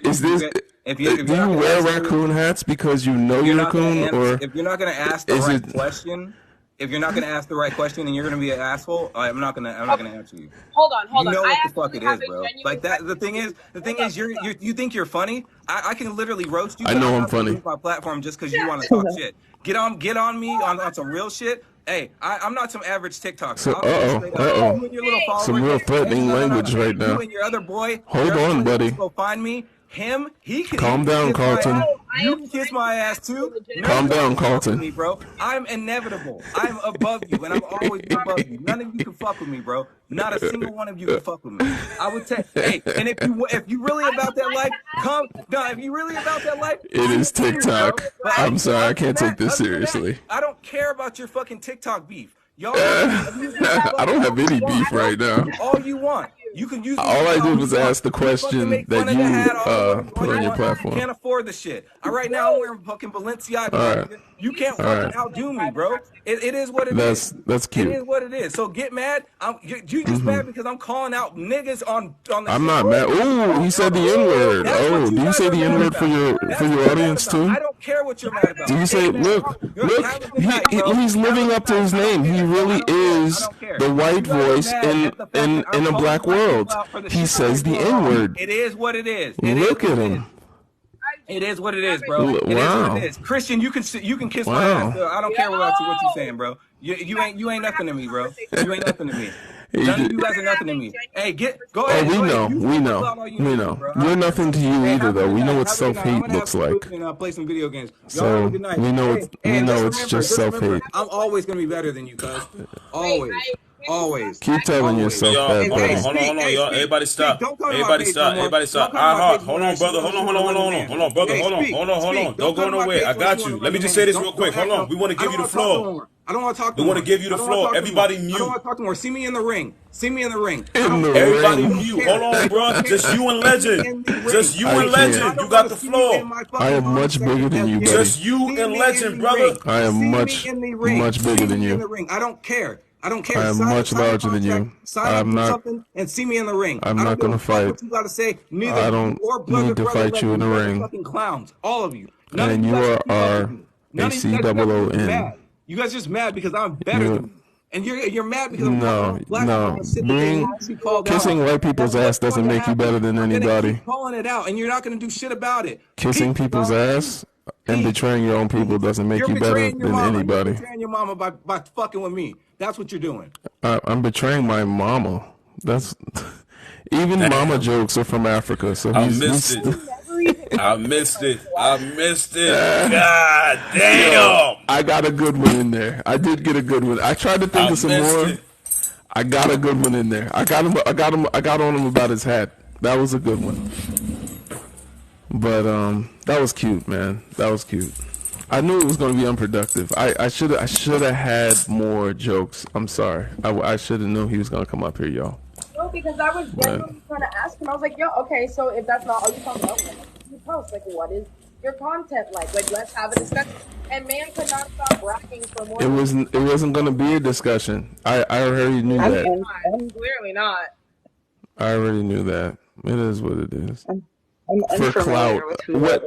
you wear raccoon hats because you know you're a coon, or if you're not gonna ask the right question? If you're not going to ask the right question and you're going to be an asshole, I'm not going to answer you. Hold on. You know what the fuck it is, bro. Like that. The thing is, you think you're funny. I can literally roast you. I know I'm funny. My platform just because you want to talk shit. Get on me on some real shit. Hey, I'm not some average TikToker. So, some real threatening language right now. You and your other boy. Hold on, buddy. Go find me. He can calm down, Carlton. You can kiss my ass too. Calm down, Carlton. Me, bro. I'm inevitable. I'm above you, and I'm always above you. None of you can fuck with me, bro. Not a single one of you can fuck with me. I would tell. Hey, and if you really about that life, come. No, if you really about that life, it is TikTok. I'm sorry, I can't take this seriously. I don't care about your fucking TikTok beef. Y'all, I don't have any beef right now. All you want. You can use. All I did was ask the question that you put on your platform. Can't afford the shit. Right now, I'm wearing fucking Balenciaga. Right. You can't fucking outdo me, bro. It is what it is. That's cute. It is what it is. So get mad. You just mad because I'm calling out niggas on the. I'm not mad. Ooh, he said the N-word. Oh, do you say the N-word for your audience too? I don't care what you're mad about. Do you say, look, he's living up to his name. He really is the white voice in a black world. He says the N-word. It is what it is. Look at him. It is what it is, bro. It is what it is. Christian, you can kiss my ass. I don't care about what you're saying, bro. You ain't nothing to me, bro. You ain't nothing to me. None of you guys are nothing to me. Hey, go ahead. Oh, we know. You're nothing to you either, though. We know what self-hate looks like. Play some video games. So we know it's just self-hate. I'm always gonna be better than you, cuz. Always. Keep telling yourself that, buddy. Hold on, y'all. Everybody stop. Everybody stop. Hold on, brother. Hold on, brother. Hold on. Don't go nowhere. I got you. Let me just say this real quick. Hold on. We want to give you the floor. I don't want to talk to We want to give you the floor. Everybody mute. I don't want to talk to more. See me in the ring. Everybody mute. Hold on, bro. Just you and Legend. Just you and Legend. You got the floor. I am much bigger than you, buddy. Just you and Legend, brother. I am much bigger than you. I don't care. I don't care. I am much larger than you. Sign up for something and see me in the ring. I'm not going to fight. What you got to say? Neither I don't you or need to fight you in the ring. Fucking clowns, all of you. None and of you are a COON. You guys just mad because I'm better than you. And you're mad because no. Kissing white people's ass doesn't make you better than anybody. Keep calling it out, and you're not going to do shit about it. Kissing people's ass and betraying your own people doesn't make you better than anybody. You're betraying your mama by fucking with me. That's what you're doing. I'm betraying my mama. That's even mama jokes are from Africa. So I missed it. God damn! Yo, I got a good one in there. I did get a good one. I tried to think of some more. I got a good one in there. I got on him about his hat. That was a good one. But that was cute, man. That was cute. I knew it was going to be unproductive. I should have had more jokes. I'm sorry. I should have known he was going to come up here, y'all. No, because I was genuinely trying to ask him. I was like, yo, okay, so if that's not all you talk about, you post. Like, what is your content like? Like, let's have a discussion. And man could not stop bragging for more. It wasn't going to be a discussion. I already knew that. Clearly not. I already knew that. It is what it is. For clout, what?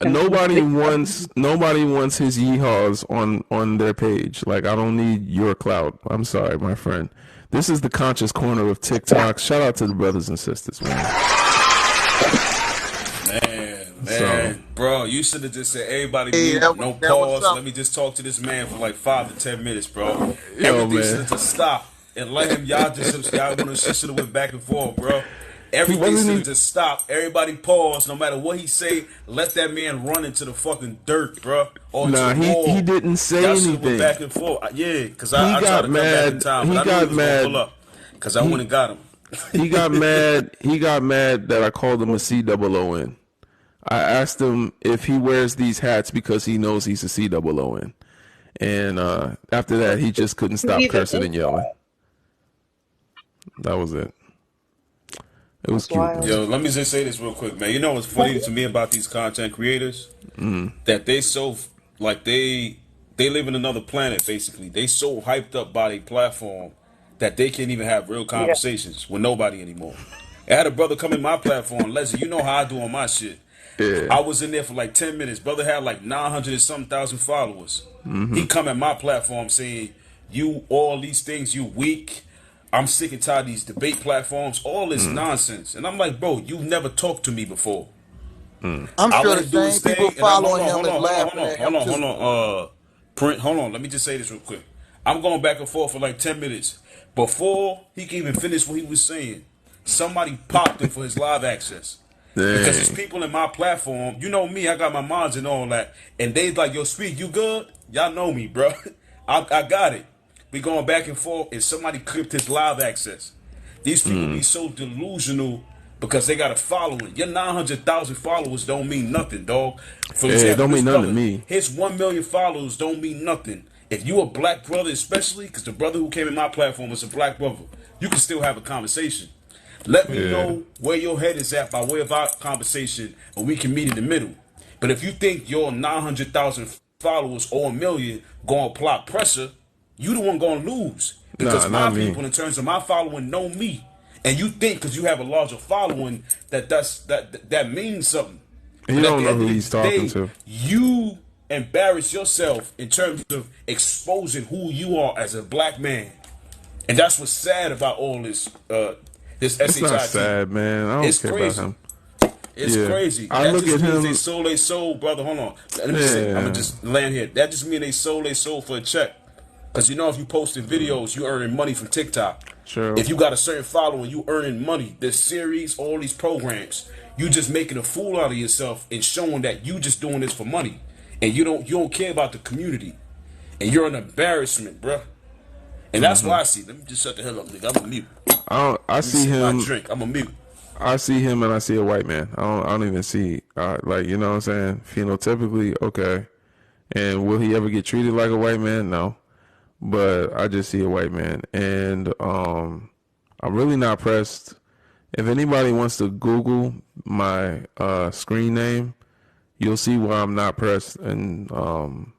Nobody wants his yeehaws on their page. Like, I don't need your clout. I'm sorry, my friend. This is the conscious corner of TikTok. Shout out to the brothers and sisters, man. Man, bro, you should have just said, everybody mute, no pause. Let me just talk to this man for like 5 to 10 minutes, bro. Everything should have just stopped and let him. Y'all should have went back and forth, bro. Everything should have just stopped. Everybody pause. No matter what he say, let that man run into the fucking dirt, bro. Or he didn't say anything. Went back and forth. Yeah, because I tried to come back in time. He got mad because I went and got him. He got mad. He got mad that I called him a COON. I asked him if he wears these hats because he knows he's a COON. And after that, he just couldn't stop cursing and yelling. That was it. It was cute. Yo, let me just say this real quick, man. You know what's funny to me about these content creators? That they so, like, they live in another planet, basically. They so hyped up by their platform that they can't even have real conversations with nobody anymore. I had a brother come in my platform, Leslie, you know how I do on my shit. Yeah. I was in there for like 10 minutes. Brother had like 900 and something thousand followers. He come at my platform saying, you, all these things, you weak. I'm sick and tired of these debate platforms, all this nonsense. And I'm like, bro, you've never talked to me before. I'm sure the same people following him is laughing at him too. Hold on, let me just say this real quick. I'm going back and forth for like 10 minutes. Before he can even finish what he was saying, somebody popped him for his live access. Dang. Because there's people in my platform, you know me, I got my mods and all that, and they like, yo, Speak, you good? Y'all know me, bro. I got it. We going back and forth, and somebody clipped his live access. These people be so delusional because they got a following. Your 900,000 followers don't mean nothing, dog. For example, it don't mean nothing to me. His 1 million followers don't mean nothing. If you a black brother, especially, because the brother who came in my platform was a black brother, you can still have a conversation. Let me know where your head is at by way of our conversation, and we can meet in the middle. But if you think your 900,000 followers or 1 million going to plot pressure, you the one going to lose. Because my people, in terms of my following, know me. And you think because you have a larger following that means something. You don't know who he's talking to. You embarrass yourself in terms of exposing who you are as a black man. And that's what's sad about all this this SHIT. It's not sad, man. I don't care crazy. about him. It's crazy. I look at him. They sold their soul, brother. Hold on. Let me say, I'm going to just land here. That just means they sold their soul for a check. Because you know if you posting videos, you earning money from TikTok. Sure. If you got a certain following, you earning money. This series, all these programs, you just making a fool out of yourself and showing that you just doing this for money. And you don't care about the community. And you're an embarrassment, bruh. And that's why I see. Let me just shut the hell up, nigga. I'm a mute. I see him. My drink. I'm a mute. I see him and I see a white man. I don't even see like, you know what I'm saying? Phenotypically, okay. And will he ever get treated like a white man? No. But I just see a white man, and I'm really not pressed. If anybody wants to Google my screen name, you'll see why I'm not pressed and on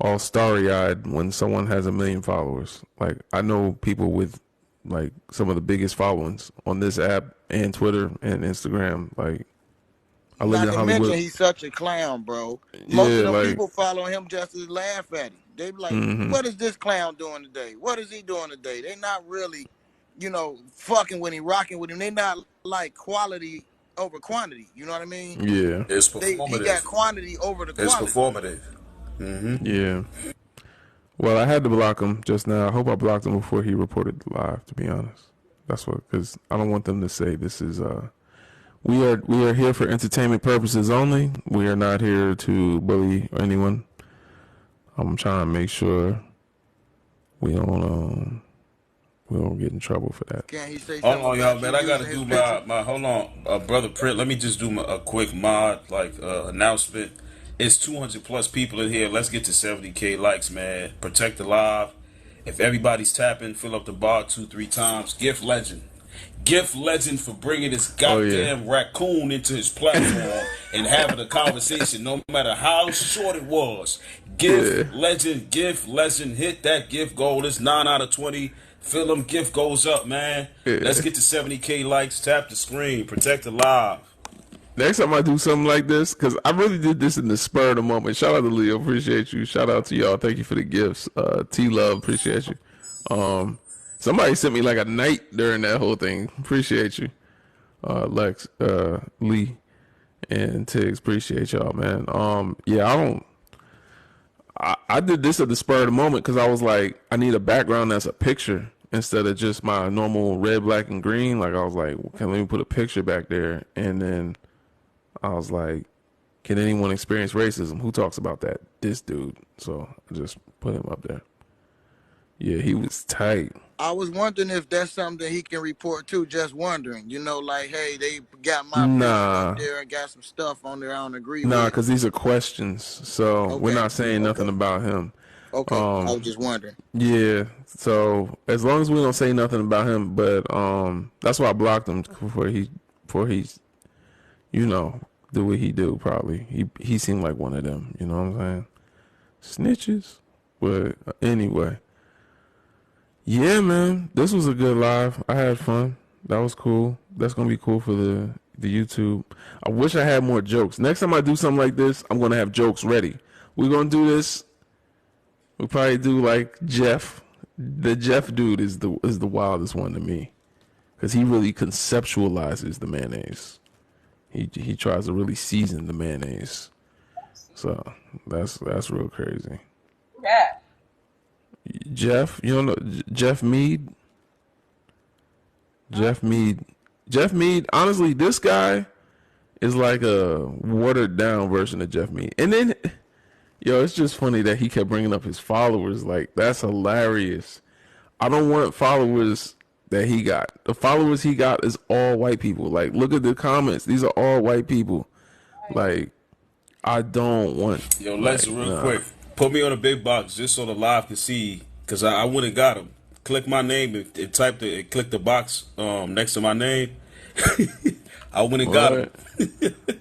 all starry-eyed when someone has 1 million followers. Like, I know people with like some of the biggest followings on this app and Twitter and Instagram. Like, I lived Not in to mention Hollywood. he's such a clown, bro. Most of Yeah, them like, people following him just to laugh at him. They be like, what is this clown doing today? What is he doing today? They not really, fucking with him, rocking with him. They not like quality over quantity. You know what I mean? yeah. It's He got performative. quantity over the It's quality. performative. Yeah. Well, I had to block him just now. I hope I blocked him before he reported live, to be honest. That's what, because I don't want them to say this is, we are here for entertainment purposes only. We are not here to bully anyone. I'm trying to make sure we don't get in trouble for that. Can't he say Hold something on, y'all, about man. you I gotta using do his picture? my hold on, brother Print. Let me just do a quick mod announcement. It's 200 plus people in here. Let's get to 70K likes, man. Protect the live. If everybody's tapping, fill up the bar 2-3 times. Gift legend for bringing this goddamn raccoon into his platform and having a conversation, no matter how short it was. Gift legend, hit that gift goal. It's 9 out of 20. Fill them gift goals up, man. Let's get to 70K likes. Tap the screen. Protect the live. Next time I do something like this, because I really did this in the spur of the moment. Shout out to Leo, appreciate you. Shout out to y'all, thank you for the gifts. T-Love, appreciate you. Somebody sent me like a night during that whole thing. Appreciate you. Lex, Lee, and Tiggs, appreciate y'all, man. I did this at the spur of the moment because I was like, I need a background that's a picture instead of just my normal red, black, and green. Like, I was like, okay, let me put a picture back there. And then I was like, can anyone experience racism? Who talks about that? This dude. So I just put him up there. Yeah, he was tight. I was wondering if that's something that he can report too. Just wondering, like, hey, they got my picture up there and got some stuff on there I don't agree with. Because these are questions, so we're not saying nothing about him. Okay, I was just wondering. Yeah, so as long as we don't say nothing about him, but that's why I blocked him before he's do what he do. Probably he seemed like one of them. You know what I'm saying? Snitches. But anyway. Yeah, man, this was a good live. I had fun. That was cool. That's gonna be cool for the YouTube. I wish I had more jokes. Next time I do something like this, I'm gonna have jokes ready. We're gonna do this. We'll probably do like Jeff. The Jeff dude is the wildest one to me, because he really conceptualizes the mayonnaise. He tries to really season the mayonnaise. So that's real crazy. Yeah. Jeff, you don't know Jeff Mead? Jeff Mead, honestly, this guy is like a watered down version of Jeff Mead. And then, it's just funny that he kept bringing up his followers. Like, that's hilarious. I don't want followers that he got. The followers he got is all white people. Like, look at the comments. These are all white people. Like, I don't want. Yo, let's real quick. Put me on a big box just so the live can see, because I went and got him. Click my name and click the box next to my name. I went and got him.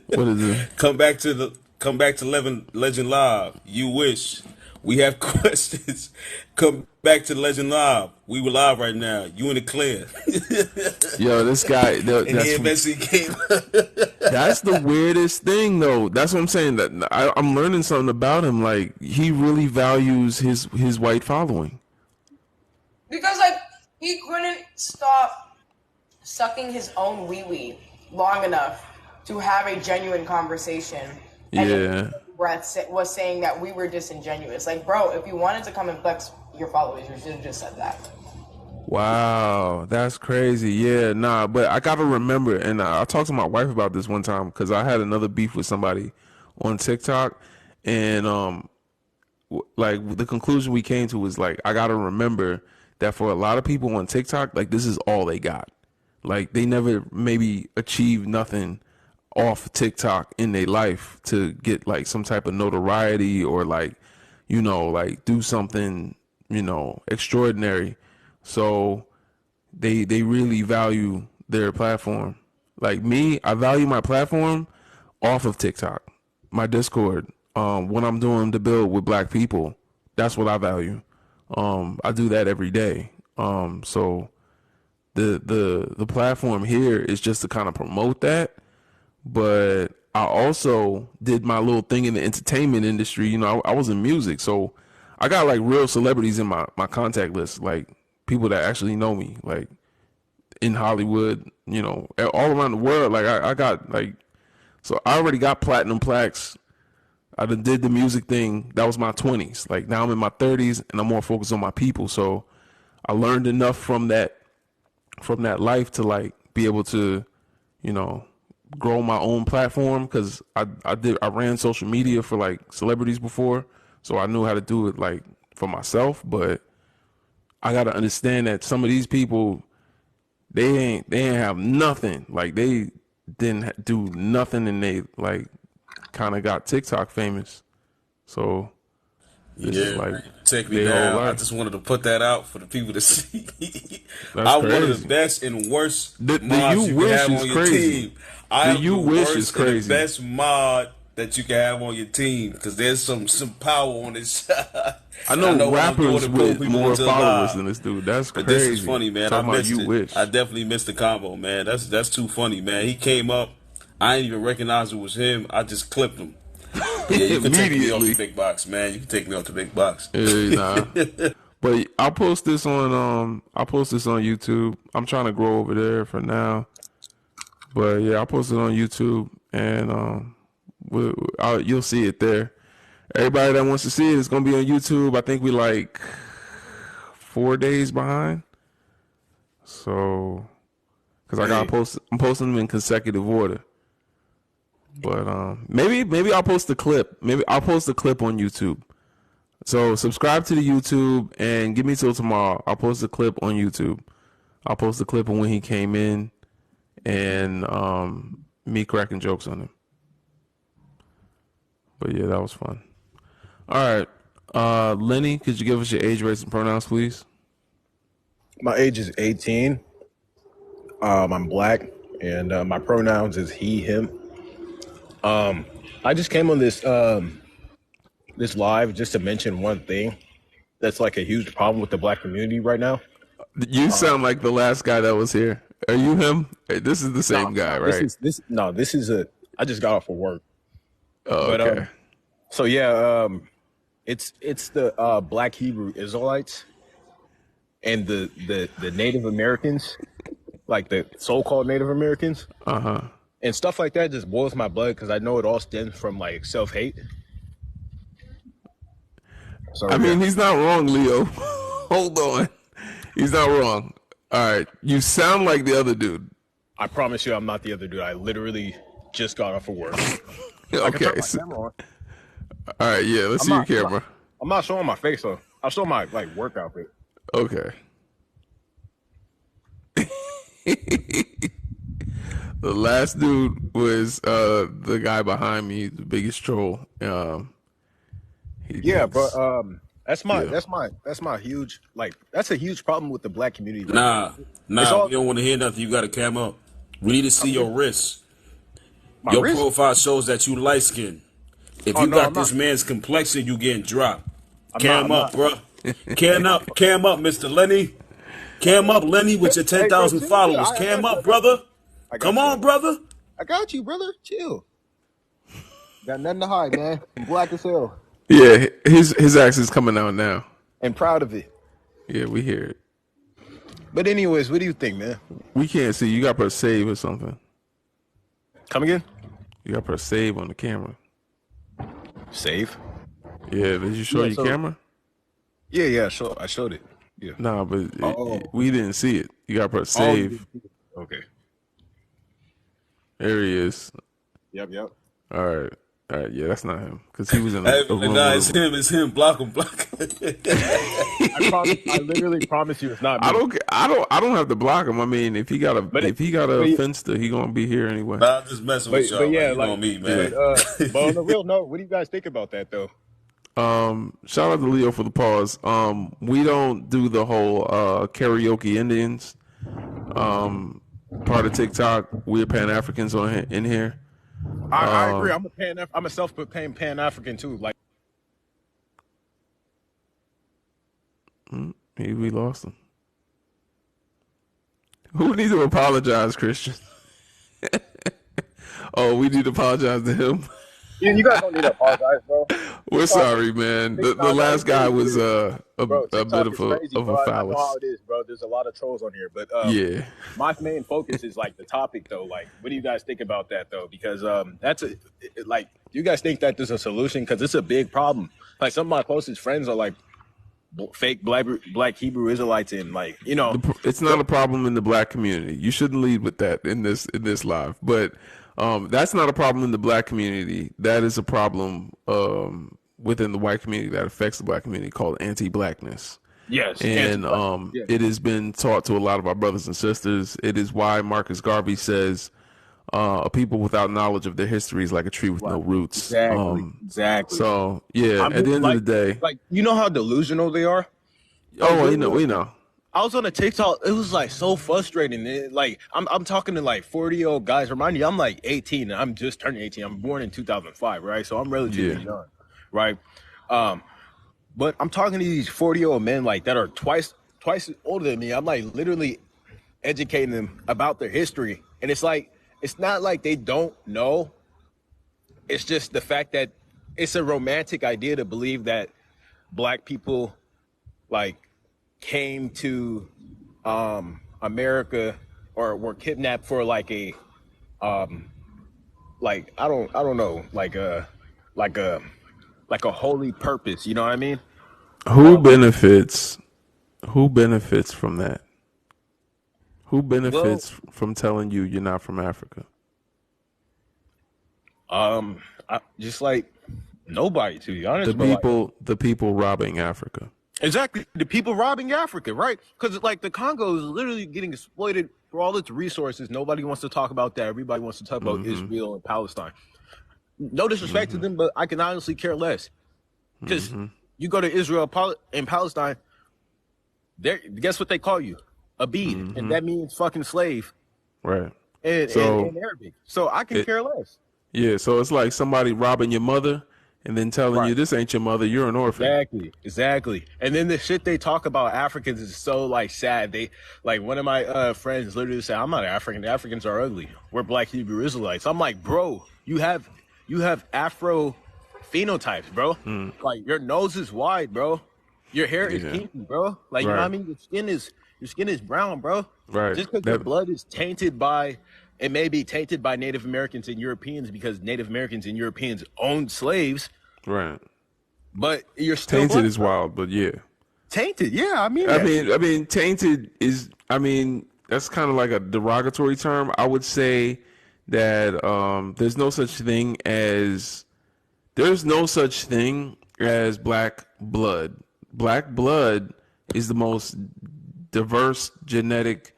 What is it? Come back to Legend Live. You wish. We have questions. Come back to Legend Live. We were live right now. You in the clear. Yo, this guy. And he eventually came. That's the weirdest thing, though. That's what I'm saying. That I'm learning something about him. Like, he really values his white following. Because he couldn't stop sucking his own wee-wee long enough to have a genuine conversation. And Breath was saying that we were disingenuous. Like, bro, if you wanted to come and flex your followers, you should have just said that. Wow, that's crazy. Yeah, nah, but I gotta remember, and I talked to my wife about this one time because I had another beef with somebody on TikTok, and like the conclusion we came to was like, I gotta remember that for a lot of people on TikTok, like, this is all they got. Like, they never maybe achieved nothing off TikTok in their life to get like some type of notoriety or like, like do something, extraordinary. So they really value their platform. Like me, I value my platform off of TikTok, my Discord, when I'm doing the build with black people. That's what I value. I do that every day. So the platform here is just to kind of promote that. But I also did my little thing in the entertainment industry. You know, I was in music, so I got like real celebrities in my contact list, like people that actually know me, like in Hollywood, you know, all around the world. Like I got like, so I already got platinum plaques. I done did the music thing. That was my 20s. Like now I'm in my 30s and I'm more focused on my people. So I learned enough from that life to like be able to, you know, grow my own platform, because I ran social media for like celebrities before, so I knew how to do it like for myself. But I got to understand that some of these people, they ain't have nothing. Like they didn't do nothing, and they like kind of got TikTok famous. So this is like take me their whole down. I life. just wanted to put that out for the people to see. That's I'm crazy. one of the best and worst The mods you you can wish have is on your crazy. team. I am you the wish worst is and crazy. the best mod that you can have on your team, because there's some power on this side. I know what I'm rappers doing to pull with people more into followers live. than this dude. That's But crazy. this is funny, man. I Talking about missed you it. wish. I definitely missed the combo, man. That's too funny, man. He came up. I didn't even recognize it was him. I just clipped him. But yeah, you can take me off the big box, man. You can take me off the big box. Nah. But I'll post this on YouTube. I'm trying to grow over there for now. But yeah, I'll post it on YouTube, and you'll see it there. Everybody that wants to see it, it's gonna be on YouTube. I think we like 4 days behind. So, because I gotta post, I'm posting them in consecutive order. But maybe I'll post the clip. Maybe I'll post the clip on YouTube. So subscribe to the YouTube and give me till tomorrow. I'll post the clip on YouTube. I'll post the clip of when he came in and me cracking jokes on him. But yeah, that was fun. All right. Lenny, could you give us your age, race, and pronouns, please? My age is 18. I'm black, and my pronouns is he, him. I just came on this this live just to mention one thing that's like a huge problem with the black community right now. You sound like the last guy that was here. Are you him? Hey, this is the same guy, right? This is I just got off of work. Oh, okay. So yeah, it's the Black Hebrew Israelites and the Native Americans, like the so-called Native Americans, and stuff like that just boils my blood, because I know it all stems from like self-hate. So, I mean, he's not wrong, Leo. Hold on. He's not wrong. All right. You sound like the other dude. I promise you I'm not the other dude. I literally just got off of work. Okay. Camera on. All right. Yeah. Let's see your camera. I'm not showing my face, though. I'll show my like work outfit. Okay. The last dude was the guy behind me, the biggest troll. Yeah, but that's my huge, like, that's a huge problem with the black community. Nah, we don't want to hear nothing. You got a cam up. We need to see your wrist. Your wrist? profile shows that you light skinned. If you got this man's complexion, you getting dropped. Cam up, bro. Cam up, Mr. Lenny. Cam up, Lenny, with your 10,000 followers. Cam up, brother. Come on, brother. I got you, brother. Chill. Got nothing to hide, man. I'm black as hell. Yeah, his accent's coming out now. And proud of it. Yeah, we hear it. But anyways, what do you think, man? We can't see. You got to press save or something. Come again? You got to press save on the camera. Save? Yeah, did you show your camera? Yeah, I showed it. Yeah. Nah, but we didn't see it. You got to press save. Okay. There he is. Yep. All right, yeah, that's not him, because he was in Hey, a room. nah, it's him. Block him. I literally promise you it's not me. I don't have to block him. I mean, if he got a Finsta, he gonna be here anyway. Nah, I'm just messing with y'all. But yeah, like, me, man. But on the real note, what do you guys think about that, though? Shout out to Leo for the pause. We don't do the whole karaoke Indians part of TikTok. We're Pan-Africans in here. I agree. I'm a self-proclaimed Pan-African too. Like, We lost him. Who needs to apologize, Christian? Oh, we need to apologize to him. You guys don't need to apologize, bro. We're sorry, man. The last guy was bro, a bit TikTok of is crazy, a bro. I know how phallus. it is, bro. There's a lot of trolls on here, but Yeah. my main focus is like the topic, though. Like, what do you guys think about that, though? Because that's like, do you guys think that there's a solution? Because it's a big problem. Like, some of my closest friends are like fake black Hebrew Israelites, and like, you know, It's not a problem in the black community. You shouldn't lead with that in this live, but that's not a problem in the black community. That is a problem within the white community that affects the black community, called anti-blackness. yes, And it has been taught to a lot of our brothers and sisters. It is why Marcus Garvey says a people without knowledge of their history is like a tree with no roots. Exactly. So yeah, at the end of the day, like, you know how delusional they are. oh, we know. I was on a TikTok. It was like so frustrating. Like, I'm talking to like 40-year-old guys. Remind you, I'm like 18 and I'm just turning 18. I'm born in 2005, right? So I'm relatively young, right? But I'm talking to these 40-year-old men like that are twice older than me. I'm like literally educating them about their history, and it's like, it's not like they don't know. It's just the fact that it's a romantic idea to believe that black people like came to America or were kidnapped for like a like I don't know, like a holy purpose, you know what I mean? Who benefits from that? Who benefits from telling you you're not from Africa? Just like nobody, to be honest. The people robbing Africa. Exactly, the people robbing Africa, right? Because like the Congo is literally getting exploited for all its resources. Nobody wants to talk about that. Everybody wants to talk about Israel and Palestine. No disrespect to them, but I can honestly care less. Because you go to Israel and Palestine, guess what they call you? A bead, and that means fucking slave, right? In Arabic, so I can care less. Yeah, so it's like somebody robbing your mother and then telling you this ain't your mother, you're an orphan. Exactly. And then the shit they talk about Africans is so like sad. They like, one of my friends literally said, "I'm not African. Africans are ugly. We're black Hebrew Israelites." I'm like, bro, you have Afro phenotypes, bro. Like, your nose is wide, bro. Your hair is kinky, bro. Like, you know what I mean? Your skin is brown, bro. Right. Just because your blood is tainted by, it may be tainted by Native Americans and Europeans because Native Americans and Europeans owned slaves. Right. But you're still tainted black, is wild, but yeah. Tainted, yeah. I mean, tainted is. That's kind of like a derogatory term. I would say that there's no such thing as black blood. Black blood is the most diverse genetic.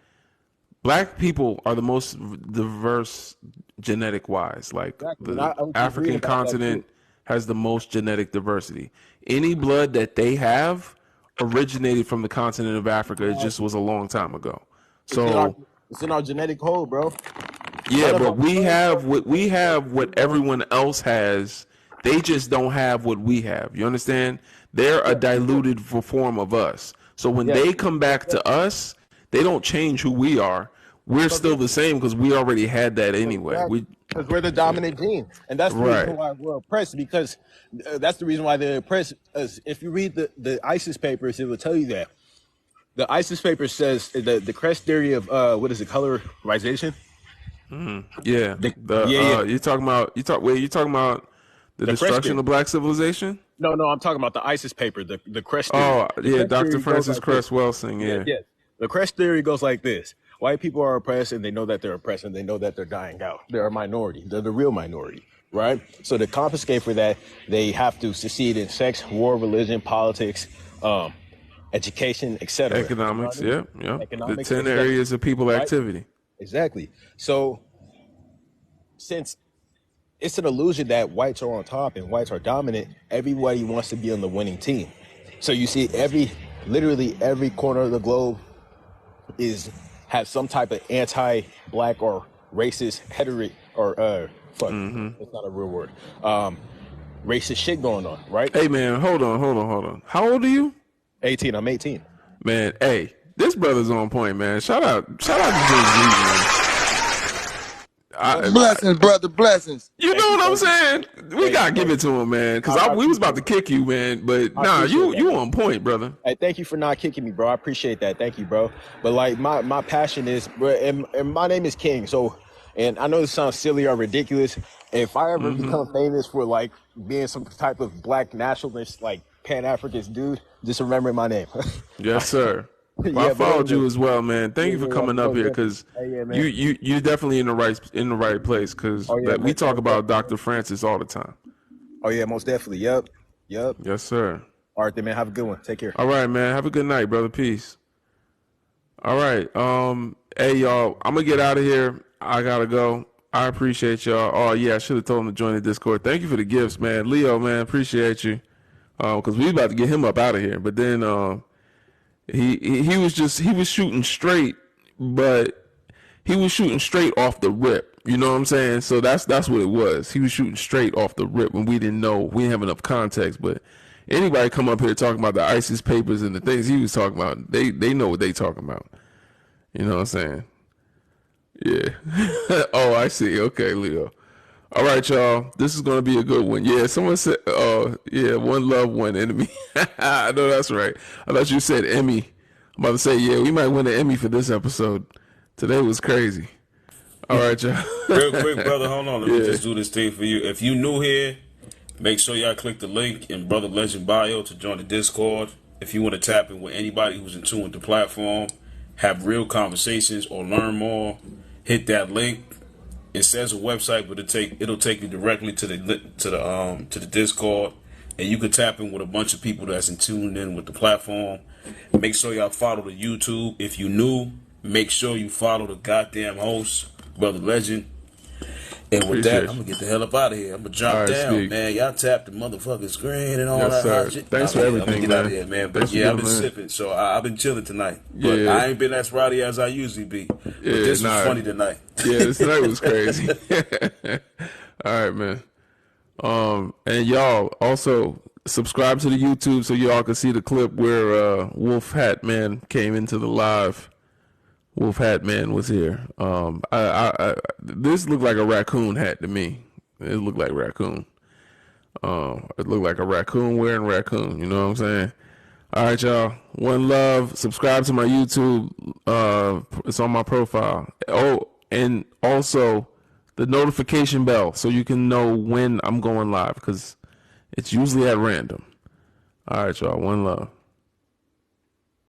Black people are the most diverse genetic wise. Like the African continent has the most genetic diversity. Any blood that they have originated from the continent of Africa. It just was a long time ago. So it's in our genetic code, bro. Yeah, but we have what everyone else has. They just don't have what we have. You understand? They're a diluted form of us. So when they come back to us, they don't change who we are. We're still the same because we already had that anyway. Because we're the dominant gene, and that's the reason why we're oppressed. Because that's the reason why they're oppressed. If you read the ISIS papers, it will tell you that the ISIS paper says the crest theory of what is it, colorization? Yeah. You're talking about the destruction of black civilization? No, I'm talking about the ISIS paper, the crest theory. Oh, yeah, Dr. Francis Cress Welsing, yeah. The crest theory goes like this. White people are oppressed, and they know that they're oppressed, and they know that they're dying out. They're a minority. They're the real minority, right? So to compensate for that, they have to succeed in sex, war, religion, politics, education, etc. Economics, you know Economics, the 10 areas of people activity. Exactly. So since it's an illusion that whites are on top and whites are dominant, everybody wants to be on the winning team. So you see literally every corner of the globe has some type of anti-black or racist it's not a real word. Racist shit going on, right? Hey man, hold on. How old are you? 18. I'm 18. Man, hey, this brother's on point, man. Shout out to James Lee, man. Blessings, brother, blessings. You know what I'm saying? We gotta give it to him, man. Because we was about to kick you, man. But nah, you on point, brother. Hey, thank you for not kicking me, bro. I appreciate that. Thank you, bro. But like my passion is, bro, and my name is King. So, and I know this sounds silly or ridiculous. If I ever become famous for like being some type of black nationalist, like Pan-Africanist dude, just remember my name. Yes, sir. Well, I followed you as well, man. Thank you for coming up here, because you're definitely in the right place, because we talk about Dr. Francis all the time. Oh yeah, most definitely. Yep. Yes, sir. All right, then, man. Have a good one. Take care. All right, man. Have a good night, brother. Peace. All right. Hey, y'all. I'm gonna get out of here. I gotta go. I appreciate y'all. Oh yeah, I should have told him to join the Discord. Thank you for the gifts, man. Leo, man, appreciate you. Because we about to get him up out of here, but then he was shooting straight, but he was shooting straight off the rip. You know what I'm saying? So that's what it was. He was shooting straight off the rip when we didn't have enough context. But anybody come up here talking about the ISIS papers and the things he was talking about, they know what they talking about. You know what I'm saying? Yeah. Oh, I see. Okay, Leo. All right, y'all. This is going to be a good one. Yeah, someone said, oh, yeah, one love, one enemy. I know that's right. I thought you said Emmy. I'm about to say, yeah, we might win an Emmy for this episode. Today was crazy. All right, y'all. Real quick, brother, hold on. Let me just do this thing for you. If you new here, make sure y'all click the link in Brother Legend bio to join the Discord. If you want to tap in with anybody who's in tune with the platform, have real conversations, or learn more, hit that link. It says a website, but it'll take you directly to the Discord, and you can tap in with a bunch of people that's in tune in with the platform. Make sure y'all follow the YouTube. If you new, make sure you follow the goddamn host, Brother Legend. And with that, I'm gonna get the hell up out of here. I'm gonna drop down, man. Y'all tap the motherfucking screen and all that hot shit. Thanks for everything, I'm gonna get out of here, man. But yeah, I've been sipping, so I've been chilling tonight. But I ain't been as rowdy as I usually be. But this was funny tonight. Yeah, this night was crazy. All right, man. And y'all also subscribe to the YouTube so y'all can see the clip where Wolf Hat Man came into the live. Wolf Hat Man was here. This looked like a raccoon hat to me. It looked like raccoon. It looked like a raccoon wearing raccoon. You know what I'm saying? All right, y'all. One love. Subscribe to my YouTube. It's on my profile. Oh, and also the notification bell so you can know when I'm going live, because it's usually at random. All right, y'all. One love.